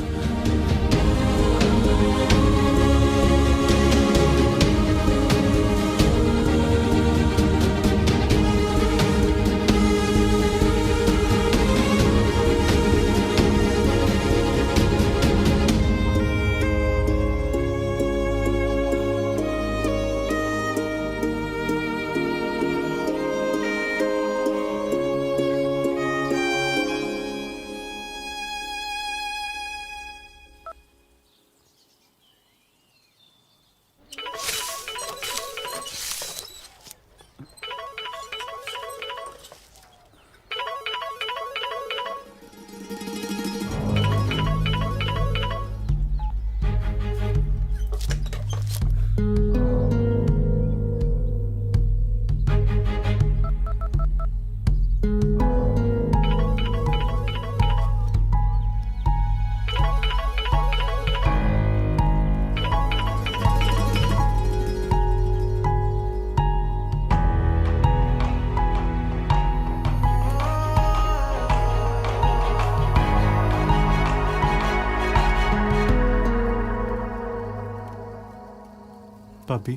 ਭਾਬੀ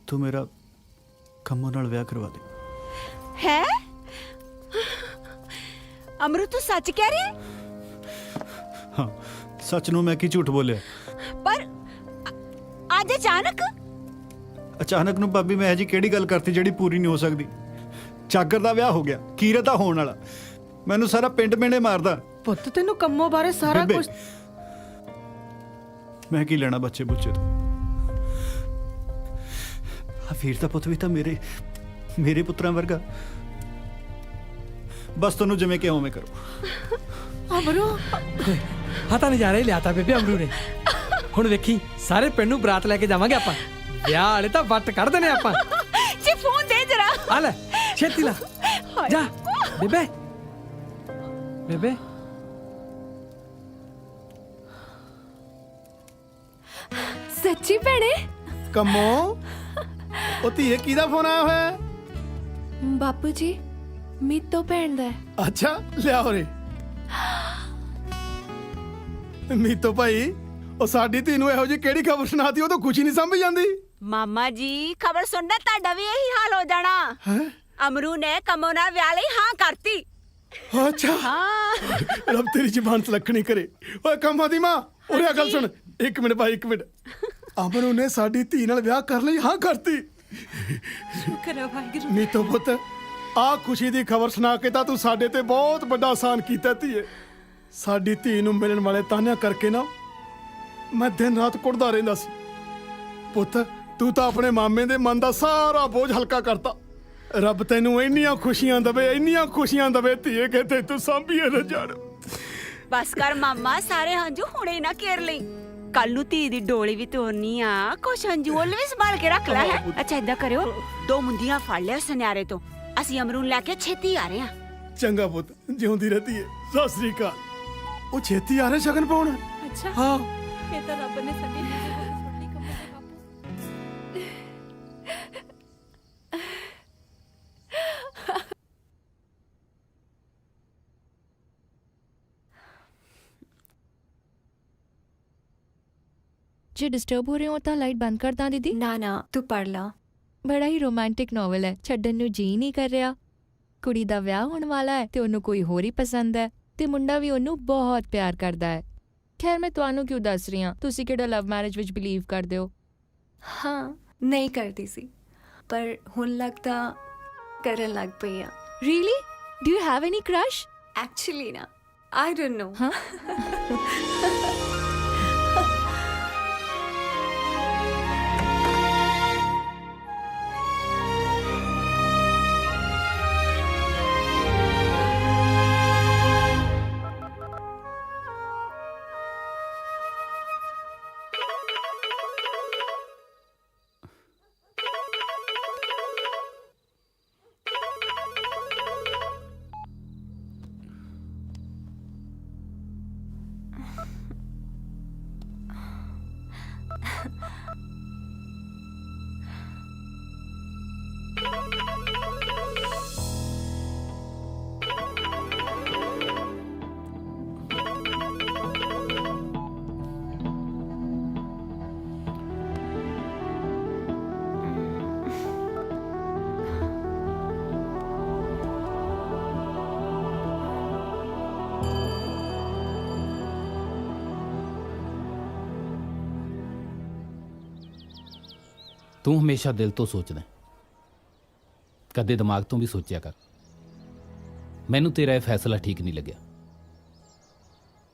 ਤੂੰ ਮੇਰਾ ਕੰਮੋਂ ਨਾਲ ਵਿਆਹ ਕਰਵਾ ਦੇ। ਹੈ ਅਮਰੂ, ਤੂੰ ਸੱਚ ਕਹਿ ਰਿਹਾ? ਹਾਂ ਸੱਚ ਨੂੰ ਮੈਂ ਕੀ ਝੂਠ ਬੋਲਿਆ? ਪਰ ਅੱਜ ਅਚਾਨਕ ਨੂੰ ਭਾਬੀ ਮੈਂ ਇਹ ਜੀ ਕਿਹੜੀ ਗੱਲ ਕਰਤੀ ਜਿਹੜੀ ਪੂਰੀ ਨਹੀਂ ਹੋ ਸਕਦੀ? ਚਾਗਰ ਦਾ ਵਿਆਹ ਹੋ ਗਿਆ, ਕੀਰਤ ਦਾ ਹੋਣ ਵਾਲਾ, ਮੈਨੂੰ ਸਾਰਾ ਪਿੰਡ ਮੇਣੇ ਮਾਰਦਾ। ਪੁੱਤ ਤੈਨੂੰ ਕੰਮੋਂ ਬਾਰੇ ਸਾਰਾ ਬੇਬੇ, ਕੁਝ ਮੈਂ ਕੀ ਲੈਣਾ ਬੱਚੇ ਬੁੱਚੇ ਤੋਂ। ਆ ਵੀਰ ਦਾ ਪੁੱਤ ਵੀ ਤਾਂ ਮੇਰੇ ਪੁੱਤਰਾਂ ਵਰਗਾ। ਬਸ ਤੁਹਾਨੂੰ ਜਿਵੇਂ ਕਿ ਉਵੇਂ ਕਰੋ। ਅਮਰੂ ਹਾਂ ਤਾਂ ਨਜ਼ਾਰਾ ਹੀ ਲਿਆਤਾ ਬੇਬੇ ਅਮਰੂ ਨੇ। ਹੁਣ ਵੇਖੀ ਸਾਰੇ ਪਿੰਡ ਨੂੰ ਬਰਾਤ ਲੈ ਕੇ ਜਾਵਾਂਗੇ ਆਪਾਂ। ਵਿਆਹ ਵਾਲੇ ਤਾਂ ਵੱਟ ਕੱਢ ਦੇਣੇ ਆਪਾਂ। ਜੀ ਫੋਨ ਦੇ ਜਰਾ। ਆ ਲੈ ਛੇਤੀ ਲਾ ਜਾ ਬੇਬੇ। ਬੇਬੇ ਸੱਚੀ ਭੈਣੇ? ਕੰਮੋ ਉਹ ਧੀਏ ਕਿਹਦਾ ਫੋਨ ਆਇਆ ਹੋਇਆ ਹੈ? ਬਾਪੂ ਜੀ ਮੀਤੋ ਭੈਣ ਦਾ ਹੈ। ਅੱਛਾ ਲਿਆਓ ਰੇ। ਮੀਤੋ ਭਾਈ ਉਹ ਸਾਡੀ ਧੀ ਨੂੰ ਇਹੋ ਜਿਹੀ ਕਿਹੜੀ ਖਬਰ ਸੁਣਾਤੀ, ਉਹ ਤਾਂ ਕੁਝ ਹੀ ਨਹੀਂ ਸਮਝ ਜਾਂਦੀ। ਮਾਮਾ ਜੀ ਖਬਰ ਸੁਣਨਾ ਤੁਹਾਡਾ ਵੀ ਇਹੀ ਹਾਲ ਹੋ ਜਾਣਾ। ਅਮਰੂ ਨੇ ਕੰਮੋ ਨਾਲ ਵਿਆਹ ਲਈ ਹਾਂ ਕਰਤੀ। ਅੱਛਾ ਹਾਂ ਰੱਬ ਤੇਰੀ ਜ਼ਬਾਨ ਸਲੱਖਣੀ ਕਰੇ। ਓਏ ਕੰਮਾਂ ਦੀ ਮਾਂ ਉਰੇ ਆ ਗੱਲ ਸੁਣ। ਇੱਕ ਮਿੰਟ ਭਾਈ ਇੱਕ ਮਿੰਟ। ਅਮਰੂ ਨੇ ਸਾਡੀ ਧੀ ਨਾਲ ਵਿਆਹ ਕਰ ਲਈ ਹਾਂ ਕਰਤੀ। ਸ਼ੁਕਰ ਹੈ ਵਾਹਿਗੁਰੂ। ਮੀਤੋ ਪੁੱਤ ਆ ਖੁਸ਼ੀ ਦੀ ਖਬਰ ਸੁਣਾ ਕੇ ਤਾਂ ਤੂੰ ਸਾਡੇ ਤੇ ਬਹੁਤ ਵੱਡਾ ਆਸਾਨ ਕੀਤਾ ਧੀਏ। ਸਾਡੀ ਧੀ ਨੂੰ ਮਿਲਣ ਵਾਲੇ ਤਾਨਿਆਂ ਕਰਕੇ ਨਾ ਮੈਂ ਦਿਨ ਰਾਤ ਕੁੜਦਾ ਰਹਿੰਦਾ ਸੀ। ਪੁੱਤ ਤੂੰ ਤਾਂ ਆਪਣੇ ਮਾਮੇ ਦੇ ਮਨ ਦਾ ਸਾਰਾ ਬੋਝ ਹਲਕਾ ਕਰਤਾ। ਰੱਬ ਤੈਨੂੰ ਇੰਨੀਆਂ ਖੁਸ਼ੀਆਂ ਦਵੇ, ਇੰਨੀਆਂ ਖੁਸ਼ੀਆਂ ਦਵੇ ਧੀਏ ਕਿ ਤੇ ਤੂੰ ਸਾਂਭੀਏ ਨਾ ਜਾਣ। ਬਸ ਕਰ ਮਾਮਾ, ਸਾਰੇ ਹੰਝੂ ਹੁਣੇ ਨਾ ਘੇਰ ਲਈ। ਕੱਲ ਨੂੰ ਧੀ ਦੀ ਡੋਲੀ ਵੀ ਤੋਰਨੀ ਆ, ਕੁਛ ਹੰਝੂ ਉਹ ਵੀ ਸੰਭਾਲ ਕੇ ਰੱਖ ਲੈ। ਹੈ ਅੱਛਾ ਏਦਾਂ ਕਰਿਓ, 2 ਮੁੰਦੀਆਂ ਫੜ ਲਿਆ ਸੁਨਿਆਰੇ ਤੋਂ। ਅਸੀਂ ਅਮਰੂ ਨੂੰ ਲੈ ਕੇ ਛੇਤੀ ਆ ਰਹੇ ਹਾਂ। ਚੰਗਾ ਪੁੱਤ ਜਿਉਂਦੀ ਰਹਤੀ ਹੈ। ਸਤਿ ਸ੍ਰੀ ਅਕਾਲ। ਉਹ ਛੇਤੀ ਆ ਰਹੇ ਸ਼ਗਨ ਪਾਉਣ। ਅੱਛਾ ਹਾਂ ਇਹ ਤਾਂ ਰੱਬ ਨੇ ਸਾਡੀ ਜੇ ਡਿਸਟਰਬ ਹੋ ਰਹੇ ਹੋ ਤਾਂ ਲਾਈਟ ਬੰਦ ਕਰ ਦਾਂ ਦੀਦੀ। ਨਾ ਨਾ ਤੂੰ ਪੜ ਲਾ। ਬੜਾ ਹੀ ਰੋਮਾਂਟਿਕ ਨੋਵਲ ਹੈ, ਛੱਡਣ ਨੂੰ ਜੀ ਨਹੀਂ ਕਰ ਰਿਹਾ। ਕੁੜੀ ਦਾ ਵਿਆਹ ਹੋਣ ਵਾਲਾ ਹੈ ਤੇ ਉਹਨੂੰ ਕੋਈ ਹੋਰ ਹੀ ਪਸੰਦ ਹੈ ਤੇ ਮੁੰਡਾ ਵੀ ਉਹਨੂੰ ਬਹੁਤ ਪਿਆਰ ਕਰਦਾ ਹੈ। ਖੈਰ ਮੈਂ ਤੁਹਾਨੂੰ ਕਿਉਂ ਦੱਸ ਰਹੀ ਹਾਂ, ਤੁਸੀਂ ਕਿਹੜਾ ਲਵ ਮੈਰਿਜ ਵਿੱਚ ਬਿਲੀਵ ਕਰਦੇ ਹੋ? ਹਾਂ ਨਹੀਂ ਕਰਦੀ ਸੀ, ਪਰ ਹੁਣ ਲੱਗਦਾ ਕਰਨ ਲੱਗ ਪਈ ਆ। Really? Do you have any crush? Actually ਨਾ ਆਈ ਡੋਨਟ ਨੋ। ਹਾਂ ਤੂੰ ਹਮੇਸ਼ਾ ਦਿਲ ਤੋਂ ਸੋਚਦਾ, ਕਦੇ ਦਿਮਾਗ ਤੋਂ ਵੀ ਸੋਚਿਆ ਕਰ। ਮੈਨੂੰ ਤੇਰਾ ਇਹ ਫੈਸਲਾ ਠੀਕ ਨਹੀਂ ਲੱਗਿਆ।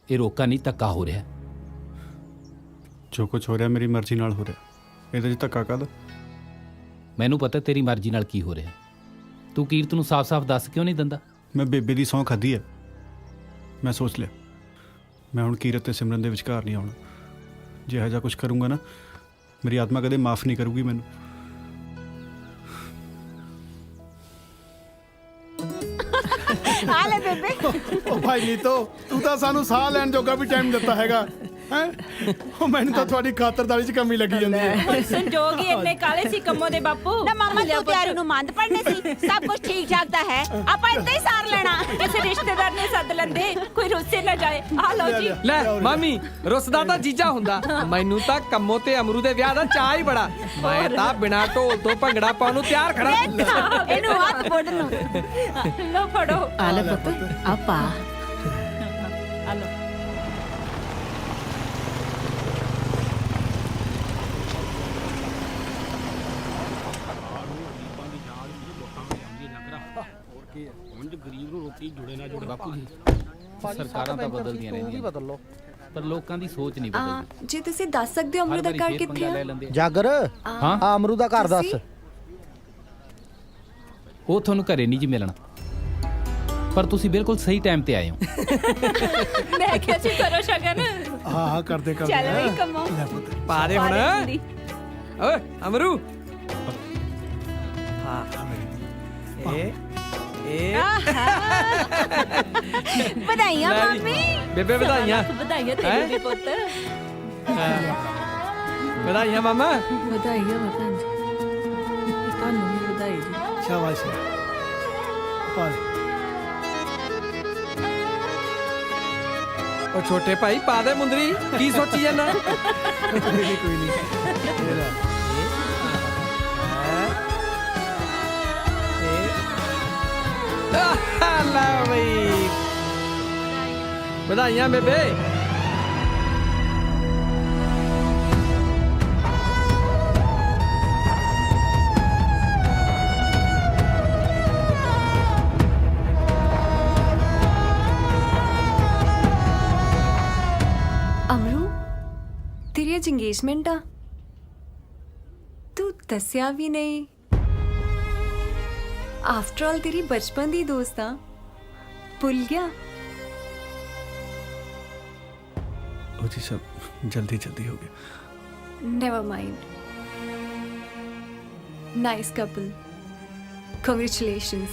ਇਹ ਰੋਕਾ ਨਹੀਂ, ਧੱਕਾ ਹੋ ਰਿਹਾ। ਜੋ ਕੁਝ ਹੋ ਰਿਹਾ ਮੇਰੀ ਮਰਜ਼ੀ ਨਾਲ ਹੋ ਰਿਹਾ। ਇਹਦੇ 'ਚ ਧੱਕਾ ਕਾਹਦਾ? ਮੈਨੂੰ ਪਤਾ ਤੇਰੀ ਮਰਜ਼ੀ ਨਾਲ ਕੀ ਹੋ ਰਿਹਾ। ਤੂੰ ਕੀਰਤ ਨੂੰ ਸਾਫ਼-ਸਾਫ਼ ਦੱਸ ਕਿਉਂ ਨਹੀਂ ਦਿੰਦਾ? ਮੈਂ ਬੇਬੇ ਦੀ ਸਹੁੰ ਖਾਧੀ ਹੈ। ਮੈਂ ਸੋਚ ਲਿਆ ਮੈਂ ਹੁਣ ਕੀਰਤ ਤੇ ਸਿਮਰਨ ਦੇ ਵਿਚਕਾਰ ਨਹੀਂ ਆਉਣਾ। ਜੇ ਇਹੋ ਜਿਹਾ ਕੁਝ ਕਰੂੰਗਾ ਨਾ, ਮੇਰੀ ਆਤਮਾ ਕਦੇ ਮਾਫ ਨਹੀਂ ਕਰੂਗੀ ਮੈਨੂੰ। ਆ ਲੈ ਬੇਬੇ। ਉਹ ਭਾਈ ਨੀਤੋ ਤੂੰ ਤਾਂ ਸਾਨੂੰ ਸਾਹ ਲੈਣ ਜੋਗਾ ਵੀ ਟਾਈਮ ਦਿੱਤਾ ਹੈਗਾ ਹੈ। ਉਹ ਮੈਨੂੰ ਤਾਂ ਤੁਹਾਡੀ ਖਾਤਰਦਾਰੀ 'ਚ ਕਮੀ ਲੱਗੀ ਜਾਂਦੀ ਹੈ। ਸੰਜੋਗ ਹੀ ਇੰਨੇ ਕਾਲੇ ਸੀ ਕੰਮੋ ਦੇ ਬਾਪੂ। ਨਾ ਮਾਮਾ ਤੂੰ ਤਿਆਰੀ ਨੂੰ ਮੰਦ ਪੜਨੇ ਸੀ। ਸਭ ਕੁਝ ਠੀਕ ਠਾਕ ਤਾਂ ਹੈ, ਆਪਾਂ ਇੱਦਾਂ ਹੀ ਸਾਰ ਲੈਣਾ। ਕਿਸੇ ਰਿਸ਼ਤੇਦਾਰ ਨੇ ਸੱਦ ਲੈਂਦੇ, ਕੋਈ ਰੁੱਸੇ ਨਾ ਜਾਏ। ਆ ਲਓ ਜੀ। ਲੈ ਮਾਮੀ, ਰੁੱਸਦਾ ਤਾਂ ਜੀਜਾ ਹੁੰਦਾ। ਮੈਨੂੰ ਤਾਂ ਕੰਮੋ ਤੇ ਅਮਰੂ ਦੇ ਵਿਆਹ ਦਾ ਚਾਅ ਹੀ ਬੜਾ। ਮੈਂ ਤਾਂ ਬਿਨਾਂ ਢੋਲ ਤੋਂ ਭੰਗੜਾ ਪਾਉਣ ਨੂੰ ਤਿਆਰ ਖੜਾ। ਇਹਨੂੰ ਹੱਥ ਬੋੜ ਨੂੰ। ਲਓ ਫੜੋ। ਆ ਲੈ ਪੁੱਤ ਆ ਪਾ। ਆ ਲਓ। ਗਰੀਬ ਨੂੰ ਰੋਟੀ ਜੁੜੇ ਨਾ ਜੁੜੇ। ਬਾਪੂ ਜੀ ਸਰਕਾਰਾਂ ਤਾਂ ਬਦਲਦੀਆਂ ਰਹਿੰਦੀਆਂ। ਬਦਲ ਲਓ। ਪਰ ਲੋਕਾਂ ਦੀ ਸੋਚ ਨਹੀਂ ਬਦਲਦੀ। ਜੇ ਤੁਸੀਂ ਦੱਸ ਸਕਦੇ ਹੋ ਅਮਰੂ ਦਾ ਘਰ ਕਿੱਥੇ ਆ? ਜਾਗਰ ਹਾਂ ਆ ਅਮਰੂ ਦਾ ਘਰ ਦੱਸ। ਉਹ ਤੁਹਾਨੂੰ ਘਰੇ ਨਹੀਂ ਜੀ ਮਿਲਣਾ, ਪਰ ਤੁਸੀਂ ਬਿਲਕੁਲ ਸਹੀ ਟਾਈਮ ਤੇ ਆਏ ਹੋ। ਮੈਂ ਕਿਹਾ ਸੀ ਕਰੋ ਸ਼ਗਨ। ਹਾਂ ਹਾਂ ਕਰਦੇ ਕਰਦੇ ਚੱਲ ਬਈ ਕੰਮੋ ਪਾ ਦੇ ਹੁਣ। ਓਏ ਅਮਰੂ ਹਾਂ ਇਹ ਵਧਾਈਆਂ ਲੈ ਵੀ। ਮੰਮੀ। ਬੇਬੇ ਵਧਾਈਆਂ। ਵਧਾਈਆਂ ਤੈਨੂੰ ਵੀ ਪੁੱਤ। ਵਧਾਈਆਂ ਮਾਮਾ। ਵਧਾਈਆਂ ਭੈਣ ਜੀ, ਤੁਹਾਨੂੰ ਵੀ ਵਧਾਈ ਜੀ। ਸ਼ਾਬਾਸ਼ ਪਾ ਦੇ। ਉਹ ਛੋਟੇ ਭਾਈ ਪਾ ਦੇ ਮੁੰਦਰੀ, ਕੀ ਸੋਚੀ ਜਾਂਦਾ? ਕੋਈ ਨਹੀਂ ਇਹ ਲੈ। ਲਾ ਬਈ ਵਧਾਈਆਂ ਬੇਬੇ। ਅਮਰੂ ਤੇਰੀ ਅੱਜ ਇੰਗੇਜਮੈਂਟ ਆ, ਤੂੰ ਦੱਸਿਆ ਵੀ ਨਹੀਂ। ਆਫਟਰ ਆਲ ਤੇਰੀ ਬਚਪਨ ਦੀ ਦੋਸਤ ਆ, ਭੁੱਲ ਗਿਆ? ਉਹ ਜੀ ਸਭ ਜਲਦੀ ਜਲਦੀ ਹੋ ਗਿਆ। Never mind. Nice couple. Congratulations.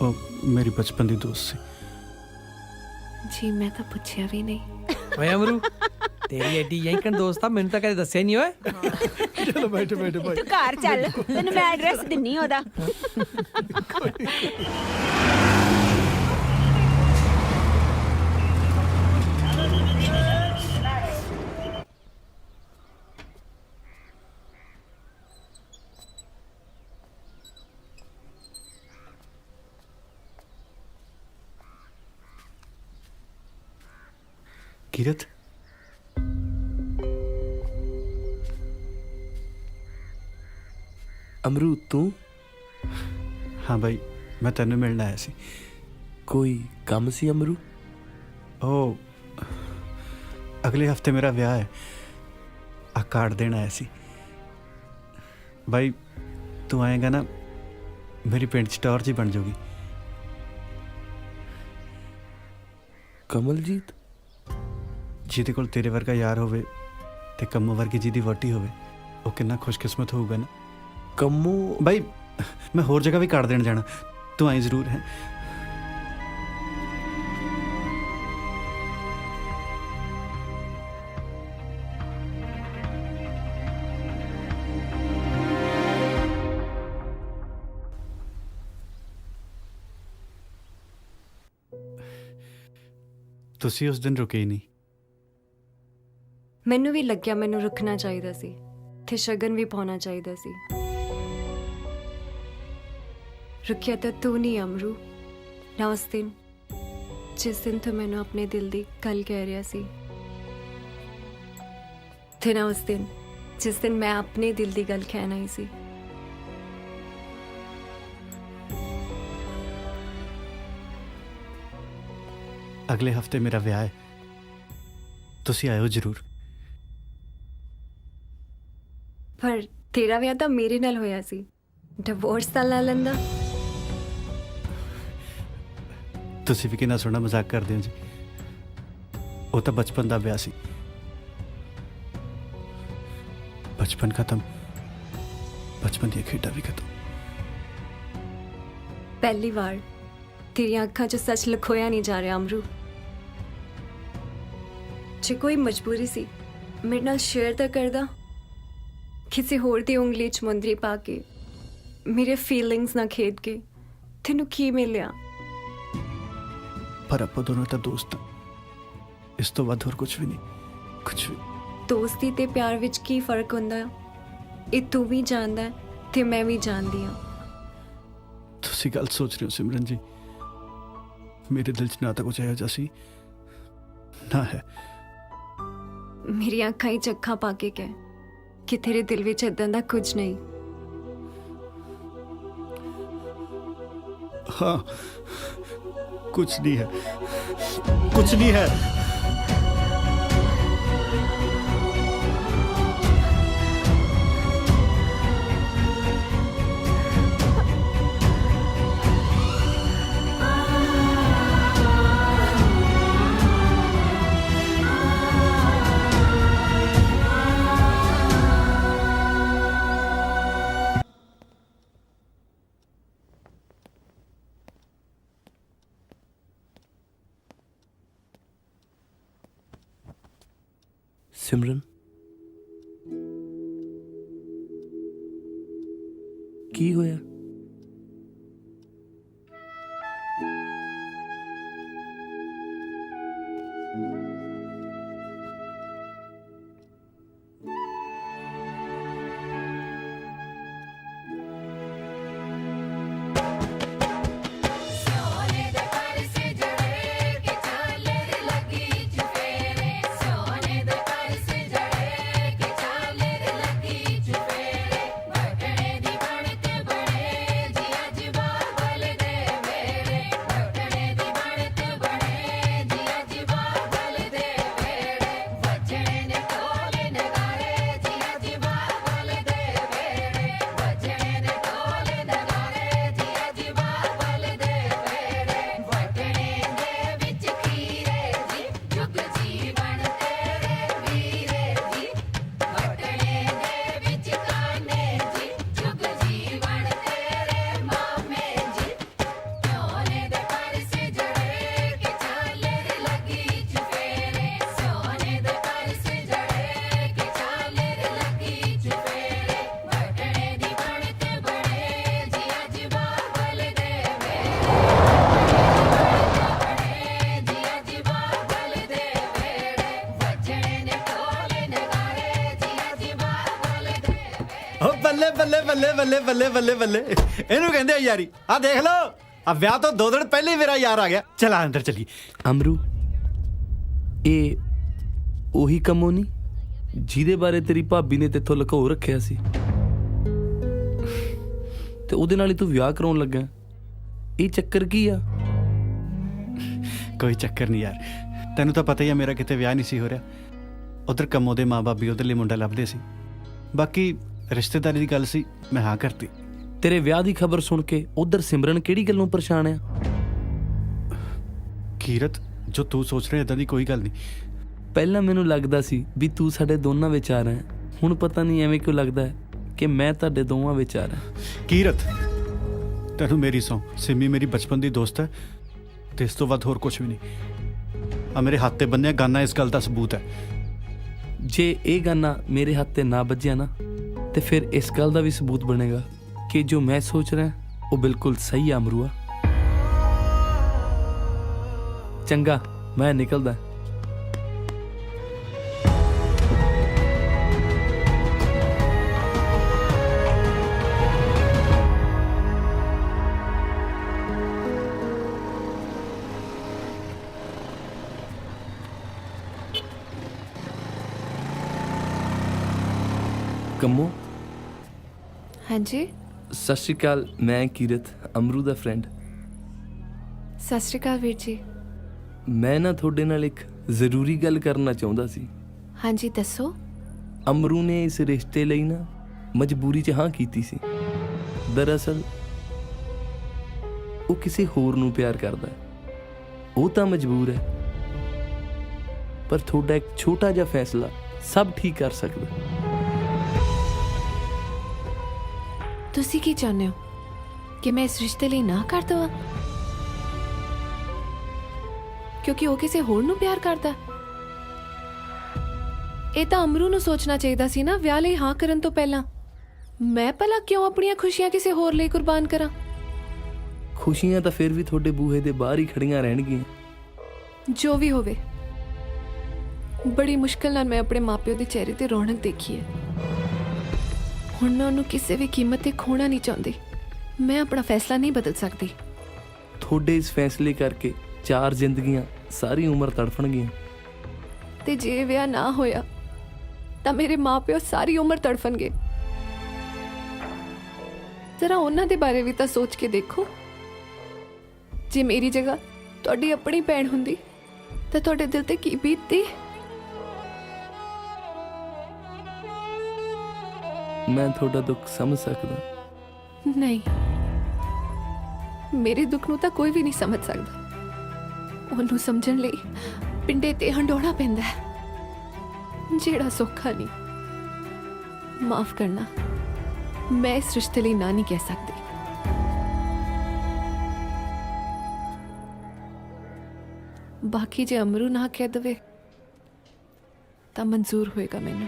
ਉਹ ਮੇਰੀ ਬਚਪਨ ਦੀ ਦੋਸਤ ਸੀ। ਜੀ ਮੈਂ ਤਾਂ ਪੁੱਛਿਆ ਵੀ ਨਹੀਂ। ਓਏ ਅਮਰੂ ਤੇਰੀ ਐਡੀ ਯੈਂਕਣ ਦੋਸਤ ਆ, ਮੈਨੂੰ ਤਾਂ ਕਦੇ ਦੱਸਿਆ ਨਹੀਂ ਓਏ। ਚਲੋ ਬੈਠੋ ਬੈਠੋ ਭਾਈ। ਤੂੰ ਘਰ ਚੱਲ, ਤੈਨੂੰ ਮੈਂ ਐਡਰੈਸ ਦਿੰਨੀ ਉਹਦਾ। ਕੀਰਤ ਅਮਰੂ ਤੂੰ? ਹਾਂ ਬਾਈ, ਮੈਂ ਤੈਨੂੰ ਮਿਲਣ ਆਇਆ ਸੀ। ਕੋਈ ਕੰਮ ਸੀ ਅਮਰੂ? ਉਹ ਅਗਲੇ ਹਫਤੇ ਮੇਰਾ ਵਿਆਹ ਹੈ, ਆ ਕਾਰਡ ਦੇਣ ਆਇਆ ਸੀ। ਬਾਈ ਤੂੰ ਆਏਗਾ ਨਾ, ਮੇਰੀ ਪਿੰਡ 'ਚ ਟੌਰ ਜੀ ਬਣ ਜਾਊਗੀ। ਕਮਲਜੀਤ ਜਿਹਦੇ ਕੋਲ ਤੇਰੇ ਵਰਗਾ ਯਾਰ ਹੋਵੇ ਤੇ ਕੰਮੋ ਵਰਗੀ ਜਿਹਦੀ ਵਹੁਟੀ ਹੋਵੇ, ਉਹ ਕਿੰਨਾ ਖੁਸ਼ਕਿਸਮਤ ਹੋਊਗਾ ਨਾ। ਕੰਮੋ ਬਾਈ ਮੈਂ ਹੋਰ ਜਗ੍ਹਾ ਵੀ ਕਾਰਡ ਦੇਣ ਜਾਣਾ, ਤੂੰ ਆਈ ਜ਼ਰੂਰ ਹੈ। ਤੁਸੀਂ ਉਸ ਦਿਨ ਰੁਕੇ ਹੀ ਨਹੀਂ। ਮੈਨੂੰ ਵੀ ਲੱਗਿਆ ਮੈਨੂੰ ਰੁਕਣਾ ਚਾਹੀਦਾ ਸੀ ਤੇ ਸ਼ਗਨ ਵੀ ਪਾਉਣਾ ਚਾਹੀਦਾ ਸੀ। ਰੁਕਿਆ ਤਾਂ ਤੂੰ ਨਹੀਂ ਅਮਰੂ, ਨਾ ਉਸ ਦਿਨ ਜਿਸ ਦਿਨ ਤੂੰ ਮੈਨੂੰ ਆਪਣੇ ਦਿਲ ਦੀ ਗੱਲ ਕਹਿ ਰਿਹਾ ਸੀ, ਤੇ ਨਾ ਉਸ ਦਿਨ ਜਿਸ ਦਿਨ ਮੈਂ ਆਪਣੇ ਦਿਲ ਦੀ ਗੱਲ ਕਹਿਣਾ ਹੀ ਸੀ। ਅਗਲੇ ਹਫਤੇ ਮੇਰਾ ਵਿਆਹ ਹੈ, ਤੁਸੀਂ ਆਇਓ ਜ਼ਰੂਰ। ਪਰ ਤੇਰਾ ਵਿਆਹ ਤਾਂ ਮੇਰੇ ਨਾਲ ਹੋਇਆ ਸੀ, ਡਿਵੋਰਸ ਤਾਂ ਲੈ ਲੈਂਦਾ। ਤੁਸੀਂ ਵੀ ਕਿੰਨਾ ਸੋਹਣਾ ਮਜ਼ਾਕ ਕਰਦੇ ਹੋ ਜੀ। ਉਹ ਤਾਂ ਬਚਪਨ ਦਾ ਵਿਆਹ ਸੀ, ਬਚਪਨ ਖਤਮ, ਬਚਪਨ ਦੀਆਂ ਖੇਡਾਂ ਵੀ ਖਤਮ। ਪਹਿਲੀ ਵਾਰ ਤੇਰੀਆਂ ਅੱਖਾਂ 'ਚ ਸੱਚ ਲੁਕੋਇਆ ਨਹੀਂ ਜਾ ਰਿਹਾ ਅਮਰੂ। ਜੇ ਕੋਈ ਮਜਬੂਰੀ ਸੀ ਮੇਰੇ ਨਾਲ ਸ਼ੇਅਰ ਤਾਂ ਕਰਦਾ, ਕਿਸੇ ਹੋਰ ਦੀ ਉਂਗਲੀ 'ਚ ਮੁੰਦਰੀ ਪਾ ਕੇ, ਮੇਰੇ ਫੀਲਿੰਗਸ ਨਾਲ ਖੇਡ ਕੇ। ਤੈਨੂੰ ਕੀ ਮਿਲਿਆ? ਪਰ ਆਪਾਂ ਦੋਨੋਂ ਤਾਂ ਦੋਸਤ ਹਾਂ, ਇਸ ਤੋਂ ਵੱਧ ਹੋਰ ਕੁਝ ਵੀ ਨਹੀਂ, ਕੁਝ ਵੀ। ਦੋਸਤੀ ਤੇ ਪਿਆਰ ਵਿੱਚ ਕੀ ਫਰਕ ਹੁੰਦਾ ਹੈ, ਇਹ ਤੂੰ ਵੀ ਜਾਣਦਾ ਹੈ ਤੇ ਮੈਂ ਵੀ ਜਾਣਦੀ ਹਾਂ। ਤੁਸੀਂ ਗੱਲ ਸੋਚ ਰਹੇ ਹੋ ਸਿਮਰਨ ਜੀ, ਮੇਰੇ ਦਿਲ 'ਚ ਨਾ ਤਾਂ ਕੁਝ ਇਹੋ ਜਿਹਾ ਸੀ, ਨਾ ਹੈ। ਮੇਰੀਆਂ ਅੱਖਾਂ 'ਚ ਅੱਖਾਂ ਪਾ ਕੇ ਕਹਿ, ਕਿ ਤੇਰੇ ਦਿਲ ਵਿੱਚ ਇਦਾਂ ਦਾ ਕੁਝ ਨਹੀਂ। हाँ कुछ नहीं है, कुछ नहीं है। ਸਿਮਰਨ, ਕੀ ਹੋਇਆ? ਬੱਲੇ ਬੱਲੇ ਬੱਲੇ ਬੱਲੇ ਬੱਲੇ ਬੱਲੇ ਬੱਲੇ, ਇਹਨੂੰ ਕਹਿੰਦੇ ਆ ਯਾਰੀ। ਆ ਦੇਖ ਲਓ, ਆ ਵਿਆਹ ਤੋਂ 2 ਦਿਨ ਪਹਿਲੇ ਹੀ ਮੇਰਾ ਯਾਰ ਆ ਗਿਆ। ਚਲਾ ਅੰਦਰ ਚਲੀ। ਅਮਰੂ, ਇਹ ਉਹੀ ਕੰਮੋਂ ਨਹੀਂ ਜਿਹਦੇ ਬਾਰੇ ਤੇਰੀ ਭਾਬੀ ਨੇ ਤੇਥੋਂ ਲੁਕੋ ਰੱਖਿਆ ਸੀ, ਤੇ ਉਹਦੇ ਨਾਲ ਹੀ ਤੂੰ ਵਿਆਹ ਕਰਾਉਣ ਲੱਗਾ। ਇਹ ਚੱਕਰ ਕੀ ਆ? ਕੋਈ ਚੱਕਰ ਨਹੀਂ ਯਾਰ, ਤੈਨੂੰ ਤਾਂ ਪਤਾ ਹੀ ਆ ਮੇਰਾ ਕਿਤੇ ਵਿਆਹ ਨਹੀਂ ਸੀ ਹੋ ਰਿਹਾ। ਉਧਰ ਕੰਮੋ ਦੇ ਮਾਂ-ਬਾਪ ਵੀ ਉਹਦੇ ਲਈ ਮੁੰਡਾ ਲੱਭਦੇ ਸੀ। ਬਾਕੀ ਰਿਸ਼ਤੇਦਾਰੀ ਦੀ ਗੱਲ ਸੀ, ਮੈਂ ਹਾਂ ਕਰਤੀ। ਤੇਰੇ ਵਿਆਹ ਦੀ ਖਬਰ ਸੁਣ ਕੇ ਉਧਰ ਸਿਮਰਨ ਕਿਹੜੀ ਗੱਲੋਂ ਪਰੇਸ਼ਾਨ ਆ? ਕੀਰਤ, ਜੋ ਤੂੰ ਸੋਚ ਰਿਹਾ ਇਦਾਂ ਦੀ ਕੋਈ ਗੱਲ ਨਹੀਂ। ਪਹਿਲਾਂ ਮੈਨੂੰ ਲੱਗਦਾ ਸੀ ਵੀ ਤੂੰ ਸਾਡੇ ਦੋਨਾਂ ਵਿੱਚ ਆ ਰਿਹਾ, ਹੁਣ ਪਤਾ ਨਹੀਂ ਐਵੇਂ ਕਿਉਂ ਲੱਗਦਾ ਹੈ ਕਿ ਮੈਂ ਤੁਹਾਡੇ ਦੋਵਾਂ ਵਿੱਚ ਆ ਰਿਹਾ। ਕੀਰਤ, ਤੈਨੂੰ ਮੇਰੀ ਸੌਂ, ਸਿੰਮੀ ਮੇਰੀ ਬਚਪਨ ਦੀ ਦੋਸਤ ਹੈ ਤੇ ਇਸ ਤੋਂ ਵੱਧ ਹੋਰ ਕੁਝ ਵੀ ਨਹੀਂ। ਆ ਮੇਰੇ ਹੱਥ ਤੇ ਬੰਨਿਆ ਗਾਨਾ ਇਸ ਗੱਲ ਦਾ ਸਬੂਤ ਹੈ। ਜੇ ਇਹ ਗਾਨਾ ਮੇਰੇ ਹੱਥ ਤੇ ਨਾ ਵੱਜਿਆ ਨਾ, ਤੇ ਫਿਰ ਇਸ ਗੱਲ ਦਾ ਵੀ ਸਬੂਤ ਬਣੇਗਾ ਕਿ ਜੋ ਮੈਂ ਸੋਚ ਰਿਹਾ ਉਹ ਬਿਲਕੁਲ ਸਹੀ ਆ ਅਮਰੂਆ। ਚੰਗਾ, ਮੈਂ ਨਿਕਲਦਾ। ਕੰਮੋ, ਹਾਂਜੀ। ਸਤਿ ਸ਼੍ਰੀ ਅਕਾਲ, ਮੈਂ ਕੀਰਤ, ਅਮਰੂ ਦਾ ਫਰੈਂਡ। ਸਤਿ ਸ਼੍ਰੀ ਅਕਾਲ ਵੀਰ ਜੀ। ਮੈਂ ਨਾ ਤੁਹਾਡੇ ਨਾਲ ਇੱਕ ਜ਼ਰੂਰੀ ਗੱਲ ਕਰਨਾ ਚਾਹੁੰਦਾ ਸੀ। ਹਾਂਜੀ ਦੱਸੋ। ਅਮਰੂ ਨੇ ਇਸ ਰਿਸ਼ਤੇ ਲਈ ਨਾ ਮਜਬੂਰੀ 'ਚ ਹਾਂ ਕੀਤੀ ਸੀ। ਦਰਅਸਲ ਉਹ ਕਿਸੇ ਹੋਰ ਨੂੰ ਪਿਆਰ ਕਰਦਾ ਹੈ। ਉਹ ਤਾਂ ਮਜਬੂਰ ਹੈ, ਪਰ ਤੁਹਾਡਾ ਇੱਕ ਛੋਟਾ ਜਿਹਾ ਫੈਸਲਾ ਸਭ ਠੀਕ ਕਰ ਸਕਦਾ। ਤੁਸੀਂ ਕੀ ਚਾਹੁੰਦੇ ਹੋ ਕਿ ਮੈਂ ਇਸ ਰਿਸ਼ਤੇ ਲਈ ਨਾ ਕਰ ਦਵਾਂ ਕਿਉਂਕਿ ਉਹ ਕਿਸੇ ਹੋਰ ਨੂੰ ਪਿਆਰ ਕਰਦਾ? ਇਹ ਤਾਂ ਅਮਰੂ ਨੂੰ ਸੋਚਣਾ ਚਾਹੀਦਾ ਸੀ ਨਾ ਵਿਆਹ ਲਈ ਹਾਂ ਕਰਨ ਤੋਂ ਪਹਿਲਾਂ। ਮੈਂ ਭਲਾ ਕਿਉਂ ਆਪਣੀਆਂ ਖੁਸ਼ੀਆਂ ਕਿਸੇ ਹੋਰ ਲਈ ਕੁਰਬਾਨ ਕਰਾਂ? ਖੁਸ਼ੀਆਂ ਤਾਂ ਫਿਰ ਵੀ ਤੁਹਾਡੇ ਬੂਹੇ ਦੇ ਬਾਹਰ ਹੀ ਖੜੀਆਂ ਰਹਿਣਗੀਆਂ। ਜੋ ਵੀ ਹੋਵੇ, ਬੜੀ ਮੁਸ਼ਕਿਲ ਨਾਲ ਮੈਂ ਆਪਣੇ ਮਾਪਿਓ ਦੇ ਚਿਹਰੇ ਤੇ ਰੌਣਕ ਦੇਖੀ ਹੈ। ਹੁਣ ਮੈਂ ਉਹਨੂੰ ਕਿਸੇ ਵੀ ਕੀਮਤ ਤੇ ਖੋਣਾ ਨਹੀਂ ਚਾਹੁੰਦੀ। ਮੈਂ ਆਪਣਾ ਫੈਸਲਾ ਨਹੀਂ ਬਦਲ ਸਕਦੀ। ਤੁਹਾਡੇ ਇਸ ਫੈਸਲੇ ਕਰਕੇ 4 ਜ਼ਿੰਦਗੀਆਂ ਸਾਰੀ ਉਮਰ ਤੜਫਣਗੀਆਂ। ਤੇ ਜੇ ਵਿਆਹ ਨਾ ਹੋਇਆ ਤਾਂ ਮੇਰੇ ਮਾਪਿਓ ਸਾਰੀ ਉਮਰ ਤੜਫਣਗੇ। ਜ਼ਰਾ ਉਹਨਾਂ ਦੇ ਬਾਰੇ ਵੀ ਤਾਂ ਸੋਚ ਕੇ ਦੇਖੋ। ਜੇ ਮੇਰੀ ਜਗ੍ਹਾ ਤੁਹਾਡੀ ਆਪਣੀ ਭੈਣ ਹੁੰਦੀ ਤਾਂ ਤੁਹਾਡੇ ਦਿਲ ਤੇ ਕੀ ਬੀਤਦੀ। ਮੈਂ ਤੁਹਾਡਾ ਦੁੱਖ ਸਮਝ ਸਕਦਾ। ਨਹੀਂ, ਮੇਰੇ ਦੁੱਖ ਨੂੰ ਤਾਂ ਕੋਈ ਵੀ ਨਹੀਂ ਸਮਝ ਸਕਦਾ। ਉਹਨੂੰ ਸਮਝਣ ਲਈ ਪਿੰਡੇ ਤੇ ਹੰਡੋਣਾ ਪੈਂਦਾ ਹੈ, ਜਿਹੜਾ ਸੌਖਾ ਨਹੀਂ। ਮਾਫ ਕਰਨਾ, ਮੈਂ ਇਸ ਰਿਸ਼ਤੇ ਲਈ ਨਾ ਨਹੀਂ ਕਹਿ ਸਕਦੀ। ਬਾਕੀ ਜੇ ਅਮਰੂ ਨਾ ਕਹਿ ਦਵੇ ਤਾਂ ਮਨਜ਼ੂਰ ਹੋਏਗਾ ਮੈਨੂੰ।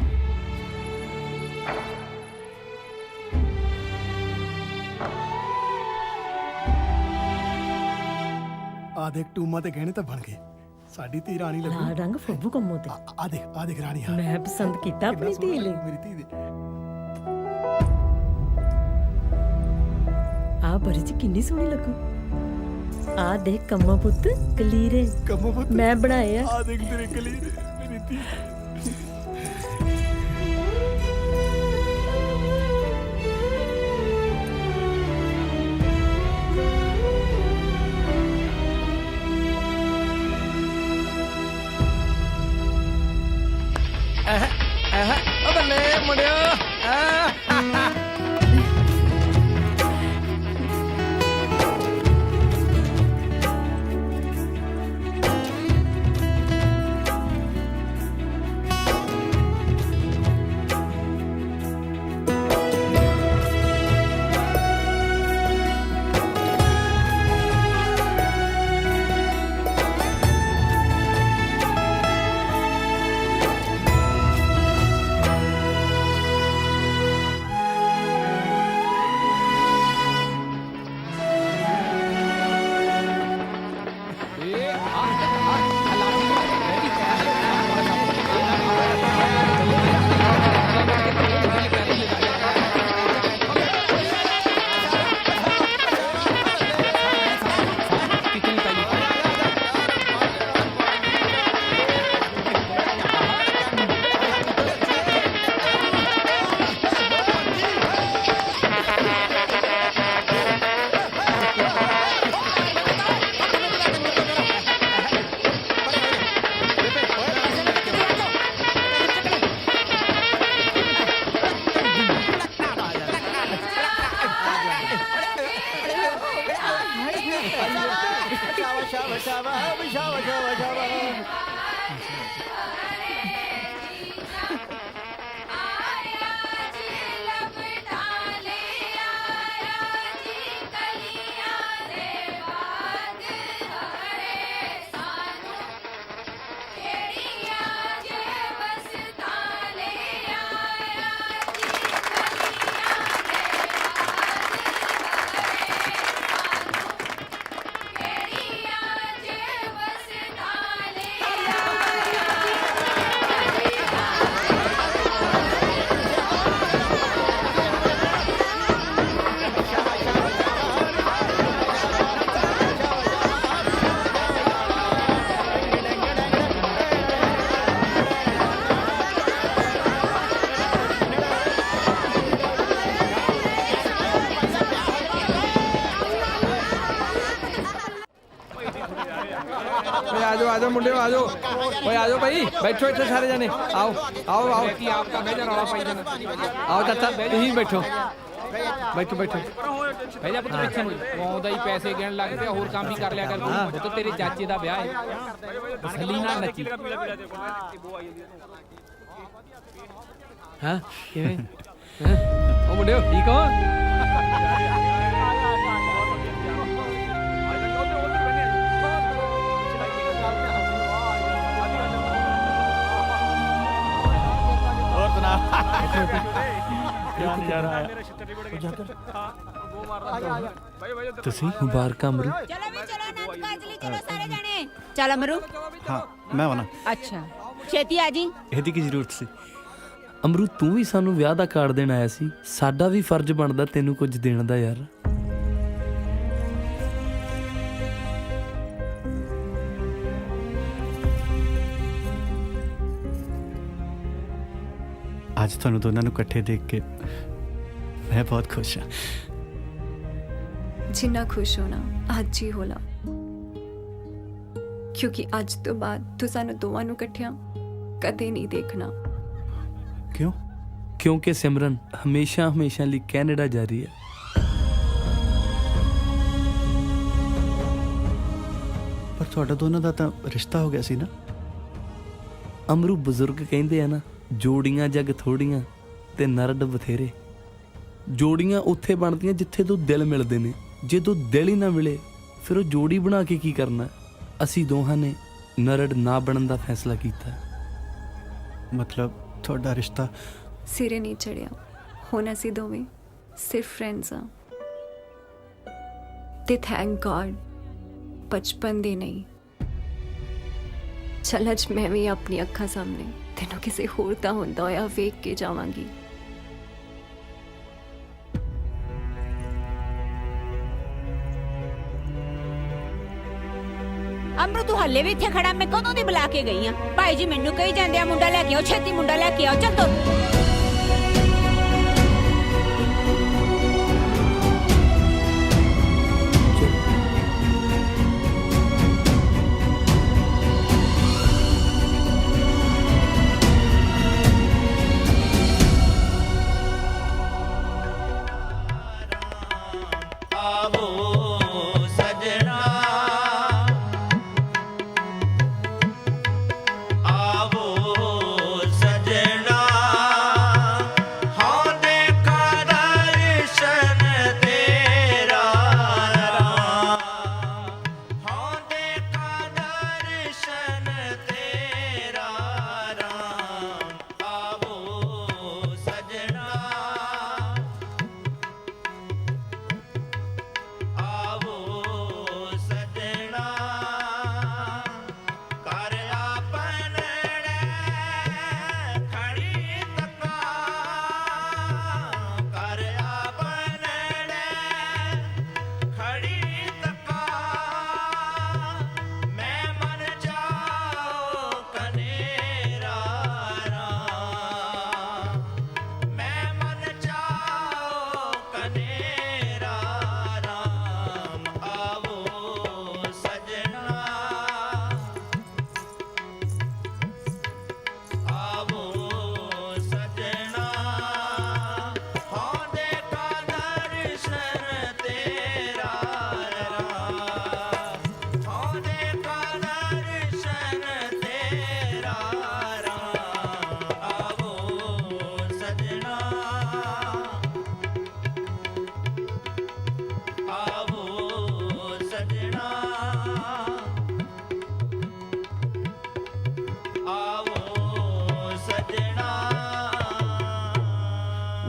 ਆ ਦੇਖ ਟੂਮਾ ਤੇ ਗਹਿਣੇ ਤਾਂ ਬਣ ਗਏ। ਸਾਡੀ ਧੀ ਰਾਣੀ ਲੱਗੂ। ਲਾਲ ਰੰਗ ਫੱਬੂ ਕੰਮੋ ਤੇ ਆ ਦੇਖ ਰਾਣੀ ਹਾਰ। ਮੈਂ ਪਸੰਦ ਕੀਤਾ ਆਪਣੀ ਧੀ ਲਈ। ਮੇਰੀ ਧੀ ਦੇ ਆ ਬੜੀ ਚ ਕਿੰਨੀ ਸੋਹਣੀ ਲੱਗੂ। ਆ ਦੇਖ ਕੰਮੋ ਪੁੱਤ ਕਲੀਰੇ। ਕੰਮੋ ਪੁੱਤ ਮੈਂ ਬਣਾਏ ਆ। ਆ ਦੇਖ ਤੇਰੇ ਕਲੀਰੇ ਮੇਰੀ ਧੀ। ਉਹ ਬੱਲੇ ਮੁੰਡਿਓ। आ जाओ मुंडे आ जाओ ओए आ जाओ भाई बैठो इतने सारे जने आओ आओ आओ आपका भेजा रौला पाई जाना आओ चाचा यहीं बैठो बैठो बैठो भैया पुੱਤ ਪਿੱਛੇ ਨੂੰ ਆਉਂਦਾ ਹੀ ਪੈਸੇ ਗਿਣ ਲੱਗ ਪਿਆ ਹੋਰ ਕੰਮ ਵੀ ਕਰ ਲਿਆ ਕਰ ਤੂੰ ਤਾਂ ਤੇਰੇ ਚਾਚੇ ਦਾ ਵਿਆਹ ਹੈ ਬਸਲੀ ਨਾਲ ਨੱਚੀ ਹਾਂ ਕਿਵੇਂ ਉਹ ਮੁੰਡਿਓ ਠੀਕ ਹੋ ਤੁਸੀਂ ਮੁਬਾਰਕ ਅਮਰੂ ਚਲੋ ਵੀ ਚਲੋ ਆਨੰਦ ਕਾਜ ਲਈ ਚਲੋ ਸਾਰੇ ਜਾਣੇ ਚੱਲ ਅਮਰੂ ਹਾਂ ਮੈਂ ਆਉਣਾ ਅੱਛਾ ਛੇਤੀ ਆ ਜੀ ਇਹਦੀ ਕੀ ਜ਼ਰੂਰਤ ਸੀ ਅਮਰੂ ਤੂੰ ਵੀ ਸਾਨੂੰ ਵਿਆਹ ਦਾ ਕਾਰਡ ਦੇਣ ਆਇਆ ਸੀ ਸਾਡਾ ਵੀ ਫਰਜ਼ ਬਣਦਾ ਤੈਨੂੰ ਕੁਝ ਦੇਣ ਦਾ ਯਾਰ ਅੱਜ ਤੁਹਾਨੂੰ ਦੋਨਾਂ ਨੂੰ ਇਕੱਠੇ ਦੇਖ ਕੇ ਮੈਂ ਬਹੁਤ ਖੁਸ਼ ਹਾਂ। जिन्ना खुश होना अज ही होला, क्योंकि अज तो बाद तू सानू दोवां नू इकट्ठियां कदे नहीं देखना। क्यों? क्योंकि सिमरन हमेशा हमेशा लिए कैनेडा जा रही है। पर ਤੁਹਾਡਾ ਦੋਨਾਂ ਦਾ ਤਾਂ ਰਿਸ਼ਤਾ ਹੋ ਗਿਆ ਸੀ ਨਾ। ਅਮਰੂ ਬਜ਼ੁਰਗ ਕਹਿੰਦੇ ਆ ਨਾ, ਜੋੜੀਆਂ ਜਗ ਥੋੜੀਆਂ ਤੇ ਨਰਡ ਬਥੇਰੇ। ਜੋੜੀਆਂ ਉੱਥੇ ਬਣਦੀਆਂ ਜਿੱਥੇ ਤੋਂ ਦਿਲ ਮਿਲਦੇ ਨੇ, ਜਦੋਂ ਦਿਲ ਹੀ ਨਾ ਮਿਲੇ ਫਿਰ ਉਹ ਜੋੜੀ ਬਣਾ ਕੇ ਕੀ ਕਰਨਾ। ਅਸੀਂ ਦੋਹਾਂ ਨੇ ਨਰੜ ਨਾ ਬਣਨ ਦਾ ਫੈਸਲਾ ਕੀਤਾ। ਮਤਲਬ ਤੁਹਾਡਾ ਰਿਸ਼ਤਾ सिरे नहीं चढ़िया, हुण असीं दोवें सिर्फ फ्रेंड्स हाँ। ते थैंक गॉड बचपन दे नहीं। चल अज मैं भी अपनी अक्खां सामने तैनूं किसी होर दा हुंदा होया वेख के जावांगी। अमरू तू हल्ले भी इत्थे खड़ा, मैं कदों दी बुला के गई हां। भाई जी मैनू कही जांदे आ मुंडा लैके आओ, छेती मुंडा लैके आओ, चल तो।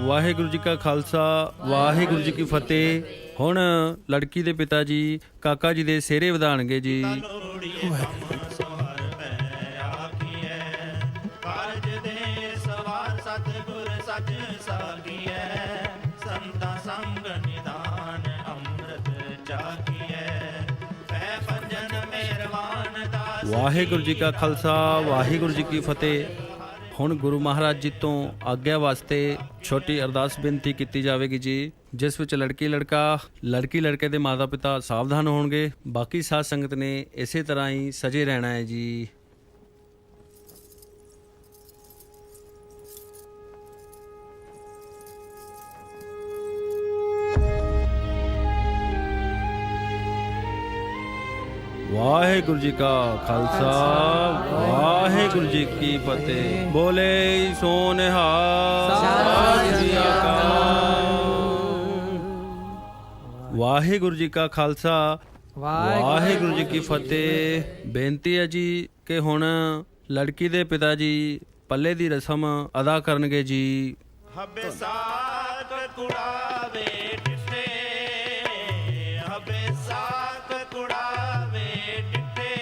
ਵਾਹਿਗੁਰੂ ਜੀ ਕਾ ਖਾਲਸਾ ਵਾਹਿਗੁਰੂ ਜੀ ਕੀ ਫਤਿਹ। ਹੁਣ ਲੜਕੀ ਦੇ ਪਿਤਾ ਜੀ ਕਾਕਾ ਜੀ ਦੇ ਸਿਹਰੇ ਵਧਾਣਗੇ ਜੀ। ਵਾਹਿਗੁਰੂ ਜੀ ਕਾ ਖਾਲਸਾ ਵਾਹਿਗੁਰੂ ਜੀ ਕੀ ਫਤਿਹ। ਹੁਣ ਗੁਰੂ ਮਹਾਰਾਜ ਜੀ ਤੋਂ ਆਗਿਆ ਵਾਸਤੇ ਛੋਟੀ ਅਰਦਾਸ ਬੇਨਤੀ ਕੀਤੀ ਜਾਵੇਗੀ ਜੀ, ਜਿਸ ਵਿੱਚ ਲੜਕੀ ਲੜਕੇ ਦੇ ਮਾਤਾ ਪਿਤਾ ਸਾਵਧਾਨ ਹੋਣਗੇ। ਬਾਕੀ ਸਾਧ ਸੰਗਤ ਨੇ ਇਸੇ ਤਰ੍ਹਾਂ ਹੀ ਸਜੇ ਰਹਿਣਾ ਹੈ ਜੀ। ਵਾਹਿਗੁਰੂ ਜੀ ਕਾ ਖਾਲਸਾ ਵਾਹਿਗੁਰੂ ਜੀ ਕੀ ਫਤਿਹ। ਬੋਲੇ ਸੋ ਨਿਹਾਲ ਸਤਿ ਸ੍ਰੀ ਅਕਾਲ। ਵਾਹਿਗੁਰੂ ਜੀ ਕਾ ਖਾਲਸਾ ਵਾਹਿਗੁਰੂ ਜੀ ਕੀ ਫਤਿਹ। ਬੇਨਤੀ ਹੈ ਜੀ ਕਿ ਹੁਣ ਲੜਕੀ ਦੇ ਪਿਤਾ ਜੀ ਪੱਲੇ ਦੀ ਰਸਮ ਅਦਾ ਕਰਨਗੇ ਜੀ। ਹਬੇ ਸਾਕ ਕੁੜਾਵੇ ਡਿੱਠੇ, ਹਬੇ ਸਾਕ ਕੁੜਾਵੇ ਡਿੱਠੇ,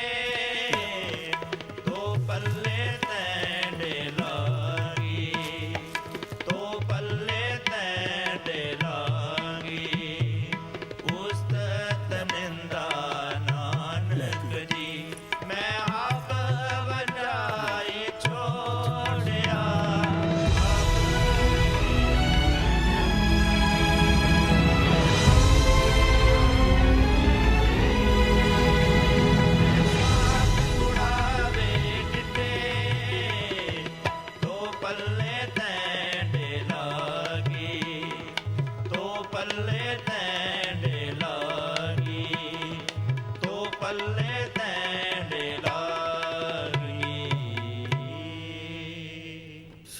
ਤੋ ਪੱਲੇ ਤੈਂਡੇ ਲਾਗੀ, ਤੋ ਪੱਲੇ ਤੈਂਡੇ ਲਾਗੀ, ਉਸਤਤ ਨਿੰਦਾ ਨਾਨਕ ਜੀ, ਮੈਂ ਆਪ ਵਡਾਈ ਛੋੜਿਆ, ਆਪ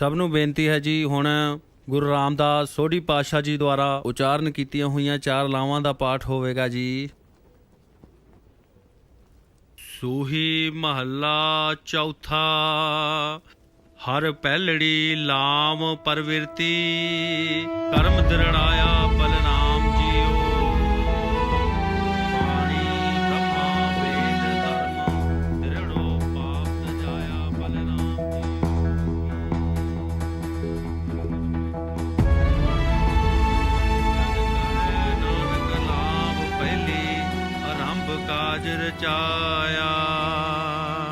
ਸਭ ਨੂੰ ਬੇਨਤੀ ਹੈ ਜੀ ਹੁਣ ਗੁਰੂ ਰਾਮਦਾਸ ਸੋਢੀ ਪਾਤਸ਼ਾਹ ਜੀ ਦੁਆਰਾ ਉਚਾਰਨ ਕੀਤੀਆਂ ਹੋਈਆਂ 4 ਲਾਵਾਂ ਦਾ ਪਾਠ ਹੋਵੇਗਾ ਜੀ। ਸੂਹੀ ਮਹੱਲਾ ਚੌਥਾ। ਹਰ ਪਹਿਲੜੀ ਲਾਮ ਪਰਵਿਰਤੀ ਕਰਮ ਦ੍ਰਿੜਾਇਆ ਬਲਨਾਮ ਜੀਓ। ਬਾਣੀ ਬ੍ਰਹਮਾ ਵੇਦ ਧਰਮ ਦ੍ਰਿੜੋ ਪਾਪ ਸਜਾਇਆ ਬਲਨਾਮ ਨਾਨਕ ਲਾਭ ਪਹਿਲੀ ਆਰੰਭ ਕਾਜ ਰਚਾਇਆ।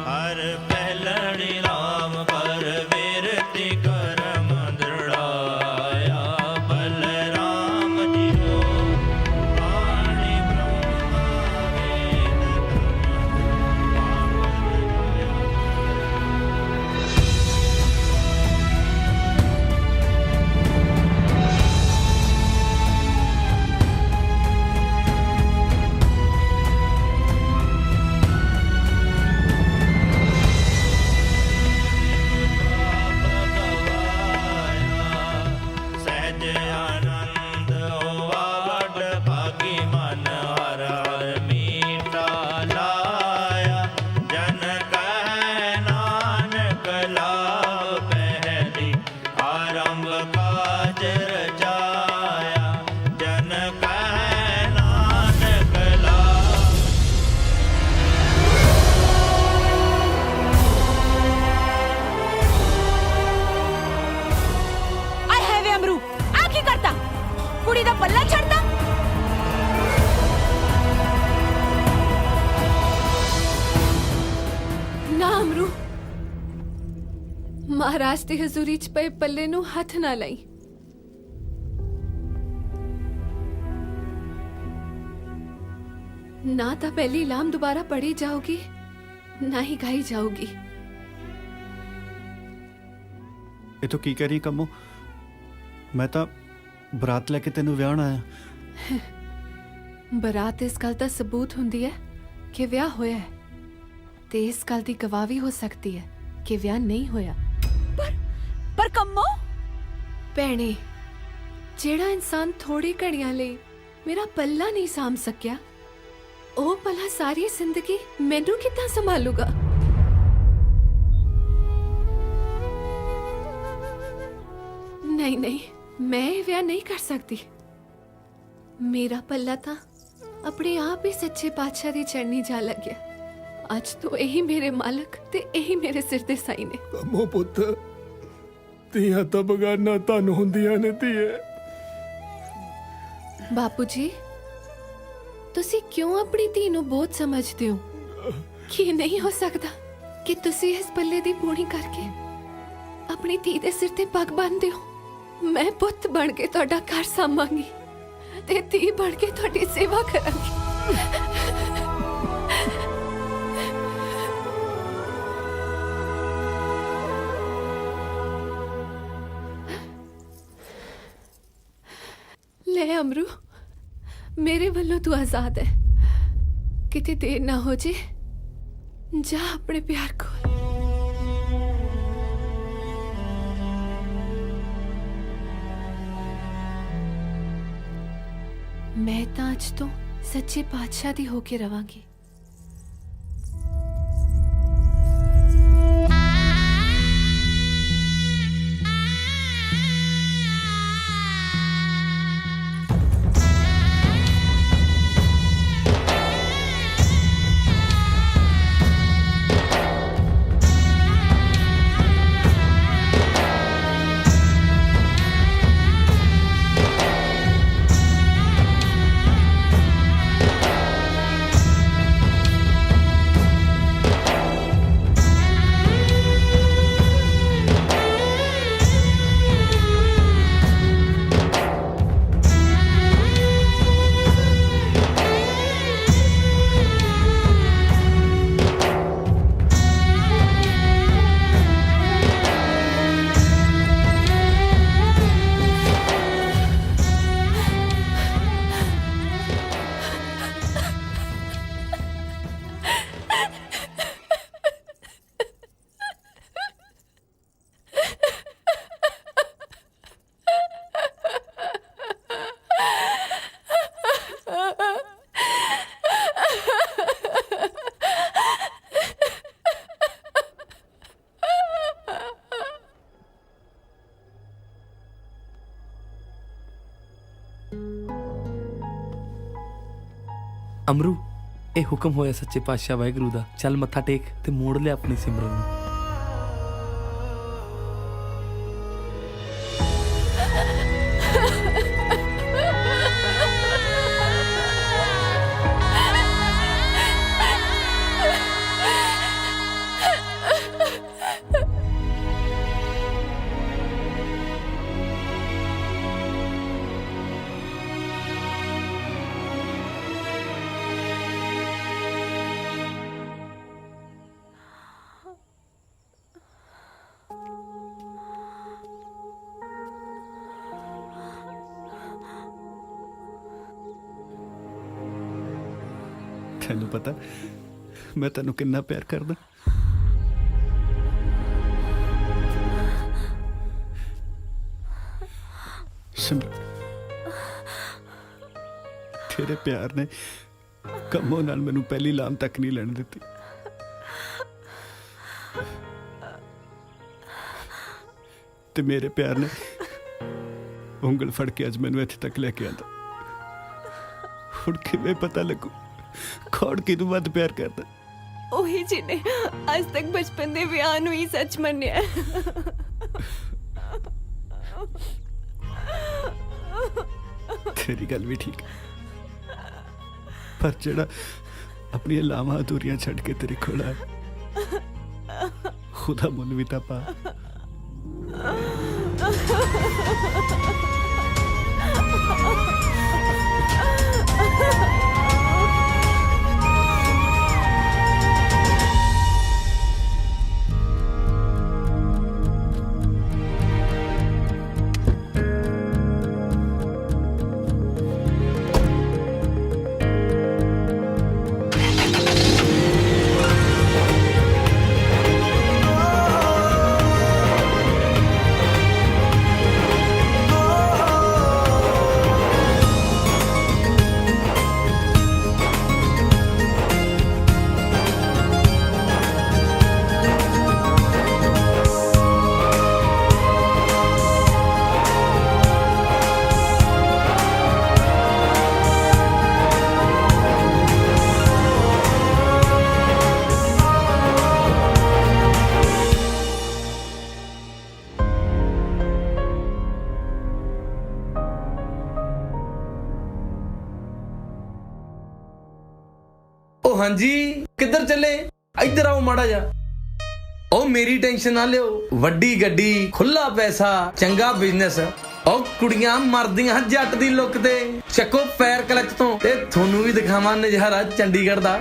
ਹਰ ਪਹਿਲੜੀ ਰਾਮ ਪਰ ਵਿਰਤੀ ਕਰਮ ਦ੍ਰਿੜਾਇਆ ਬਲਰਾਮ ਜੀਓ। ਬਾਣੀ ਬ੍ਰਹਮਾ ਵੇਦ ਸਹਿਜ ਆਨੰਦ ਹੋਵਾ ਵਡ ਭਾਗੀ ਮਨ ਹਰ ਹਰ ਮੀਠਾ ਲਾਇਆ। ਜਨ ਕਹਿ ਨਾਨਕ ਲਾਭ ਪਹਿਲੀ ਆਰੰਭ ਕਾਜ ਰਚਾਇਆ। ਜਨ ਕਹਿ ਨਾਨਕ ਲਾਭ ਆਏ ਹੈ ਵੇ ਅਮਰੂ, ਆ ਕੀ ਕਰਤਾ? ਕੁੜੀ ਦਾ ਪੱਲਾ ਛੱਡਦਾ। ਨਾ ਅਮਰੂ, ਮਹਾਰਾਜ ਦੀ ਹਜ਼ੂਰੀ ਚ ਪਏ ਪੱਲੇ ਨੂੰ ਹੱਥ ਨਾ ਲਾਈ। ਨਾ ਤਾਂ ਪਹਿਲੀ ਲਾਮ ਦੁਬਾਰਾ ਪੜੀ ਜਾਊਗੀ, ਨਾ ਹੀ ਗਾਈ ਜਾਊਗੀ। ਇਹ ਤੂੰ ਕੀ ਕਹਿ ਰਹੀ ਕੰਮੋ? ਮੈਂ ਤਾਂ ਬਰਾਤ ਲੈ ਕੇ ਤੈਨੂੰ ਵਿਆਹਣ ਆਇਆ। ਬਰਾਤ ਇਸ ਗੱਲ ਦਾ ਸਬੂਤ ਹੁੰਦੀ ਹੈ ਕਿ ਵਿਆਹ ਹੋਇਆ ਹੈ, ਤੇ ਇਸ ਗੱਲ ਦੀ ਗਵਾਹ ਵੀ ਹੋ ਸਕਦੀ ਹੈ ਕਿ ਵਿਆਹ ਨਹੀਂ ਹੋਇਆ। ਪਰ ਕੰਮੋ, ਭੈਣੇ, ਜਿਹੜਾ ਇਨਸਾਨ ਥੋੜੀ ਘੜੀਆਂ ਲਈ ਮੇਰਾ ਪੱਲਾ ਨਹੀਂ ਸਾਂਭ ਸਕਿਆ, ਉਹ ਭਲਾ ਸਾਰੀ ਜ਼ਿੰਦਗੀ ਮੈਨੂੰ ਕਿੱਦਾਂ ਸੰਭਾਲੂਗਾ? ਨਹੀਂ ਨਹੀਂ, ਮੈਂ ਇਹ ਵਿਆਹ ਨਹੀਂ ਕਰ ਸਕਦੀ। ਮੇਰਾ ਪੱਲਾ ਤਾਂ ਆਪਣੇ ਆਪ ਹੀ ਸੱਚੇ ਪਾਤਸ਼ਾਹ ਦੀ ਚੜ੍ਹਨੀ ਜਾ ਲੱਗਿਆ। ਅੱਜ ਤੋਂ ਇਹੀ ਮੇਰੇ ਮਾਲਕ ਤੇ ਇਹੀ ਮੇਰੇ ਸਿਰ ਦੇ ਸਾਈ ਨੇ। ਕੰਮੋ ਪੁੱਤ, ਧੀਆਂ ਤਾਂ ਬਗਾਨਾ ਧਨ ਹੁੰਦੀਆਂ ਨੇ ਧੀਏ। ਬਾਪੂ ਜੀ, ਤੁਸੀਂ ਕਿਉਂ ਆਪਣੀ ਧੀ ਨੂੰ ਬਹੁਤ ਸਮਝਦੇ ਹੋ? ਕੀ ਨਹੀਂ ਹੋ ਸਕਦਾ ਕਿ ਤੁਸੀਂ ਇਸ ਪੱਲੇ ਦੀ ਪੂਣੀ ਕਰਕੇ ਆਪਣੀ ਧੀ ਦੇ ਸਿਰ ਤੇ ਪੱਗ ਬੰਨ੍ਹਦੇ ਹੋ? ਮੈਂ ਪੁੱਤ ਬਣ ਕੇ ਤੁਹਾਡਾ ਘਰ ਸੰਭਾਂਗੀ ਤੇ ਧੀ ਬਣ ਕੇ ਤੁਹਾਡੀ ਸੇਵਾ ਕਰਾਂਗੀ। ਲੈ ਅਮਰੂ, ਮੇਰੇ ਵੱਲੋਂ ਤੂੰ ਆਜ਼ਾਦ ਹੈ। ਕਿਤੇ ਦੇਰ ਨਾ ਹੋ ਜੇ, ਜਾ ਆਪਣੇ ਪਿਆਰ ਕੋਲ। ਮੈਂ ਤਾਂ ਅੱਜ ਤੋਂ ਸੱਚੇ ਪਾਤਸ਼ਾਹ ਦੀ ਹੋ ਕੇ ਰਵਾਂਗੀ। ਅਮਰੂ ਇਹ ਹੁਕਮ ਹੋਇਆ ਸੱਚੇ ਪਾਤਸ਼ਾਹ ਵਾਹਿਗੁਰੂ ਦਾ। ਚੱਲ ਮੱਥਾ ਟੇਕ ਤੇ ਮੋੜ ਲਿਆ ਆਪਣੀ ਸਿਮਰਨ ਨੂੰ। ਤੈਨੂੰ ਪਤਾ ਮੈਂ ਤੈਨੂੰ ਕਿੰਨਾ ਪਿਆਰ ਕਰਦਾ। ਸਿਮਰਨ, ਤੇਰੇ ਪਿਆਰ ਨੇ ਕੰਮੋਂ ਨਾਲ ਮੈਨੂੰ ਪਹਿਲੀ ਲਾਮ ਤੱਕ ਨਹੀਂ ਲੈਣ ਦਿੱਤੀ। ਤੇ ਮੇਰੇ ਪਿਆਰ ਨੇ ਉਂਗਲ ਫੜ ਕੇ ਅੱਜ ਮੈਨੂੰ ਇੱਥੇ ਤੱਕ ਲੈ ਕੇ ਆਂਦਾ। ਹੁਣ ਕਿਵੇਂ ਪਤਾ ਲੱਗੂ ਕੌਣ ਕਿਹਨੂੰ ਵੱਧ ਪਿਆਰ ਕਰਦਾ? ਉਹੀ ਜਿਹਨੇ ਅੱਜ ਤੱਕ ਬਚਪਨ ਦੇ ਵਿਆਹ ਨੂੰ ਹੀ ਸੱਚ ਮੰਨਿਆ। ਤੇਰੀ ਗੱਲ ਵੀ ਠੀਕ ਪਰ ਜਿਹੜਾ ਆਪਣੀਆਂ ਲਾਵਾਂ ਅਧੂਰੀਆਂ ਛੱਡ ਕੇ ਤੇਰੇ ਕੋਲ ਆਇਆ ਖੁਦਾ ਮੁੱਲ ਵੀ ਤਾਂ ਪਾ। ਉਹ ਹਾਂਜੀ ਕਿੱਧਰ ਚੱਲੇ? ਇੱਧਰ ਆਓ ਮਾੜਾ ਜਾ। ਉਹ ਮੇਰੀ ਟੈਨਸ਼ਨ ਨਾ ਲਿਓ, ਵੱਡੀ ਗੱਡੀ, ਖੁੱਲਾ ਪੈਸਾ, ਚੰਗਾ ਬਿਜ਼ਨਸ। ਉਹ ਕੁੜੀਆਂ ਮਰਦੀਆਂ ਜੱਟ ਦੀ ਲੁੱਕ ਤੇ। ਚੱਕੋ ਪੈਰ ਕਲਚ ਤੋਂ ਤੇ ਤੁਹਾਨੂੰ ਵੀ ਦਿਖਾਵਾਂ ਨਜ਼ਾਰਾ ਚੰਡੀਗੜ੍ਹ ਦਾ।